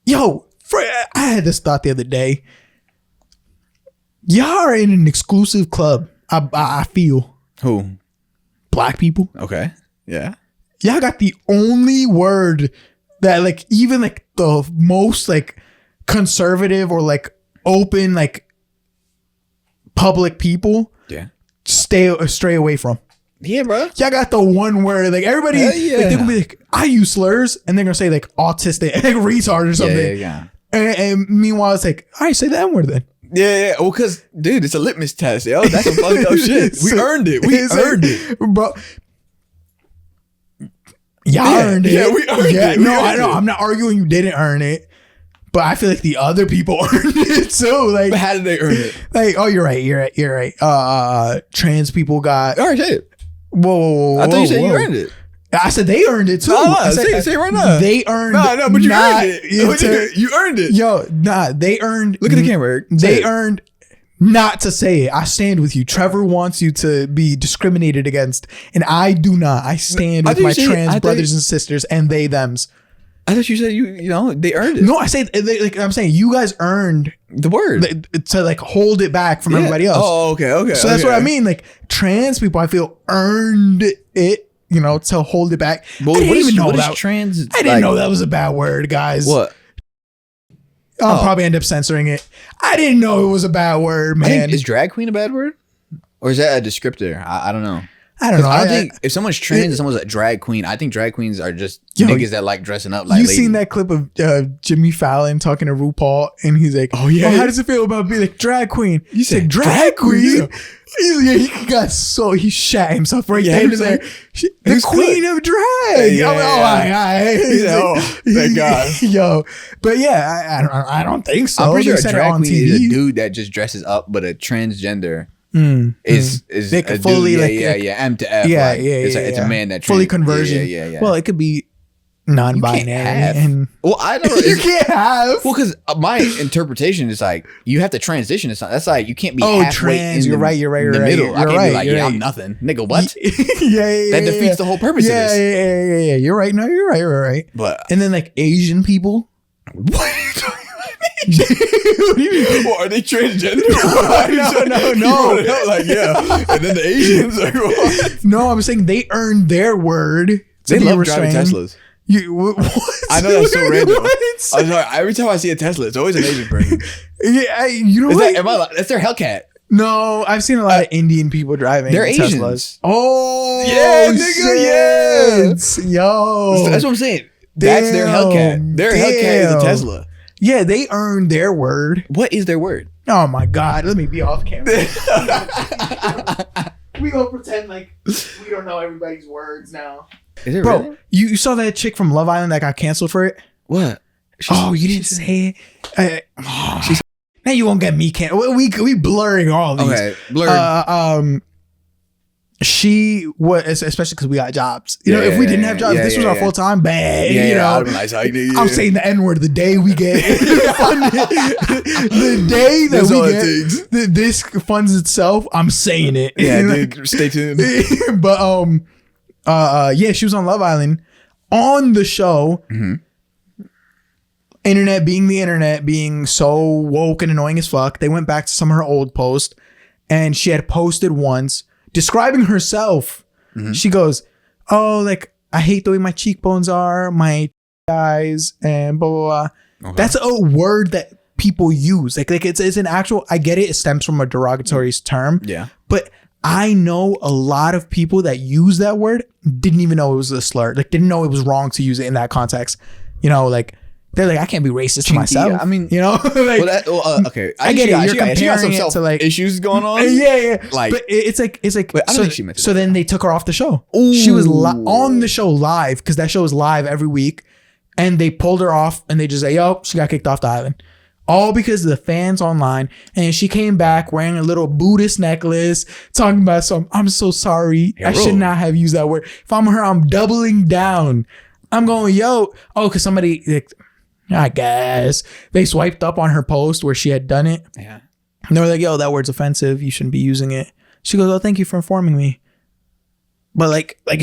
yo, I had this thought the other day. Y'all are in an exclusive club. I feel. Who? Black people. Okay. Yeah. Y'all got the only word that like even like the most like conservative or like open like public people stray away from. Yeah, bro. Y'all got the one word like everybody like, they're gonna be like, I use slurs and they're gonna say like autistic like retard or something. Yeah. And meanwhile it's like, all right, say that word then. Yeah. Well, because dude, it's a litmus test, yo. That's some fucked up shit. We earned it. We earned it, bro. Y'all earned it. Yeah, we earned it. No, I know. I'm not arguing you didn't earn it. But I feel like the other people earned it too. Like, but how did they earn it? Like, oh, you're right. Trans people got. All right, say it. Whoa. I thought you said you earned it. I said they earned it too. I said, say it right now. They earned. No, but you earned it. You earned it. Yo, nah, they earned. Look at the camera, Eric. They earned not to say it. I stand with you. Trevor wants you to be discriminated against, and I do not. I stand with my trans brothers and sisters and they thems. I thought you said you know they earned it. No, I said like I'm saying you guys earned the word to like hold it back from everybody else. Oh, okay. So that's what I mean. Like trans people, I feel earned it. You know, to hold it back. Well, I didn't even know that trans. I didn't know that was a bad word, guys. What? I'll probably end up censoring it. I didn't know it was a bad word, man. Is drag queen a bad word, or is that a descriptor? I don't know. I don't know. I think if someone's trans and someone's a drag queen, I think drag queens are just niggas that like dressing up like. You seen that clip of Jimmy Fallon talking to RuPaul, and he's like, "Oh yeah, how does it feel about being like drag queen?" You said drag queen. He shat himself right there. Like, the queen of drag. Thank God. Yo, but yeah, I don't think so. I'm pretty sure a drag queen is a dude that just dresses up, but a transgender. Is they could fully M to F. It's a man that fully conversion. Yeah. Well, it could be non-binary. And well, I don't know. You can't have. Well, because my interpretation is like you have to transition to something. That's like you can't be halfway trans. You're right. in the middle. I can't be like, I'm nothing, nigga. What? That defeats the whole purpose of this. Yeah. You're right. No, you're right. But and then like Asian people. What? What do you mean? Well, are they transgender? No. Like, yeah. And then the Asians are what? No, I'm saying they earned their word. They love driving Teslas. What? I know that's so random. I'm sorry. Every time I see a Tesla, it's always an Asian person. Yeah, you know what? That's their Hellcat. No, I've seen a lot of Indian people driving. They're Teslas. Asians. Oh, yeah, nigga, yes. Yo. That's what I'm saying. That's their Hellcat. Their Hellcat is a Tesla. Yeah, they earned their word. What is their word? Oh my God. Let me be off camera. We gonna pretend like we don't know everybody's words now. Is it Bro, really? you saw that chick from Love Island that got canceled for it? What? You didn't say it? Now you won't get me canceled. We blurring all these. Okay, blurred. She was, especially because we got jobs. You know, if we didn't have jobs, this was our full time. Bang. You know, I'm saying the N word the day we get the day that we get this funds itself. I'm saying it. Yeah, dude. Stay tuned. But yeah, she was on Love Island. On the show, internet being so woke and annoying as fuck, they went back to some of her old posts, and she had posted once describing herself. She goes, "Oh, like I hate the way my cheekbones are, my eyes, and blah blah blah." Okay. That's a word that people use. Like it's an actual. I get it. It stems from a derogatory term. Yeah. But I know a lot of people that use that word didn't even know it was a slur. Like didn't know it was wrong to use it in that context. You know, like they're like, I can't be racist to myself. I mean, you know, like, okay, I get it. You're comparing it to like issues going on. Yeah. Like, but it's like I don't think she meant so then they took her off the show. Ooh. She was on the show live because that show is live every week, and they pulled her off and they just say, yo, she got kicked off the island. All because of the fans online. And she came back wearing a little Buddhist necklace, talking about I'm so sorry. I should not have used that word. If I'm her, I'm doubling down. I'm going, because somebody, like, I guess, they swiped up on her post where she had done it. Yeah. And they were like, yo, that word's offensive. You shouldn't be using it. She goes, oh, thank you for informing me. But I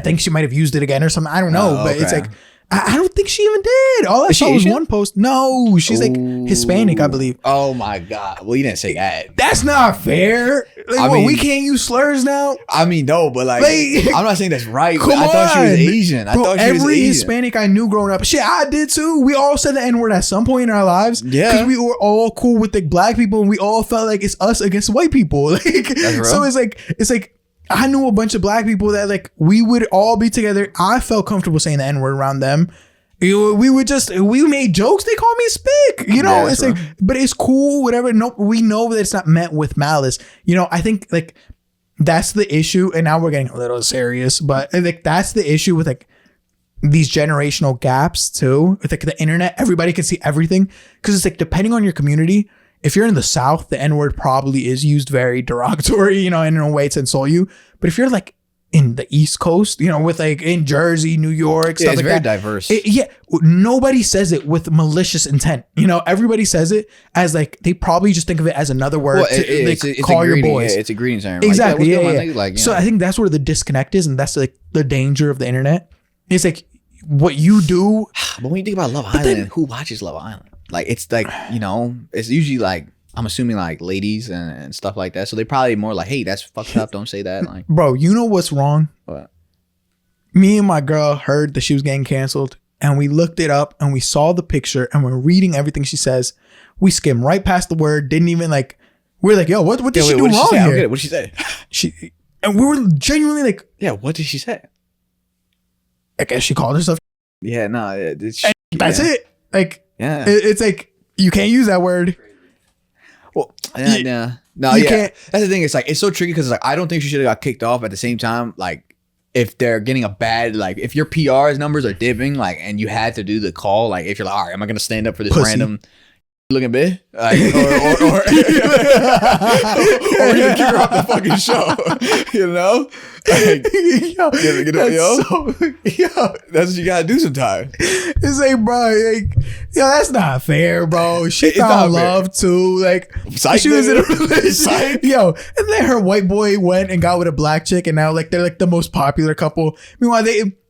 think she might have used it again or something. I don't know. But it's like, I don't think she even did. All I saw was one post. No, she's like Hispanic, I believe. Oh my God. Well, you didn't say that. That's not fair. Like, we can't use slurs now? I mean, no, but like I'm not saying that's right. But I thought she was Asian. Every Hispanic I knew growing up, shit, I did too. We all said the N-word at some point in our lives. Yeah. Because we were all cool with the black people and we all felt like it's us against white people. Like, so it's like, I knew a bunch of black people that like we would all be together. I felt comfortable saying the N-word around them. We made jokes. They call me spick. You know, it's like, but it's cool, whatever. No, we know that it's not meant with malice. You know, I think like that's the issue. And now we're getting a little serious, but like that's the issue with like these generational gaps too. With like the internet, everybody can see everything because it's like depending on your community. If you're in the South, the N-word probably is used very derogatory, you know, in a way to insult you. But if you're like in the East Coast, you know, with like in Jersey, New York, stuff like that. It's very diverse. Nobody says it with malicious intent. You know, everybody says it as like, they probably just think of it as another word to call your boys. Yeah, it's a greeting term. Exactly. Like, so I think that's where the disconnect is. And that's like the danger of the internet. It's like what you do. But when you think about Love Island, who watches Love Island? Like, it's like, you know, it's usually like, I'm assuming like ladies and stuff like that. So they probably more like, hey, that's fucked up. Don't say that. Like, bro, you know what's wrong? What? Me and my girl heard that she was getting canceled and we looked it up and we saw the picture and we're reading everything she says. We skimmed right past the word. Didn't even like, we're like, yo, what did she do wrong here? I don't get it. What did she say? And we were genuinely like, yeah, what did she say? I guess she called herself. Yeah, no. That's it. Like, yeah, it's like, you can't use that word. Well, yeah. No, you can't. That's the thing. It's like, it's so tricky because it's like, I don't think she should have got kicked off. At the same time, like, if they're getting a bad, like, if your PR's numbers are dipping, like, and you had to do the call, like, if you're like, all right, am I gonna stand up for this random looking bitch? Like, or you gonna kick her off the fucking show? You know? Like, that's what you gotta do sometimes. It's like, bro, like, that's not fair, bro. She found love too. Like, she was in a relationship. And then her white boy went and got with a black chick, and now like they're like the most popular couple. Meanwhile,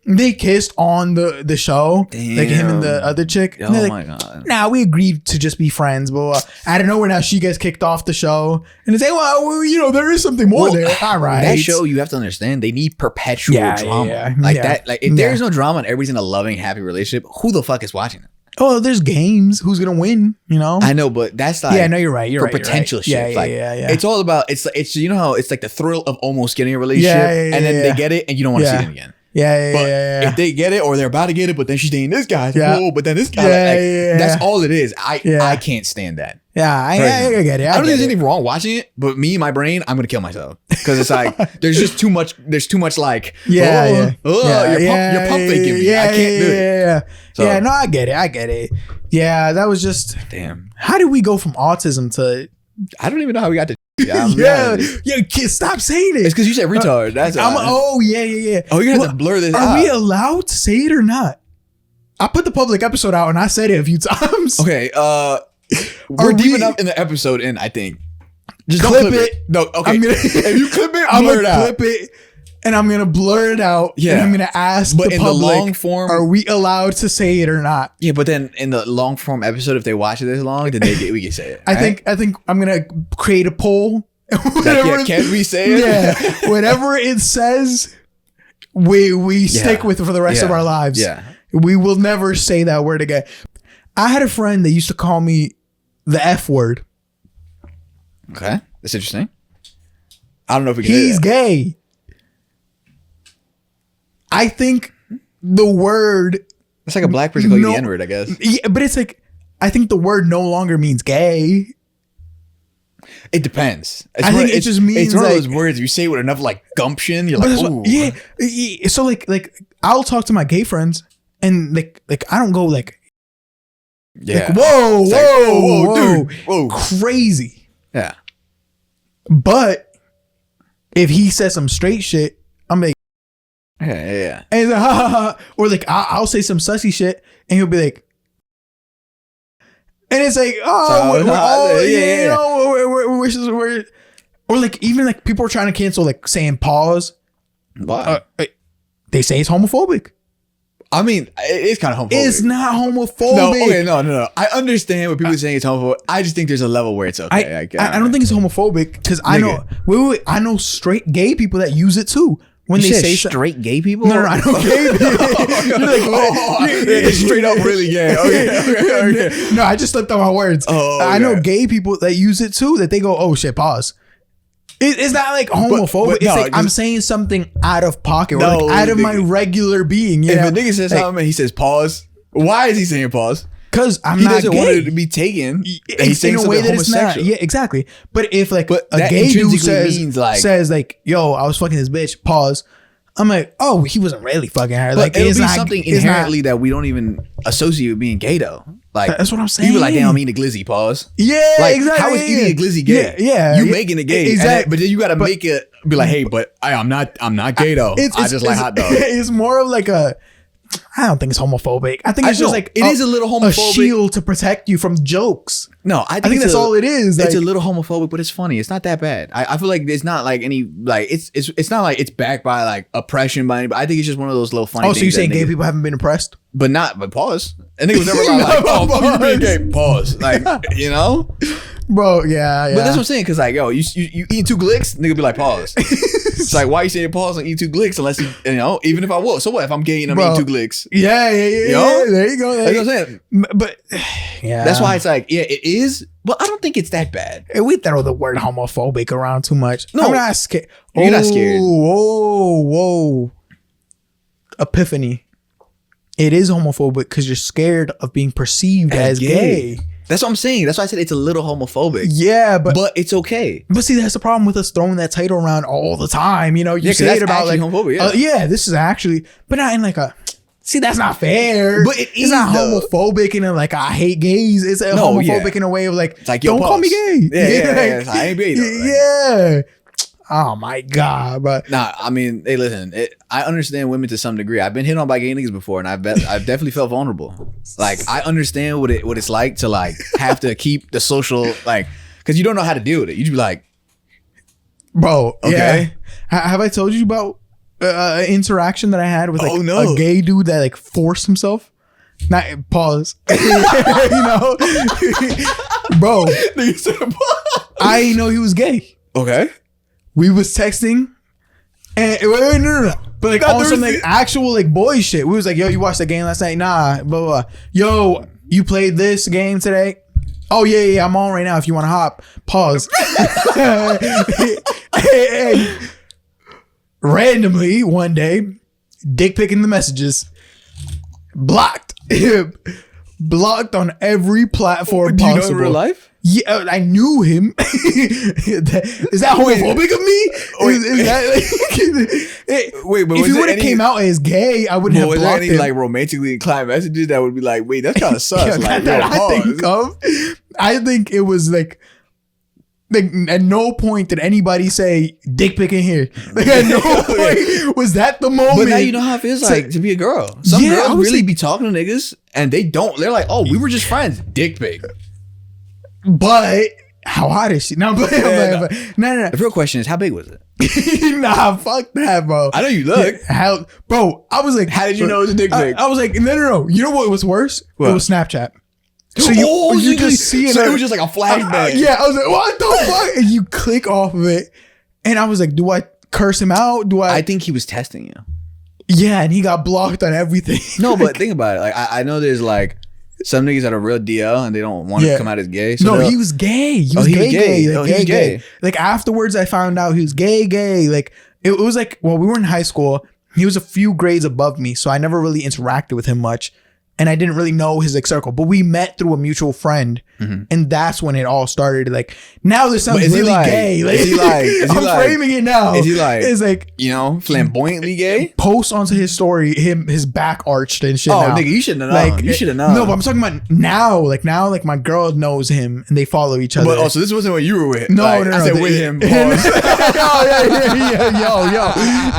they kissed on the show. Damn. Like him and the other chick. Oh like, my God. Nah, we agreed to just be friends. But out of nowhere now she gets kicked off the show. And it's like, well, you know, there is something more there. All right. That show, you have to understand, they need perpetual drama. That. Like, if there's no drama and everybody's in a loving, happy relationship, who the fuck is watching it? Oh, there's games. Who's gonna win? You know. I know, but that's like, yeah, no, you're right. You're right. Potential shit. Yeah. It's all about it's you know how it's like the thrill of almost getting a relationship, and then they get it, and you don't want to see them again. Yeah. If they get it or they're about to get it, but then she's dating this guy, but then this guy, that's all it is. I can't stand that. Yeah, I get it. I don't think there's anything wrong watching it, but my brain, I'm gonna kill myself because it's like there's just too much. There's too much like you're pump faking me. I can't do it. So, no, I get it. Yeah, that was just damn. How did we go from autism to? I don't even know how we got to. Kid, stop saying it. It's because you said retard. That's yeah. Oh, you're gonna have to blur this out. Are we allowed to say it or not? I put the public episode out and I said it a few times. Okay, we're deep enough in the episode in, I think. Just don't clip it. No, okay. If you clip it, I'm gonna clip it. And I'm gonna blur it out. Yeah. And I'm gonna ask the public, the long form, are we allowed to say it or not? Yeah, but then in the long form episode, if they watch it this long, then we can say it. I think I'm gonna create a poll. Can we say it? Yeah. Whatever it says, we stick with it for the rest of our lives. Yeah. We will never say that word again. I had a friend that used to call me the F word. Okay. That's interesting. I don't know if we can He's gay. I think the word It's like a black person calling you the N-word, I guess. Yeah, but it's like, I think the word no longer means gay. It depends. I think it just means it's one like, of those words you say with enough like gumption. You're like, ooh. Yeah. So like I'll talk to my gay friends and like I don't go like, yeah, like, whoa, dude, whoa, crazy. Yeah. But if he says some straight shit, I'm like, yeah. And he's like, ha, ha, ha. Or like I'll say some sussy shit and he'll be like, and it's like, we're or like even like people are trying to cancel like saying pause. Why? They say it's homophobic. I mean, it's kind of homophobic. It's not homophobic. No, okay, no. I understand what people are saying it's homophobic. I just think there's a level where it's okay. I don't think it's homophobic because I know. Wait. I know straight gay people that use it too. When you they say straight gay people? No, I know gay people. You're like, straight up really gay. Okay. No, I just slipped on my words. I know gay people that use it too, that they go, oh shit, pause. It's not like homophobic. But it's like I'm saying something out of pocket or like out of my regular being. If a nigga says something and he says pause, why is he saying pause? Because he doesn't want it to be taken. He's saying in a way that it's not. Yeah, exactly. But if like a gay dude says like, "Yo, I was fucking this bitch," pause. I'm like, oh, he wasn't really fucking her. Like, it'll be something inherently that we don't even associate with being gay though. Like that's what I'm saying. People like, damn, I'm eating a glizzy. Pause. Yeah, like, exactly. How is eating a glizzy gay? Yeah, you making it gay. Exactly. But then you got to make it be like, hey, but I'm not gay though. I just like hot dogs. It's more of like I don't think it's homophobic. I think it's just like it is a little homophobic. A shield to protect you from jokes. No, I think that's all it is. It's a little homophobic, but it's funny. It's not that bad. I feel like it's not like any like it's not like it's backed by like oppression by anybody. I think it's just one of those little funny things. Oh, so you're saying gay people haven't been oppressed? But pause. And nigga was never like, oh, you being gay, pause. Like, you know? Bro, yeah. But that's what I'm saying, cause like, yo, you eat 2 Glicks, nigga be like, pause. It's like, why you saying pause and eat 2 Glicks unless you know, even if I will. So what if I'm gay and I'm eating 2 Glicks? Yeah. You know? There you go. That's what I'm saying. But yeah. That's why it's like, yeah, it is, but I don't think it's that bad. We throw the word homophobic around too much. No, I'm not scared. You're not scared. Whoa. Epiphany. It is homophobic because you're scared of being perceived as gay. That's what I'm saying. That's why I said it's a little homophobic. Yeah, but it's okay. But see, that's the problem with us throwing that title around all the time. You know, you say it about like, homophobic, this is actually, but not in like a. See, that's not fair. But it's not homophobic in a like I hate gays. It's homophobic in a way of like, it's like don't call me gay. Yeah. I ain't gay though. Yeah. Oh my god, but nah. I mean, hey, listen. I understand women to some degree. I've been hit on by gay niggas before, and I've definitely felt vulnerable. Like I understand what it's like to like have to keep the social like because you don't know how to deal with it. You just be like, bro, okay. Yeah. Have I told you about an interaction that I had with like a gay dude that like forced himself? Not pause. You know, bro. I know he was gay. Okay. We was texting and no. But like on some like actual like boy shit. We was like, yo, you watched the game last night? Nah, blah, blah. Yo, you played this game today? Oh yeah, I'm on right now if you want to hop. Pause. And randomly one day, dick picking the messages. Blocked. Blocked on every platform possible. Do you know in real life? Yeah, I knew him. Is that homophobic of me? Is that like, wait, but if he would have came out as gay, I wouldn't have blocked there any him. Like romantically inclined messages that would be like, wait, that's kind of sus. Like, I think it was like at no point did anybody say dick pic in here. Like at no point was that the moment. But now you know how it feels like to be a girl. Some girls really be talking to niggas and they don't. They're like, oh, we were just friends. Dick pic. But how hot is she? No. No. The real question is, how big was it? Nah, fuck that, bro. I know you look. Bro, I was like, how did you know it was a dick pic? I was like, no. You know what was worse? What? It was Snapchat. So you just see it. So it was just like a flashback. Yeah, I was like, what the fuck? And you click off of it, and I was like, do I curse him out? I think he was testing you. Yeah, and he got blocked on everything. No, but think about it. Like I know there's like some niggas that are real DL and they don't want to come out as gay. So no, he was gay. He was gay. Like afterwards, I found out he was gay. Like it was like, well, we were in high school. He was a few grades above me, so I never really interacted with him much. and I didn't really know his like circle, but we met through a mutual friend, and that's when it all started. Like now this sounds really gay. Like, I'm framing it now. Is he like? It's like, you know, flamboyantly gay? Post onto his story his back arched and shit. Oh, now. nigga, you should have known. Like, you should have known. No, but I'm talking about now. Like now, like my girl knows him and they follow each other. But also, this wasn't what you were with. No, like, no, I said with him.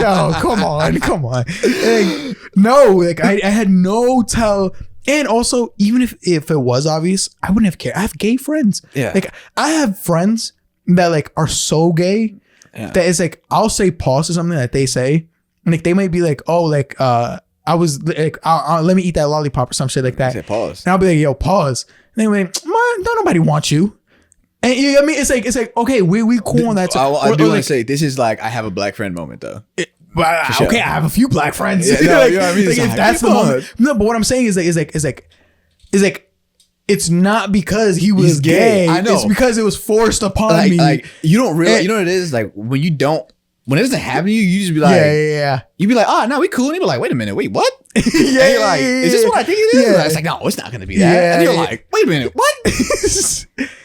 Yo, come on. Like, no, like I had no tell. And also, even if it was obvious, I wouldn't have cared. I have gay friends. Yeah. Like I have friends that like are so gay that it's like I'll say pause to something that they say. And like they might be like, oh, like I was like, let me eat that lollipop or some shit like that. Say pause. And I'll be like, yo, pause. And they went, don't nobody want you. And you know what I mean, it's like okay, we cool on that. I do want to say this is like I have a black friend moment though. Sure. Okay, I have a few black friends. Yeah, no, you know what I mean? Like, if that's the moment. No, but what I'm saying is like it's not because he was gay. I know. It's because it was forced upon me. Like you don't realize. You know what it is? Like when it doesn't happen to you, you just be like, yeah. You be like, oh no, we cool. And you be like, wait a minute, wait, what? Yeah, and you're like, is this what I think it is? Yeah. It's like, no, it's not gonna be that. And you're like, wait a minute, what?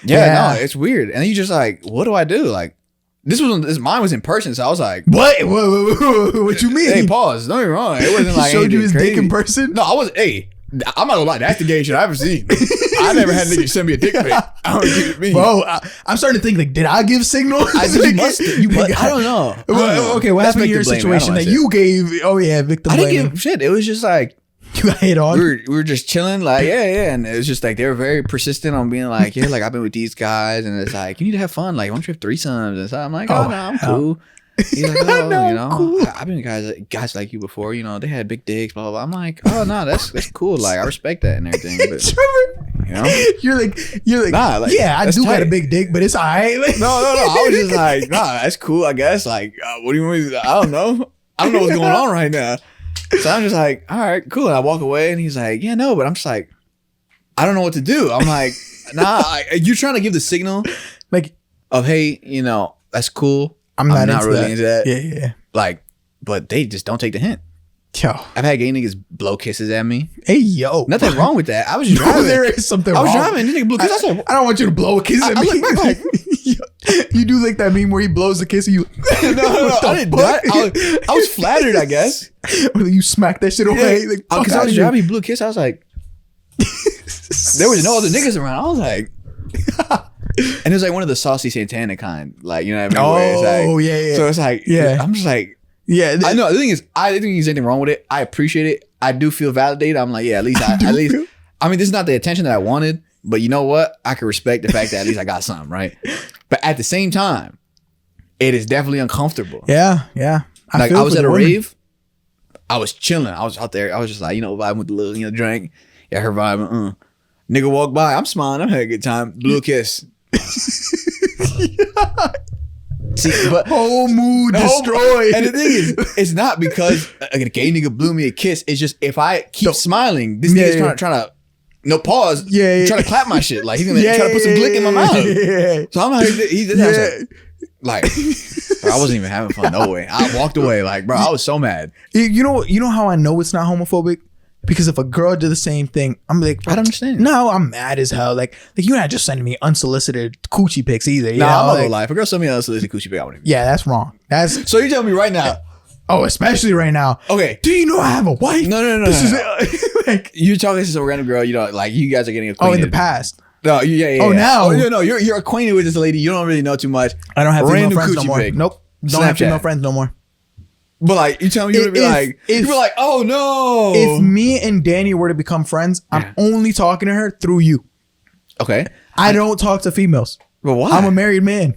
No, it's weird. And then you just like, what do I do? Like, mine was in person, so I was like, what you mean? Hey, pause. Don't get me wrong. It wasn't like showed you his crazy. dick in person. No, I wasn't. Hey, I'm not gonna lie. That's the gay shit I ever seen. I never had niggas send me a dick pic. I don't get me, bro. I'm starting to think like, did I give signals? I don't know. Okay, what happened in your situation that you gave? Oh yeah, victim I blaming. didn't give shit. It was just like you got hit on. We were just chilling, like and it was just like they were very persistent on being like, yeah, like I've been with these guys, and it's like you need to have fun. Like, why don't you have threesomes? And so I'm like, oh no, I'm cool. He's like, oh, no, you know, cool. I've been with guys like you before. You know, they had big dicks, blah blah blah. I'm like, oh no, that's cool. Like I respect that and everything. But you know, you're like, nah, like, yeah, I do got a big dick, but it's alright. Like, no. I was just like, nah, that's cool, I guess. Like, what do you want me to, I don't know what's going on right now. So I'm just like, all right, cool. And I walk away, and he's like, yeah, no, but I'm just like, I don't know what to do. I'm like, nah, you're trying to give the signal, like, of hey, you know, that's cool. I'm not really into that. Yeah. Like, but they just don't take the hint. Yo, I've had gay niggas blow kisses at me. Hey, yo, nothing wrong with that. I was just driving. There is something wrong. I was driving. This nigga blew a kiss. I don't want you to blow a kiss at me. Like, you do like that meme where he blows a kiss and you. No, I didn't. I was flattered, I guess. Or you smack that shit away. Yeah. Like, because I was driving, he blew a kiss. I was like, there was no other niggas around. I was like, and it was like one of the saucy Santana kind, like, you know what I mean? Oh, like, yeah. So it's like, yeah. I'm just like, yeah. I know. The thing is, I didn't think there's anything wrong with it. I appreciate it. I do feel validated. I'm like, yeah, at least, I mean, this is not the attention that I wanted, but you know what? I can respect the fact that at least I got something, right? But at the same time, it is definitely uncomfortable. Yeah. I was at a rave. I was chilling. I was out there. I was just like, you know, vibing with the little, you know, drink. Yeah, her vibing. Nigga walked by. I'm smiling. I'm having a good time. Blew a kiss. See, but whole mood destroyed. And the thing is, it's not because a gay nigga blew me a kiss. It's just if I keep smiling, this nigga's trying to no pause. Trying to clap my shit. Like he's gonna try to put some glick in my mouth. Yeah. So I'm like, bro, I wasn't even having fun. No way. I walked away. Like, bro, I was so mad. You know how I know it's not homophobic? Because if a girl did the same thing, I'm like, I don't understand. No, I'm mad as hell. Like you're not just sending me unsolicited coochie pics either. Nah, I'm not gonna lie. If a girl sent me an unsolicited coochie pic, I wouldn't. Yeah, that's wrong. That's so you're telling me right now. Oh, especially right now. Okay. Do you know I have a wife? No. This is like you're talking to some random girl. You know, like you guys are getting acquainted. Oh, in the past. No, yeah. Oh, now. Oh, no, you're acquainted with this lady. You don't really know too much. I don't have random female friends no more. Pic. Nope. Don't have female friends no more. But like you tell me, you'd be like, oh no. If me and Danny were to become friends, I'm only talking to her through you. Okay. I don't talk to females. But why? I'm a married man.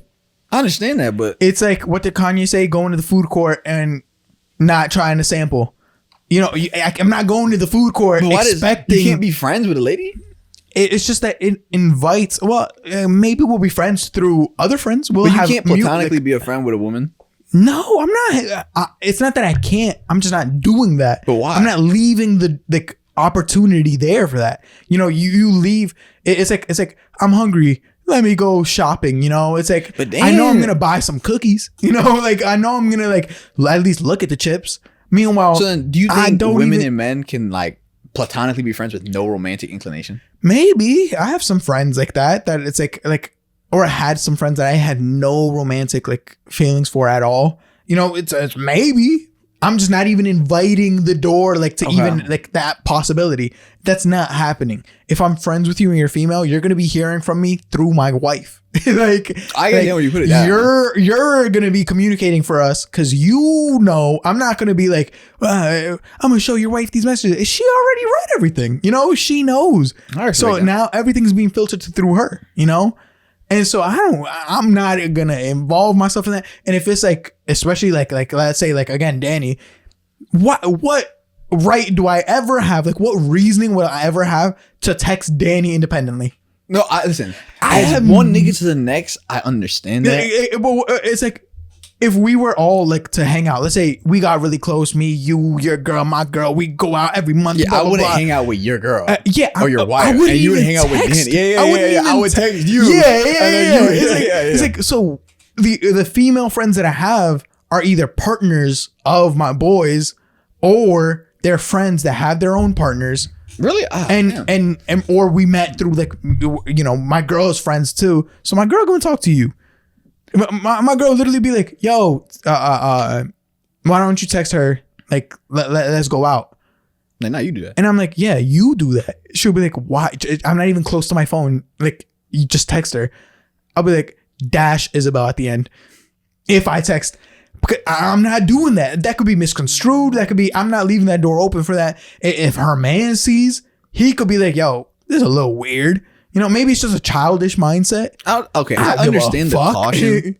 I understand that, but it's like, what did Kanye say? Going to the food court and not trying to sample. You know, I'm not going to the food court expecting. You can't be friends with a lady? It's just that it invites. Well, maybe we'll be friends through other friends. But you can't platonically be a friend with a woman. No, I'm not. It's not that I can't. I'm just not doing that. But why? I'm not leaving the opportunity there for that. You know, you leave. It's like I'm hungry. Let me go shopping. You know, it's like I know I'm gonna buy some cookies. You know, like I know I'm gonna like at least look at the chips. Meanwhile, so then do you think women and men can like platonically be friends with no romantic inclination? Maybe I have some friends like that it's like, or I had some friends that I had no romantic like feelings for at all. You know, it's maybe I'm just not even inviting the door like to even like that possibility. That's not happening. If I'm friends with you and you're female, you're gonna be hearing from me through my wife. Like I get where you put it down. You're gonna be communicating for us because you know I'm not gonna be like I'm gonna show your wife these messages. She already read everything. You know, she knows. So now everything's being filtered through her. You know. And so I'm not gonna involve myself in that. And if it's like, especially like let's say like again, Danny, what right do I ever have? Like what reasoning would I ever have to text Danny independently? No, listen. I have one nigga to the next. I understand that. It's like if we were all like to hang out. Let's say we got really close. Me, you, your girl, my girl. We go out every month. Yeah, I wouldn't hang out with your girl. Or your wife. And you would hang out with Danny. Yeah. I would text you. Yeah. It's like so. The female friends that I have are either partners of my boys, or they're friends that have their own partners. Really? And or we met through like, you know, my girl's friends too. So my girl gonna talk to you. My girl literally be like, yo, why don't you text her? Like, let's go out. Like, no, you do that. And I'm like, yeah, you do that. She'll be like, why? I'm not even close to my phone. Like, you just text her. I'll be like, dash Isabel at the end. If I text, because I'm not doing that. That could be misconstrued. That could be, I'm not leaving that door open for that. If her man sees, he could be like, yo, this is a little weird. You know, maybe it's just a childish mindset. I understand the caution.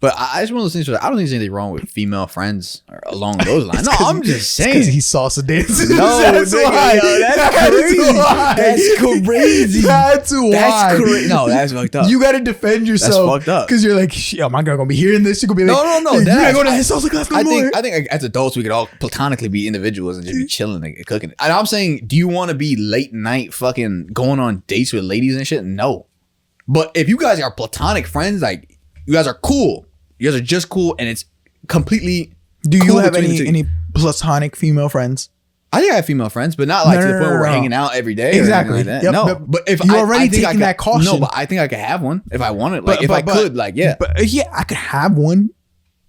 But I just one of those things where I don't think there's anything wrong with female friends or along those lines. No, I'm just saying. Because he salsa dances. No, that's why. That's crazy. That's crazy. That's why. That's crazy. No, that's fucked up. You got to defend yourself. That's fucked up. Because you're like, yo, my girl gonna be hearing this. She gonna be like, no. Hey, you gotta go to his salsa class no more. I think as adults, we could all platonically be individuals and just be chilling and cooking. And I'm saying, do you want to be late night fucking going on dates with ladies and shit? No. But if you guys are platonic friends, like, you guys are cool. You guys are just cool, and it's completely. Do you have any platonic female friends? I think I have female friends, but not like to the point where we're hanging out every day. Exactly. Like that. Yep, no, but if you already taking that caution. No, but I think I could have one if I wanted. Like if I could, like yeah. But yeah, I could have one.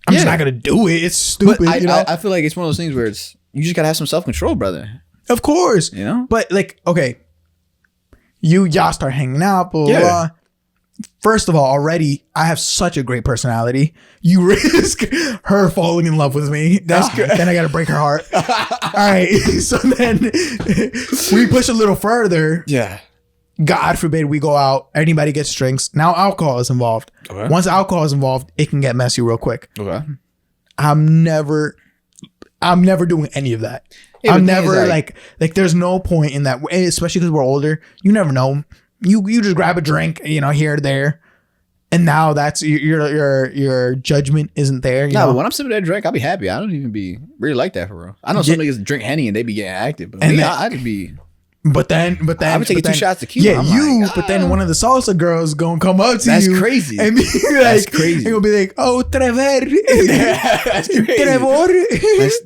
I'm just not gonna do it. It's stupid. But you know? I feel like it's one of those things where you just gotta have some self control, brother. Of course, you know. But like, okay, y'all start hanging out, blah blah. Blah. First of all, already I have such a great personality. You risk her falling in love with me. That's good. Then I got to break her heart. All right. So then we push a little further. Yeah. God forbid we go out. Anybody gets drinks. Now alcohol is involved. Okay. Once alcohol is involved, it can get messy real quick. Okay. I'm never doing any of that. Yeah, I'm never like there's no point in that, especially because we're older. You never know. You just grab a drink, you know, here or there, and now that's your judgment isn't there. You know? But when I'm sipping that drink, I'll be happy. I don't even be really like that for real. I know some niggas drink Henny and they be getting active, but me, I just be. But then I would take 2 shots of tequila. Yeah, but then one of the salsa girls gonna come up to you. That's crazy. And be like, that's crazy. And you'll be like, oh, Trevor. That's crazy. Trevor.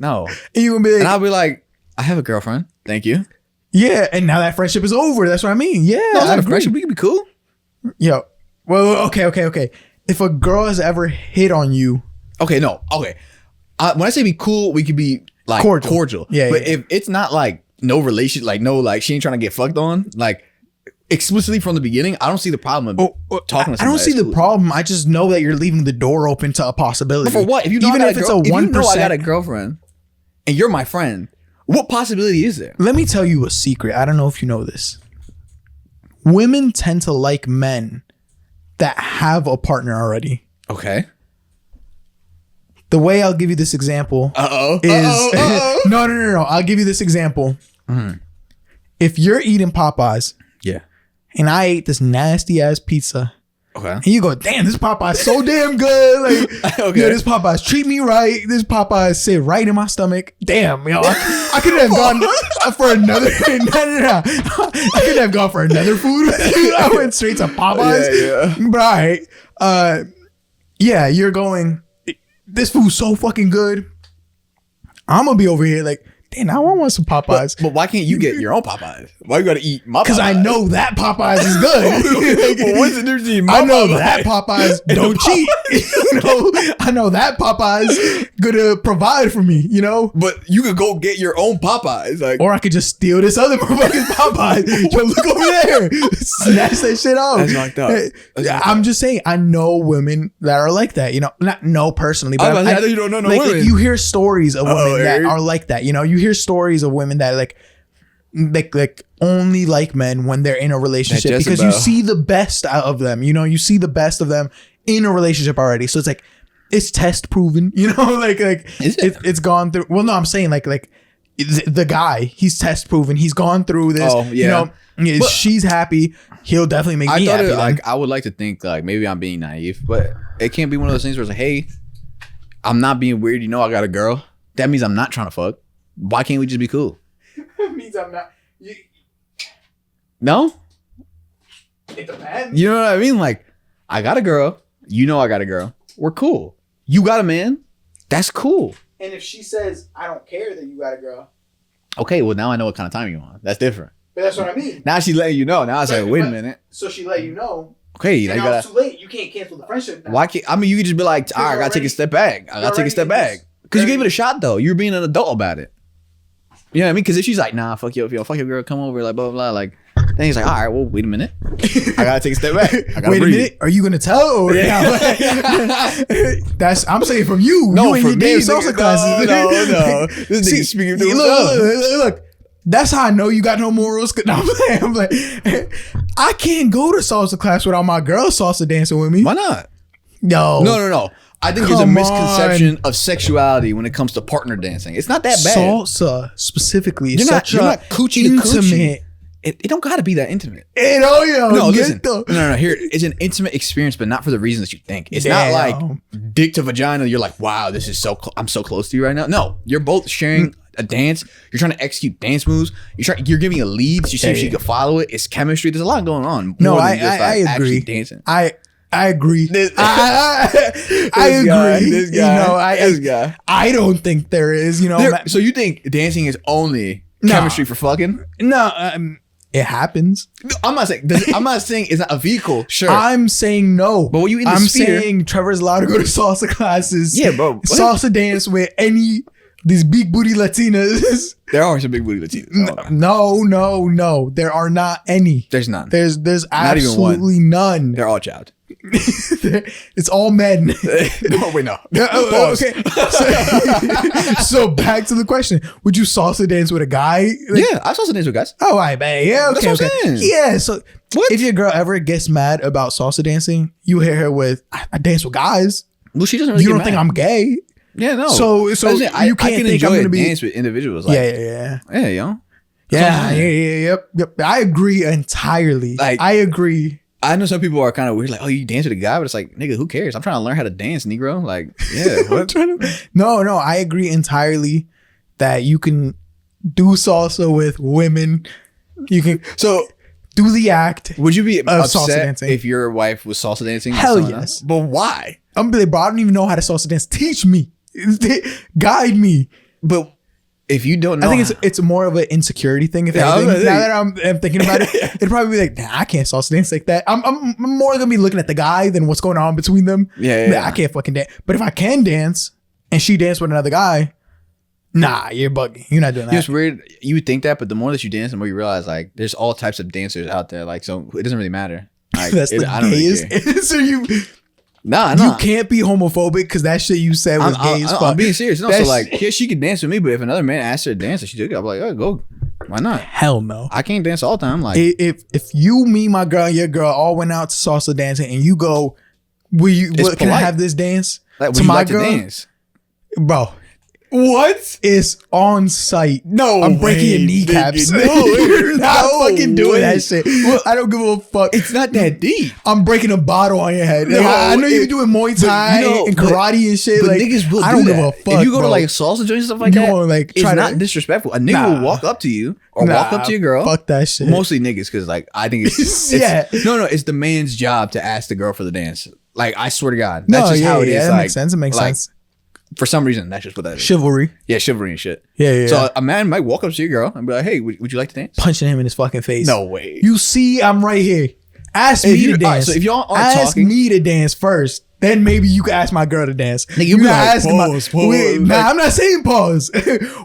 No. And you gonna be like, and I'll be like, I have a girlfriend. Thank you. Yeah, and now that friendship is over. That's what I mean. Yeah, no, it's not a friendship. We can be cool. Yo, well, okay. If a girl has ever hit on you, okay. When I say be cool, we could be like cordial. Yeah, but if it's not like no relation, like no, like she ain't trying to get fucked on, like explicitly from the beginning, I don't see the problem of talking to somebody. I don't see the problem. I just know that you're leaving the door open to a possibility. But for what? If you know even if it's a 1%, if you know I got a girlfriend and you're my friend. What possibility is there? Let me tell you a secret. I don't know if you know this. Women tend to like men that have a partner already. Okay. The way I'll give you this example is... No. I'll give you this example. Mm-hmm. If you're eating Popeyes... Yeah. And I ate this nasty ass pizza... Okay. And you go, damn, this Popeye's so damn good. Like, okay. This Popeye's treat me right. This Popeye's sit right in my stomach. Damn, yo, I could have gone for another. No. I could have gone for another food. I went straight to Popeyes. Yeah. But all right, yeah, you're going. This food's so fucking good. I'm gonna be over here like, damn, now I want some Popeyes. But why can't you get your own Popeyes? Why you gotta eat my Popeyes? Because I know that Popeyes is good. Well, what's the difference between I know that Popeyes don't cheat. I know that Popeyes gonna provide for me, But you could go get your own Popeyes. Like, or I could just steal this other motherfucking Popeyes. Yo, look over there. Snatch that shit off. That's knocked up. I'm just saying, I know women that are like that, not know personally, but I thought you don't know no like, women. you hear stories of women that are like that, you hear stories of women that like only like men when they're in a relationship because you see the best out of them, you see the best of them in a relationship already. So it's like, it's test proven, it's gone through. Well, no, I'm saying like the guy, he's test proven. He's gone through this. Oh, yeah. But she's happy. He'll definitely make me happy. I would like to think like maybe I'm being naive, but it can't be one of those things where it's like, hey, I'm not being weird. I got a girl. That means I'm not trying to fuck. Why can't we just be cool? It means I'm not. No? It depends. You know what I mean? Like, I got a girl. I got a girl. We're cool. You got a man. That's cool. And if she says, I don't care that you got a girl. Okay, well, now I know what kind of time you want. That's different. But that's what I mean. Now she's letting you know. Now it's like, wait a minute. So she let you know. Okay, and now it's too late. You can't cancel the friendship now. Why can't? I mean, you could just be like, all right, I gotta take a step back. I gotta take a step back. Because you gave it a shot, though. You're being an adult about it. You know what I mean? Because if she's like, nah, fuck your girl, come over, like, blah, blah, blah, like, then he's like, all right, well, wait a minute. I gotta take a step back. I gotta wait breathe. a minute. Are you gonna tell? Yeah. I'm saying from you. No, you and for your me, damn salsa classes. No. This nigga speaking to look. That's how I know you got no morals. No, I'm like, I can't go to salsa class without my girl salsa dancing with me. Why not? No. I think there's a misconception of sexuality when it comes to partner dancing. It's not that bad. Salsa specifically. You're not coochie to intimate. Coochie. It don't gotta be that intimate. No, listen. No. Here, it's an intimate experience, but not for the reasons that you think. It's not like dick to vagina. You're like, wow, this is I'm so close to you right now. No, you're both sharing a dance. You're trying to execute dance moves. You're giving a lead. You see if she can follow it. It's chemistry. There's a lot going on. No, I agree. Dancing. I agree. I agree. This guy. I don't think there is. So you think dancing is only chemistry for fucking? No. It happens. I'm not saying it's not a vehicle. Sure. I'm saying no. But when you in the I'm sphere, saying Trevor's allowed to go to salsa classes. Yeah, bro. Salsa dance with these big booty Latinas. There are some big booty Latinas. No. There are not any. There's none. There's absolutely none. They're all chopped. It's all men. No, wait, no. Okay. So back to the question: would you salsa dance with a guy? Yeah, I salsa dance with guys. Oh, I bet. Yeah, okay. That's what I'm saying. Yeah. So if your girl ever gets mad about salsa dancing, you hear her with, "I dance with guys." Well, she doesn't. Really you don't think I'm gay? Yeah, no. So you can't think I'm gonna be dance with individuals. Like, yeah, yo. Yep. I agree entirely. Like, I agree. I know some people are kind of weird, like, oh, you dance with a guy, but it's like, nigga, who cares? I'm trying to learn how to dance, Negro. Like, yeah. What? No, I agree entirely that you can do salsa with women. You can do the act. Would you be salsa upset dancing if your wife was salsa dancing? Hell yes. But why? I'm like, bro, I don't even know how to salsa dance. Teach me. Guide me. But if you don't know, I think it's more of an insecurity thing. If anything, now that I'm thinking about it, it'd probably be like, nah, I can't salsa dance like that. I'm more gonna be looking at the guy than what's going on between them. Yeah. I can't fucking dance. But if I can dance and she danced with another guy, nah, you're bugging. You're not doing that. It's weird. You would think that, but the more that you dance, the more you realize like there's all types of dancers out there. Like, so it doesn't really matter. Like, that's the gayest. So you can't be homophobic because that shit you said was gay as fuck. I'm being serious. No, so like, yeah, she could dance with me, but if another man asked her to dance and she took it, I'm like, oh, go. Why not? Hell no. I can't dance all the time. Like, if you, me, my girl, and your girl all went out to salsa dancing and you go, can I have this dance? Like, to my girl, dance, bro. What? It's on site. No, I'm breaking your kneecaps. You're not fucking doing that shit. I don't give a fuck. It's not that deep. I'm breaking a bottle on your head. No, I know you're doing Muay Thai and karate and shit. But like, niggas will I don't do give a that. fuck. If you go bro. to like salsa joints and stuff like that, like, it's not disrespectful. A nigga will walk up to you or walk up to your girl. Fuck that shit. Mostly niggas, because like I think it's no, it's the man's job to ask the girl for the dance. Like, I swear to God, that's just how it is. That like, makes sense. It makes sense. For some reason, that's just what that is. Chivalry. Yeah, chivalry and shit. Yeah. So a man might walk up to your girl and be like, "Hey, would you like to dance?" Punching him in his fucking face. No way. You see, I'm right here. Ask me to dance. Right, so if y'all aren't ask talking, me to dance first. Then maybe you can ask my girl to dance. Nigga, you gotta ask pause. Nah, I'm not saying pause.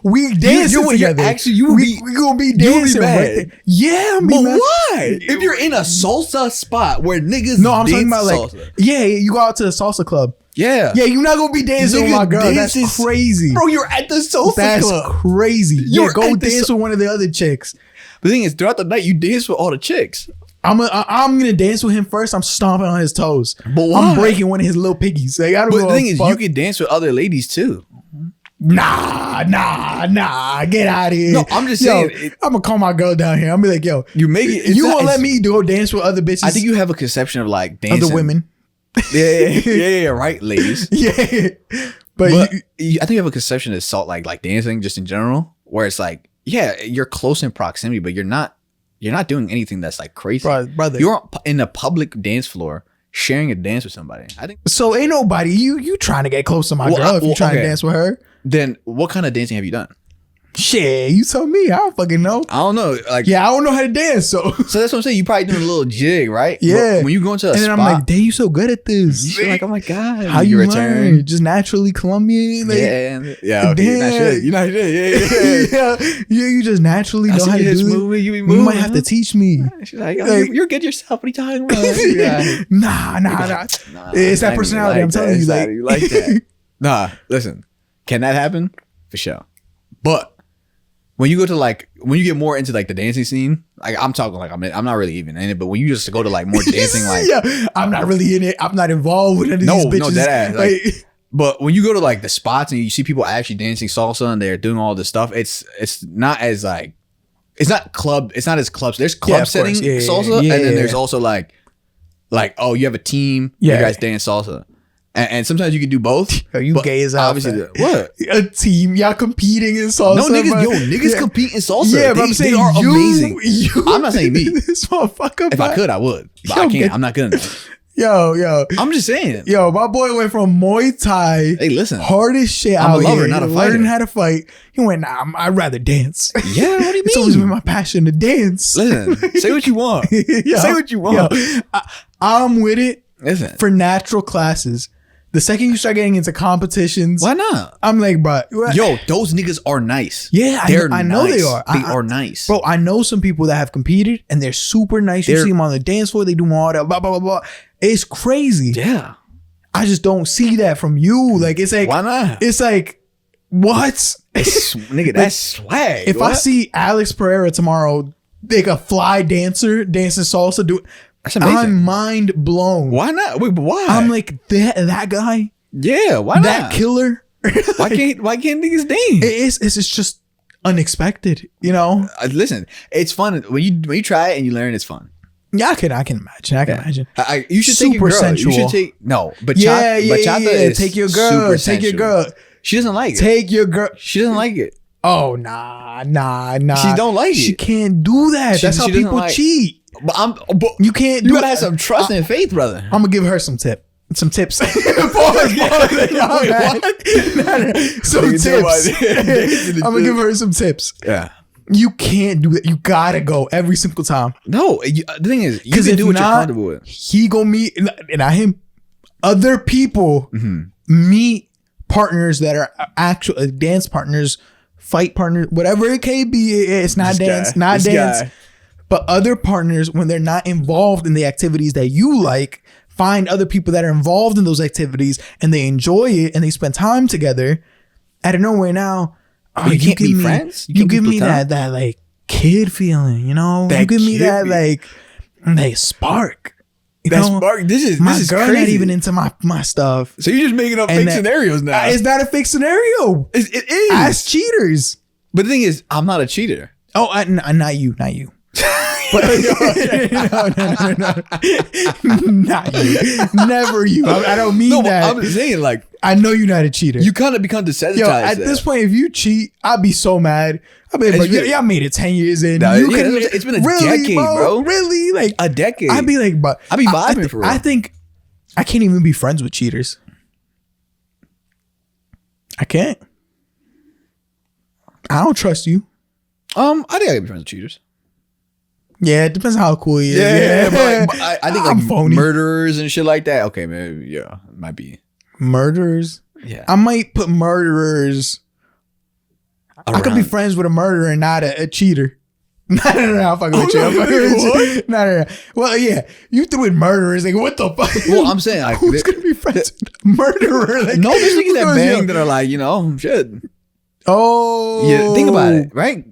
We dancing together. We gonna be dancing right there. Yeah, I'm but why? If you're in a salsa spot where niggas I'm talking about like salsa. Yeah, you go out to the salsa club. Yeah, you're not gonna be dancing with my girl. That's crazy, bro. You're at the salsa club. That's crazy. Go dance with one of the other chicks. The thing is, throughout the night, you dance with all the chicks. I'm gonna dance with him first. I'm stomping on his toes. But why? I'm breaking one of his little piggies. Like, but the thing is, you can dance with other ladies too. Nah. Get out of here. No, I'm just saying. I'm gonna call my girl down here. I'm gonna be like, yo, you make it. You won't let me go dance with other bitches. I think you have a conception of like dancing. Other women. Yeah, right, ladies. Yeah, but I think you have a conception of like dancing just in general, where it's like, yeah, you're close in proximity, but you're not doing anything that's like crazy. Brother. You're in a public dance floor sharing a dance with somebody. I think so. Ain't nobody you trying to get close to my girl if you trying to dance with her. Then what kind of dancing have you done? Shit, you tell me. I don't fucking know. I don't know. Like, yeah, I don't know how to dance. So that's what I'm saying. You probably doing a little jig, right? Yeah. But when you go into a spot, and then I'm like, damn, you so good at this. You're like, oh my god, how you return? Just naturally Colombian. Like, yeah. Okay, you're not shit. Yeah. You just naturally know how to do it. You be moving. You might have to teach me. She's like, you're good yourself. What are you talking about? Nah. It's that personality. I'm telling you, like, you like that. Nah, listen. Can that happen? For sure. But when you go to when you get more into like the dancing scene, like I'm talking like I'm not really even in it, but when you just go to like more dancing, like yeah, I'm not really in it. I'm not involved with any of these bitches. No, that ass. Like, but when you go to like the spots and you see people actually dancing salsa and they're doing all this stuff, it's not as like it's not as clubs. There's club setting salsa, and then there's also like oh, you have a team, you guys dance salsa. And sometimes you can do both. Are you gay as hell? Obviously, what? A team, y'all competing in salsa. No, niggas compete in salsa. Yeah, but I'm saying they are amazing. I'm not saying me. This motherfucker. If I could, I would. But I can't. I'm not good enough. Yo. I'm just saying. Yo, my boy went from Muay Thai. Hey, listen. Hardest shit I'm out a lover, here. not a fighter. Learning how to fight. He went, nah, I'd rather dance. Yeah, what do you mean? It's always been my passion to dance. Listen, say what you want. Say what you want. I'm with it. Listen. For natural classes. The second you start getting into competitions, why not? I'm like, bro. Yo, those niggas are nice. Yeah, I know they are. They are nice. Bro, I know some people that have competed and they're super nice. You see them on the dance floor. They do all that, blah, blah, blah, blah. It's crazy. Yeah. I just don't see that from you. Like, it's like, why not? It's like, what? Nigga, that's swag. If I see Alex Pereira tomorrow, like a fly dancer, dancing salsa, that's amazing. I'm mind blown. Why not? Wait, but why? I'm like that guy. Yeah, why not? That killer. Why can't niggas dance? It's just unexpected, you know. Listen, it's fun when you try it and you learn. It's fun. Yeah, I can imagine. I can imagine. You should take your girl. Sensual. You should take bachata. Yeah. Is take your girl. Take your girl. She doesn't like it. Take your girl. She doesn't like it. Oh nah. She don't like it. She can't do that. That's how people cheat. But you can't do. You gotta have some trust and faith, brother. I'm gonna give her some tips. Some tips. Some tips. I'm gonna give her some tips. Yeah. You can't do that. You gotta go every single time. No, the thing is, you can do what you're comfortable with. He gonna meet, and not him. Other people meet partners that are actual dance partners, fight partners, whatever it can be. It's not dance, dance. But other partners, when they're not involved in the activities that you like, find other people that are involved in those activities and they enjoy it and they spend time together. Out of nowhere now, you can't be friends. You give me that like kid feeling, you know. You give me that like spark. That spark. This is girl crazy. Not even into my stuff. So you're just making up fake scenarios now. It's not a fake scenario. It is. Ask cheaters. But the thing is, I'm not a cheater. Oh, not you. But no, not you. Never you. I don't mean that. I'm just saying, like, I know you're not a cheater. You kind of become desensitized. Yo, at this point, if you cheat, I'd be so mad. I'd be like, y'all made it 10 years in. It's been a decade, bro. Really? Like a decade. I'd be like, but I'd be vibing for real. I think I can't even be friends with cheaters. I can't. I don't trust you. I think I can be friends with cheaters. Yeah, it depends on how cool he is. Yeah, but I think like phony. murderers and shit like that. Okay, maybe it might be murderers. Yeah, I might put murderers. I could be friends with a murderer and not a cheater. No, I'm fucking with you. I'm fucking with you. No. Well, yeah, you threw in murderers. Like, what the fuck? Well, I'm saying like, who's gonna be friends with a murderer? Like, no, there's niggas that bang that are like, shit. Oh, yeah. Think about it, right,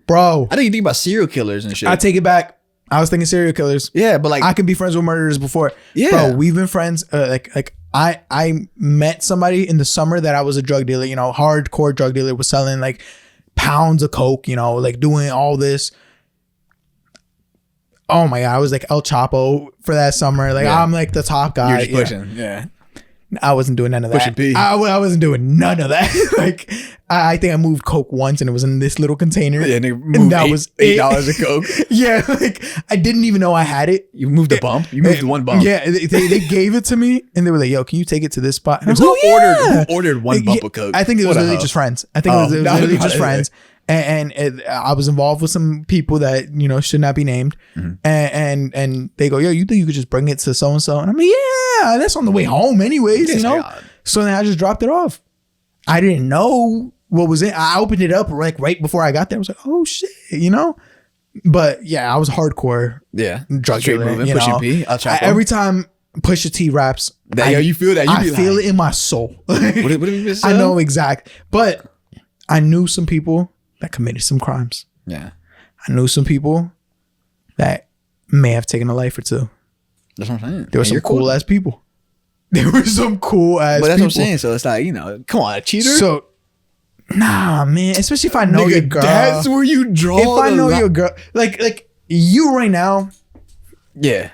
bro? I think you think about serial killers and shit. I take it back. I was thinking serial killers. Yeah, but like I can be friends with murderers before. Yeah, bro, we've been friends. I met somebody in the summer that I was a drug dealer. Hardcore drug dealer, was selling like pounds of coke. Like doing all this. Oh my god, I was like El Chapo for that summer. Like I'm like the top guy. You're just pushing, yeah. I wasn't doing none of that. Pushing P. I wasn't doing none of that. Like I think I moved coke once and it was in this little container. Yeah, and that was $8 of coke. Yeah, like I didn't even know I had it. You moved a bump. You moved one bump. Yeah, they gave it to me and they were like, "Yo, can you take it to this spot?" And I was who like, ordered one bump of coke? I think it was literally just friends. I think it was literally just friends. And I was involved with some people that should not be named, and they go, "Yo, you think you could just bring it to so and so?" And I'm like, "Yeah, that's on the way home, anyways." So then I just dropped it off. I didn't know what was in. I opened it up like right before I got there. I was like, "Oh shit," But yeah, I was hardcore. Yeah, drug dealer. Moving, pushing P. Every time Pusha T raps, you feel that. I feel it in my soul. What did you say? I know exact, but I knew some people that committed some crimes. Yeah. I knew some people that may have taken a life or two. That's what I'm saying. There were some cool ass people. There were some cool ass people. But that's what I'm saying. So it's like, come on, a cheater? So, nah, man. Especially if I know your girl. That's where you draw If I know your girl. Like you right now. Yeah.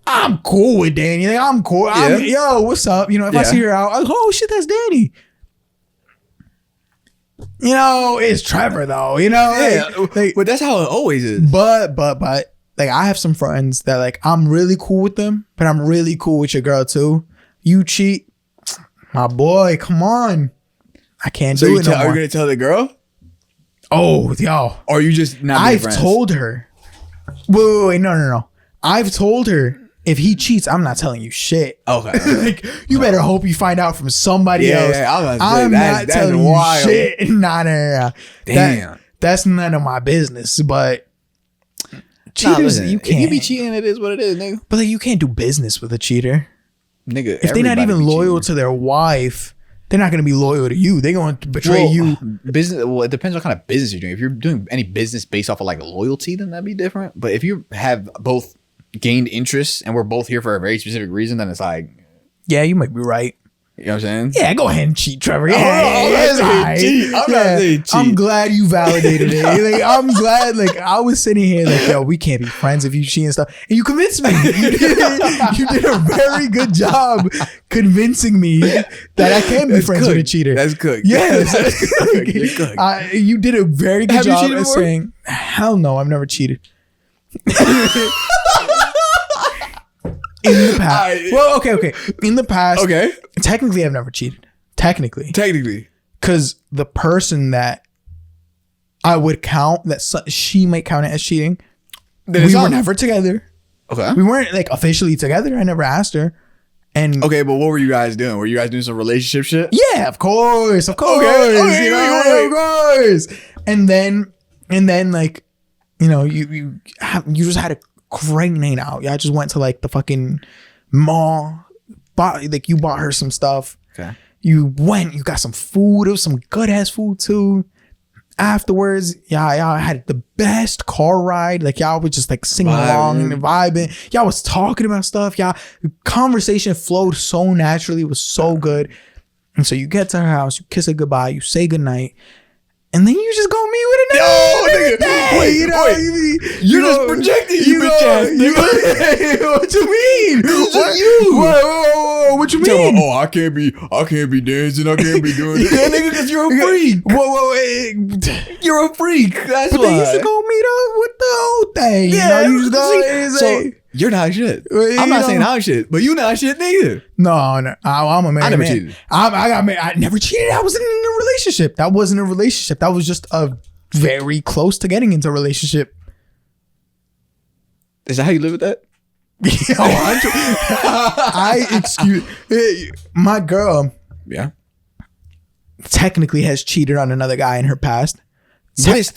I'm cool with Danny. Like, I'm cool. Yeah. Yo, what's up? If I see her out, I'm like, oh shit, that's Danny. It's Trevor though, Yeah, but that's how it always is. But like I have some friends that like I'm really cool with them, but I'm really cool with your girl too. You cheat, my boy, come on. I can't do it no more. Are you gonna tell the girl? Oh, yo. Or are you just not I've friends? told her. Wait, no. I've told her if he cheats, I'm not telling you shit. Okay. Like, you better hope you find out from somebody else. Yeah, I'm not telling you shit. Nah. Damn. That's none of my business. But cheaters, you can't. If you be cheating, it is what it is, nigga. But like, you can't do business with a cheater. Nigga, if they're not even loyal to their wife, they're not going to be loyal to you. They're going to betray you. Business. Well, it depends on what kind of business you're doing. If you're doing any business based off of like loyalty, then that'd be different. But if you have both gained interest and we're both here for a very specific reason, then it's like, yeah, you might be right. You know what I'm saying? Yeah, go ahead and cheat, Trevor. Yeah, I'm not saying cheat. I'm glad you validated it. Like, I'm glad. Like, I was sitting here like, yo, we can't be friends if you cheat and stuff. And you convinced me. You did a very good job convincing me that I can be friends with a cheater. That's good. Yes, You're good. You did a very good job at before? saying, hell no, I've never cheated. In the past. Well, okay. In the past. Okay. Technically, I've never cheated. Technically. Because the person that I would count, that she might count it as cheating, we were never together. Okay. We weren't like officially together. I never asked her. And okay, but what were you guys doing? Were you guys doing some relationship shit? Yeah, of course. Of course. Okay. Of course. And then like, you just had a great night out. Y'all just went to like the fucking mall. You bought her some stuff. Okay. You got some food. It was some good ass food too. Afterwards, y'all had the best car ride. Like y'all was just like singing along and vibing. Y'all was talking about stuff. Y'all conversation flowed so naturally. It was so good. And so you get to her house, you kiss her goodbye, you say goodnight. And then you just go meet with another nigga. Wait, you're just projecting, you bitch ass nigga. What you mean? What you? Whoa, what you mean? I can't be dancing. I can't be doing this. Yeah, nigga, because you're a freak. Whoa, you're a freak. That's why. But they used to go meet up with the old thing. Yeah, you just go. You're not shit. I'm not saying I'm shit, but you not shit neither. No. I'm a married man. I never cheated. I never cheated. I wasn't in a relationship. That wasn't a relationship. That was just a very close to getting into a relationship. Is that how you live with that? My girl. Yeah. Technically has cheated on another guy in her past. What is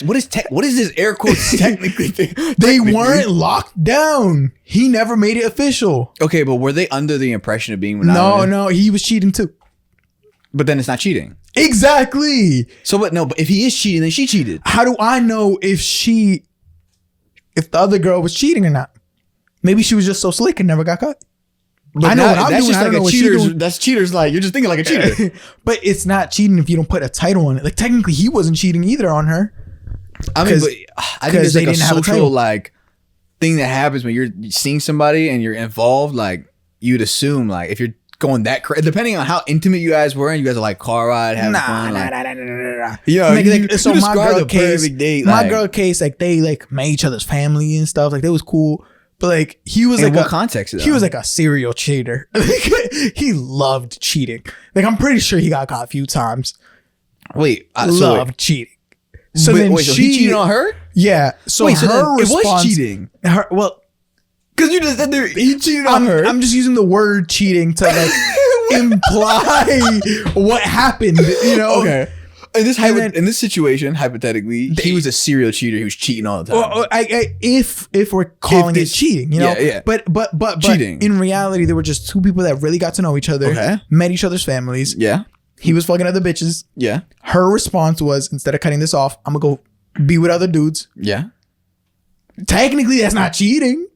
this air quotes technically thing? They weren't locked down. He never made it official. Okay, but were they under the impression of being monogamous? No, he was cheating too. But then it's not cheating. Exactly. So, but if he is cheating, then she cheated. How do I know if the other girl was cheating or not? Maybe she was just so slick and never got caught. But I know what I'm doing. Just like a cheater's. That's cheater's. Like you're just thinking like a cheater. But it's not cheating if you don't put a title on it. Like technically, he wasn't cheating either on her. I mean, but I think there's like a social like thing that happens when you're seeing somebody and you're involved. Like you'd assume, like if you're going that crazy, depending on how intimate you guys were, and you guys are like car ride, having fun. Nah. Yeah, so my girl case, like they like met each other's family and stuff. Like they was cool. But like he was in like what context? Though? He was like a serial cheater. He loved cheating. Like I'm pretty sure he got caught a few times. Wait, loved cheating. So so he cheated on her? Yeah. So wait, her response, it was cheating. Because you just said he cheated on her. I'm just using the word cheating to like imply what happened. You know? Okay. In this situation, hypothetically, he was a serial cheater who was cheating all the time. Well, if we're calling it cheating, you know, yeah. But cheating. In reality, there were just two people that really got to know each other, met each other's families. Yeah, he was fucking other bitches. Yeah, her response was, instead of cutting this off, I'm gonna go be with other dudes. Yeah, technically, that's not cheating.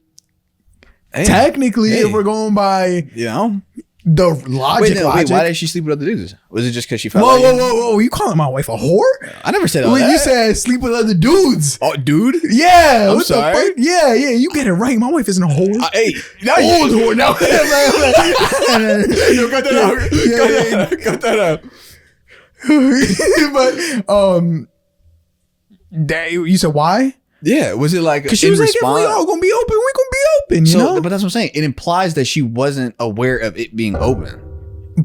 Technically, if we're going by, you know. The logic. Wait, why did she sleep with other dudes? Was it just because she felt whoa, you calling my wife a whore? I never said that. You said sleep with other dudes. Oh, dude? Yeah. I'm sorry. The fuck? Yeah, you get it right. My wife isn't a whore. Hey, now old whore. Now. Yo, cut that out. But you said why? Yeah, was it like because she was like, if we all gonna be open, we gonna be open. You know? But that's what I'm saying. It implies that she wasn't aware of it being open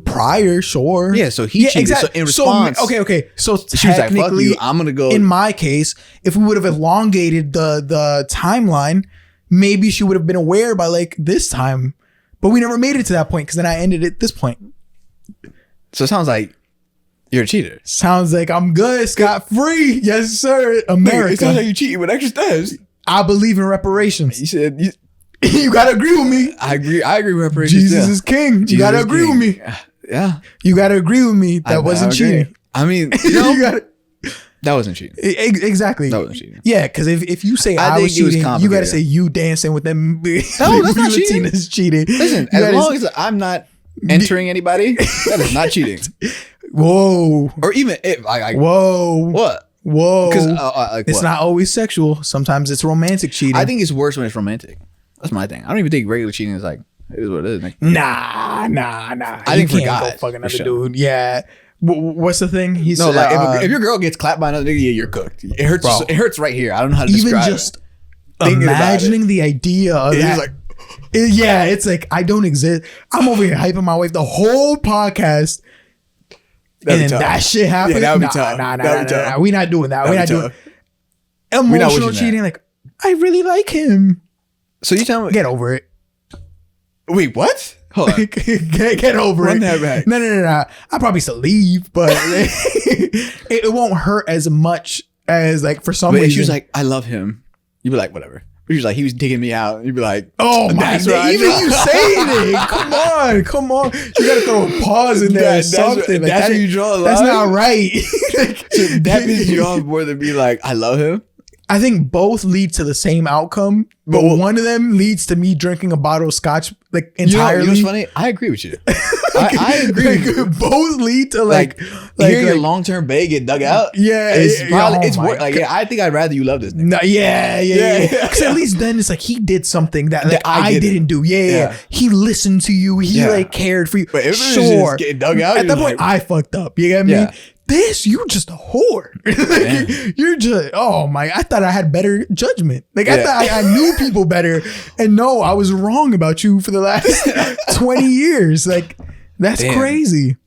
prior. Sure. Yeah. So he cheated. Exactly. So in response, okay. So she was like, "Fuck you, I'm gonna go." In my case, if we would have elongated the timeline, maybe she would have been aware by like this time, but we never made it to that point because then I ended at this point. So it sounds like. You're a cheater. Sounds like I'm good, scot free. Yes, sir. America. It sounds like you cheating with extra steps. I believe in reparations. You said you gotta agree with me. I agree with reparations. Jesus is king. You gotta agree with me. Yeah. You gotta agree with me. That wasn't cheating. I mean, you gotta. That wasn't cheating. Exactly. That wasn't cheating. Yeah, because if you say I was cheating, you gotta say you dancing with them. No, that's not cheating. Cheating. Listen, as long as I'm not entering anybody, that is not cheating. Whoa. Or even if whoa. What? Whoa. Because it's not always sexual. Sometimes it's romantic cheating. I think it's worse when it's romantic. That's my thing. I don't even think regular cheating is like it is what it is. Like, nah. I think for guys, go fuck another dude. Yeah. What's the thing? He said, like if your girl gets clapped by another nigga, yeah, you're cooked. It hurts. Bro, it hurts right here. I don't know how to describe it. Even just imagining the idea of that. Like, it's like I don't exist. I'm over here hyping my wife the whole podcast. And then that shit happened. Yeah, that would be tough. Nah. We not doing that. We not doing emotional cheating. Like, I really like him. So you tell me, get over it. Wait, what? Hold on. get over Run it. that back. No. I'll probably still leave, but it won't hurt as much as like for some reason. If she was like, I love him, you'd be like, whatever. He was like, he was digging me out. You'd be like, oh my God. Even you saying it. Come on. You gotta throw a pause in there or something. That's where you draw a line. That's not right. So that pisses you off more than be like, I love him? I think both lead to the same outcome, but one of them leads to me drinking a bottle of scotch like entirely. You know what's funny? I agree with you. I agree. Like, both lead to like hearing your long-term bay get dug out. Yeah, it's work. Like, yeah, I think I'd rather you love this nigga. No, yeah. Because at least then it's like he did something that like, I didn't do. Yeah. He listened to you. He like cared for you. But if it was just getting dug out, at that point, I fucked up. You get me? this, you just a whore. Like, you're just, oh my, I thought I had better judgment. Like I thought I knew people better. And no, I was wrong about you for the last 20 years. Like that's crazy.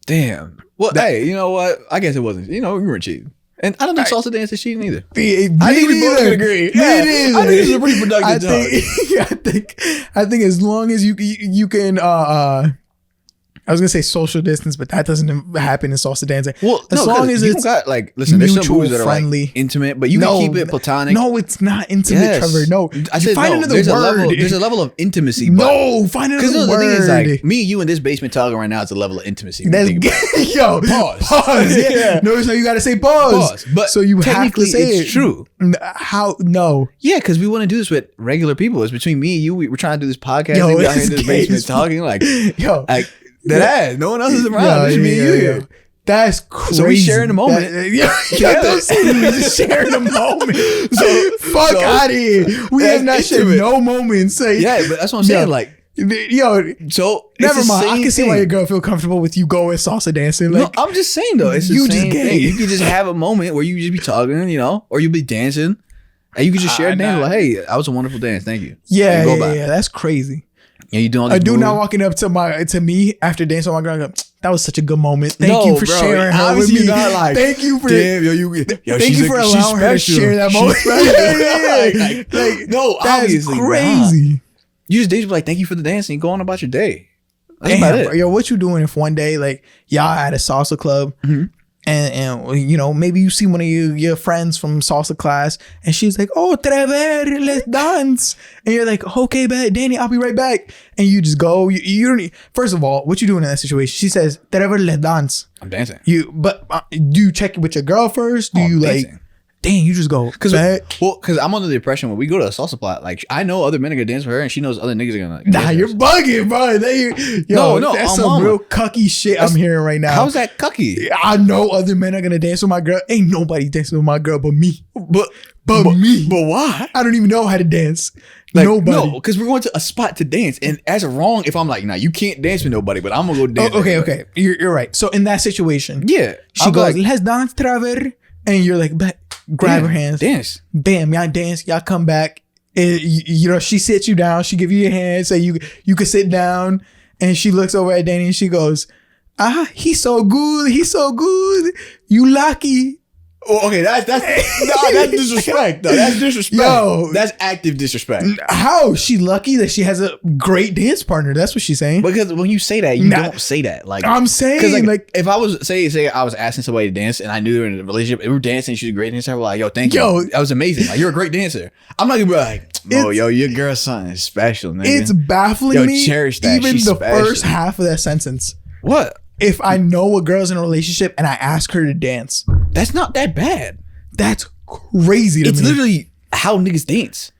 Damn. Well, hey, you know what? I guess it wasn't, you know, we weren't cheating. And I don't think salsa dance is cheating either. I think we both can agree. I think it's a pretty productive talk. I think as long as you can I was gonna say social distance, but that doesn't happen in salsa dancing. Well, as long as it's got like, listen, there's some moves that are friendly, like intimate, but you can keep it platonic. No, it's not intimate, Trevor. No, I said find another word. There's a level of intimacy. No, find another word. Because the thing is, like, me and you in this basement talking right now, it's a level of intimacy. That's yo, pause. Yeah. Notice how you gotta say pause. But so you have to say it's true. How? No. Yeah, because we want to do this with regular people. It's between me and you. We're trying to do this podcast. Yo, we out here in this basement talking like, yo, like. That no one else is around. It's me and you. That's crazy. So we sharing the moment. Just sharing the moment. So fuck out of here. We have not shared no moments. But that's what I'm saying. Like, yo, so never mind. I can see why your girl feel comfortable with you going salsa dancing. Like, no, I'm just saying though, it's the same thing. You can just have a moment where you just be talking, you know, or you be dancing, and you can just share a dance. Like, hey, that was a wonderful dance. Thank you. Yeah, that's crazy. Yeah, you doing? A dude not walking up to me after dancing with my girl. That was such a good moment. Thank you for sharing her with me. Like, thank you for thank you for allowing her to share that moment. like, no, that's obviously crazy. Not. You just be like, thank you for the dance, and you go on about your day. That's about it. Yo, what you doing if one day like y'all at a salsa club? Mm-hmm. And you know, maybe you see one of your friends from salsa class and she's like, oh, Trevor, let's dance. And you're like, okay, bet, Danny, I'll be right back. And you just go, you don't first of all, what you doing in that situation? She says, Trevor, let's dance. I'm dancing. But do you check it with your girl first? Do you like, dang, you just go because I'm under the impression when we go to a salsa plot, like I know other men are gonna dance with her and she knows other niggas are gonna nah, you're bugging, bro. No, that's some real cucky shit I'm hearing right now. How's that cucky? I know other men are gonna dance with my girl. Ain't nobody dancing with my girl but me. But me. But why? I don't even know how to dance. Like, nobody. No, because we're going to a spot to dance. And as a wrong, if I'm like, nah, you can't dance with nobody, but I'm gonna go dance. Okay. You're right. So in that situation, she goes, let's dance, Trevor. And you're like, grab her hands, dance, bam, y'all dance, y'all come back. And, you know, she sits you down, she give you your hand, say you can sit down, and she looks over at Danny and she goes, he's so good, you lucky. Well, okay, that's disrespect. No, that's disrespect. Yo, that's active disrespect. How? She lucky that she has a great dance partner. That's what she's saying. Because when you say that, you don't say that. Like I'm saying, like if I was say I was asking somebody to dance and I knew they were in a relationship, and we were dancing, she's a great dancer. I was like, yo, thank you. That was amazing. Like you're a great dancer. I'm not gonna be like, yo, your girl's something special, nigga. It's baffling me. Cherish that. Even the first half of that sentence. What? If I know a girl's in a relationship and I ask her to dance, that's not that bad. That's crazy to me. It's literally how niggas dance.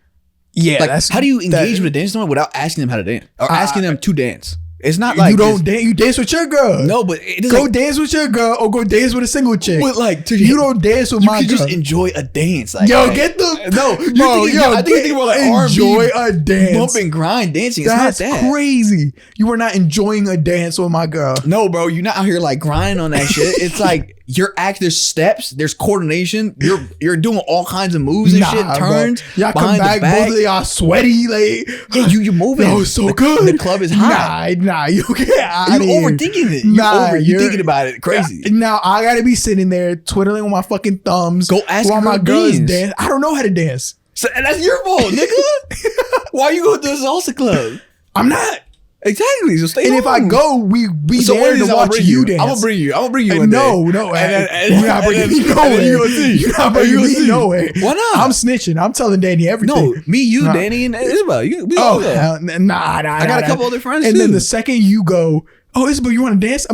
Yeah. Like, how do you engage with a dance someone without asking them how to dance or asking them to dance? It's not like you don't dance. You dance with your girl. No, but it go dance with your girl or go dance with a single chick. But like, you don't dance with my girl. You just enjoy a dance. Like, get the I think you think about like enjoy a dance, bump and grind dancing. That's crazy. You are not enjoying a dance with my girl. No, bro, you're not out here like grinding on that shit. It's like there's steps, there's coordination. You're doing all kinds of moves and shit, turns. Bro. Y'all come back, both of y'all sweaty, like you're moving. Oh, so good. The club is hot. Nah, you can't. You're overthinking it. You're thinking about it crazy. Now I gotta be sitting there twiddling with my fucking thumbs. Go ask while her my girl is dance. dance. I don't know how to dance. So that's your fault, nigga. Why you go to the salsa club? I'm not. Exactly. So stay home. If I go, we so there to watch you dance. I'm gonna bring you. No. You're not bringing me nowhere. You're not bringing me nowhere. Why not? I'm snitching. I'm telling Danny everything. No, me, you, Danny, and Isabel. Nah. I got a couple other friends and too. then the second you go, oh, Isabel, you want to dance?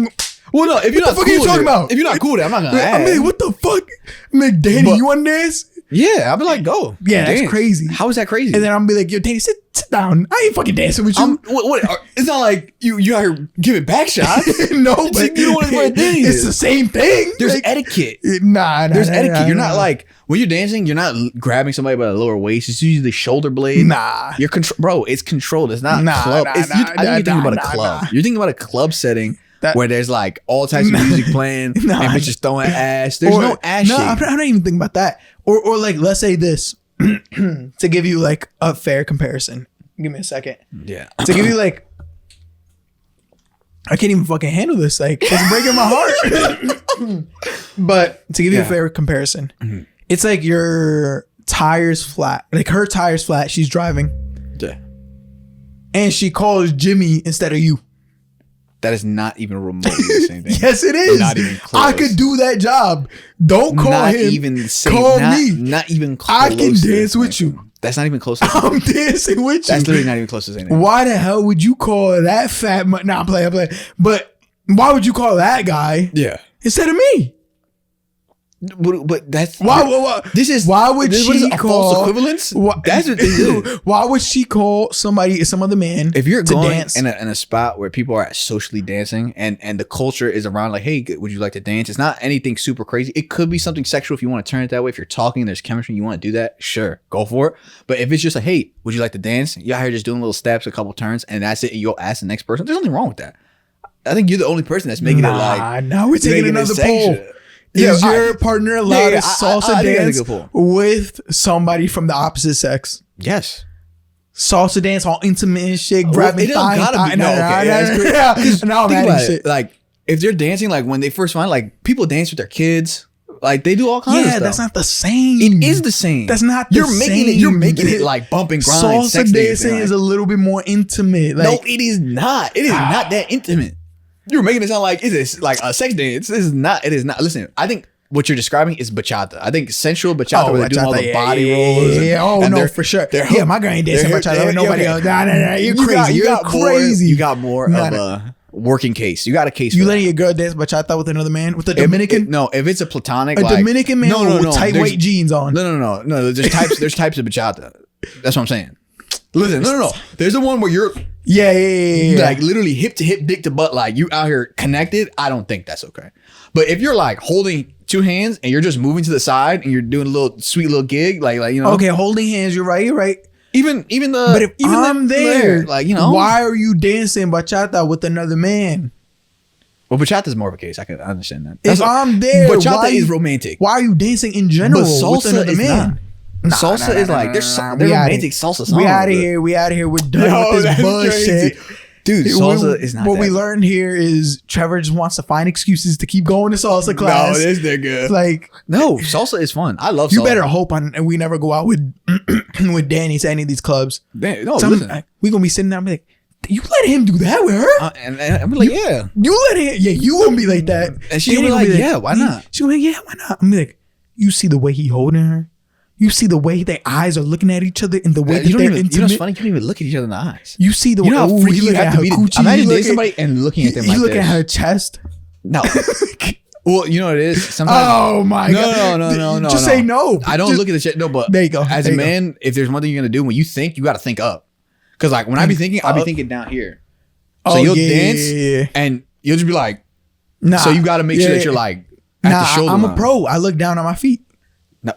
Well, no. If you're not cool, what the fuck are you talking about? If you're not cool with it, I'm not gonna ask. I mean, what the fuck? I'm like, Danny, you want to dance? Yeah, I'll be like, go. Yeah, dance. That's crazy. How is that crazy? And then I'm be like, yo, Danny, sit down. I ain't fucking dancing with you. What? It's not like you out here giving back shots. No, but you don't want to wear things. It's the same thing. There's etiquette. There's etiquette. You're not like when you're dancing. You're not grabbing somebody by the lower waist. It's usually the shoulder blade. Nah, you're bro. It's controlled. It's not club. I think you're thinking about a club. You're thinking about a club setting where there's like all types of music playing and bitches throwing ass. There's no ass shit. I'm not even thinking about that. Or like, let's say this to give you like a fair comparison. Give me a second. Yeah. To give you like, I can't even fucking handle this. Like, it's breaking my heart. But to give you a fair comparison, it's like your tires flat. Like her tires flat. She's driving. Yeah. And she calls Jimmy instead of you. That is not even remotely the same thing. Yes, it is. Not even close. I could do that job. Don't call not him. Even the same, call not, me. Not even close. I can dance with you. That's not even close to I'm dancing with you. That's literally not even close to the same thing. Why the hell would you call that fat... Nah, play. But why would you call that guy instead of me? But that's why this is why would this she is a call false equivalence? That's what this is. Why would she call some other man if you're to going dance in a spot where people are socially dancing and the culture is around like, hey, would you like to dance? It's not anything super crazy. It could be something sexual if you want to turn it that way. If you're talking, there's chemistry, you want to do that, sure, go for it. But if it's just like, hey, would you like to dance? You're out here just doing little steps, a couple turns, and that's it. And you'll ask the next person. There's nothing wrong with that. I think you're the only person that's making it like. Now we're taking another poll. Is your partner allowed to salsa dance with somebody from the opposite sex? Yes. Salsa dance, all intimate and shit, grabbing thigh. Now I'm adding shit. Like, if they're dancing, like when they first find, like people dance with their kids, like they do all kinds of stuff. Yeah, that's not the same. It is the same. That's not the same. You're making it like bump and grind. Salsa dancing is a little bit more intimate. Like, no, it is not. It is not that intimate. You're making it sound like is this like a sex dance? This is not. It is not. Listen, I think what you're describing is bachata. I think sensual bachata where they're doing all the body rolls. No, for sure. Yeah, my girl ain't dancing bachata with nobody else. Nah. You're crazy. You're crazy. You got more of a working case. You got a case. You letting your girl dance bachata with another man, with a Dominican? No, if it's a platonic, Dominican man with tight weight jeans on. No. There's types. There's types of bachata. That's what I'm saying. Listen, no. There's the one where you're like literally hip to hip, dick to butt, like you out here connected. I don't think that's okay. But if you're like holding two hands and you're just moving to the side and you're doing a little sweet little gig, like you know. Okay, holding hands. You're right. Even the. But if I'm there, like you know, why are you dancing bachata with another man? Well, bachata is more of a case. I understand that. If I'm there, bachata is romantic. Why are you dancing in general with another man? Salsa is like there's romantic salsa songs. We out of here. We're done with this bullshit. Dude, salsa is not what we learned here is Trevor just wants to find excuses to keep going to salsa class. No, this nigga. Like, no, salsa is fun. I love salsa. You better hope we never go out with with Danny to any of these clubs. Listen. We gonna be sitting there and be like, you let him do that with her? And I'm like, yeah. You let him. Yeah, you gonna be like that. And she's gonna be like, yeah, why not? She's gonna be like, yeah, why not? I'm like, you see the way he holding her? You see the way their eyes are looking at each other and the way that they're intimate. You know what's funny? You can't even look at each other in the eyes. You see the way you have to be. Imagine dating somebody and looking at them like this. You look at her chest. No. Well, you know what it is? Sometimes. Oh my God. No. Just say no. I don't look at the chest. No, but there you go. As a man, if there's one thing you're going to do, when you think, you got to think up. Because like when I be thinking, I'll be thinking down here. So you'll dance and you'll just be like, nah. So you got to make sure that you're like at the shoulder I'm line. a pro. I look down at my feet. No.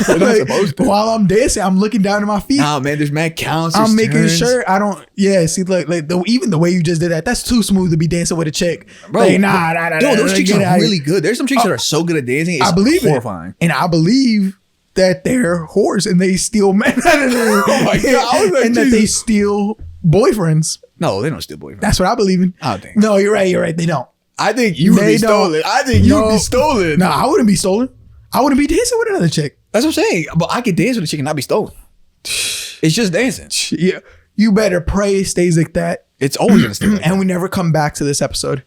We're not supposed to. While I'm dancing, I'm looking down at my feet. Nah, man, there's mad counts. I'm making sure I don't. Yeah, see, even the way you just did that's too smooth to be dancing with a chick. Bro, like, nah. Dude, those chicks are really good. There's some chicks that are so good at dancing. It's horrifying. And I believe that they're whores and they steal men. Oh my God! And that they steal boyfriends. No, they don't steal boyfriends. That's what I believe in. I don't think. No, you're right. They don't. I think you would be stolen. I think you would be stolen. No, I wouldn't be stolen. I wouldn't be dancing with another chick. That's what I'm saying. But I could dance with a chick and not be stolen. It's just dancing. Yeah. You better pray it stays like that. It's always gonna stay like that. And we never come back to this episode.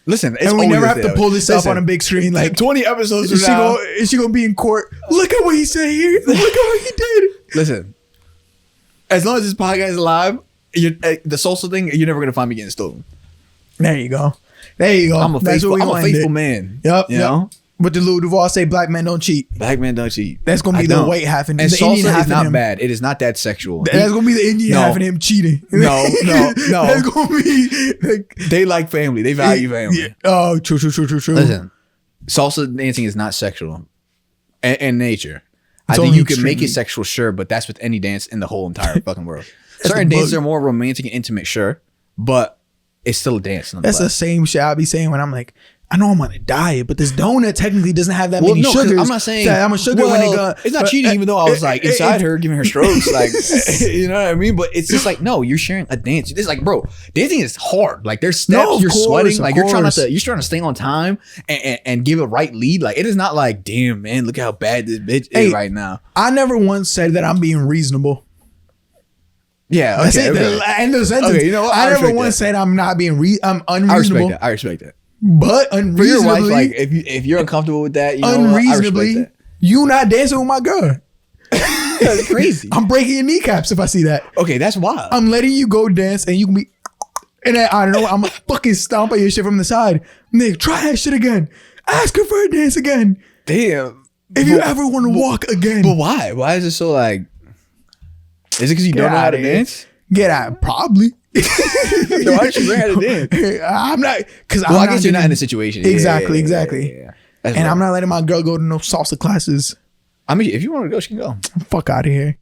Listen, and we never have to pull this up on a big screen. Like 20 episodes from now. Is she gonna be in court? Look at what he said here. Look at what he did. Listen, as long as this podcast is alive, the salsa thing, you're never gonna find me getting stolen. There you go. I'm a faithful man. Yep. You know? But the Louis Duval say black men don't cheat. Black men don't cheat. That's gonna be the white half and the salsa Indian half is not him. bad. It is not that sexual. That's gonna be the Indian half and him cheating. No. That's gonna be like, they like family. They value family. Yeah. Oh, true. Listen, salsa dancing is not sexual in nature. I think you can make it sexual, sure, but that's with any dance in the whole entire fucking world. Certain dances are more romantic and intimate, sure, but it's still a dance. That's the same shit I be saying when I'm like, I know I'm on a diet, but this donut technically doesn't have that many sugars. I'm not saying I'm a sugar when it go. It's not cheating, even though I was like inside her giving her strokes, like you know what I mean. But it's just like, no, you're sharing a dance. It's like, bro, dancing is hard. Like there's steps, you're sweating, like you're trying to stay on time and give a right lead. Like it is not like, damn man, look how bad this bitch is right now. I never once said that I'm being reasonable. Yeah, okay. End of the sentence. Okay, you know what? I never once said I'm not being I'm unreasonable. I respect that. But unreasonably, for your wife, like if you're uncomfortable with that, you know, unreasonably, you not dancing with my girl. That's crazy. I'm breaking your kneecaps if I see that. Okay, that's wild. I'm letting you go dance, and you can be, and I don't know. I'm gonna fucking stomp at your shit from the side. Nick, try that shit again. Ask her for a dance again. Damn. If you ever want to walk again. But why? Why is it so like? Is it because you don't know how to dance? Get out, probably. No, why don't you learn how to dance? I'm not, because I guess you're not in a situation. Exactly. Yeah. And I'm not letting my girl go to no salsa classes. I mean, if you want to go, she can go. Fuck out of here.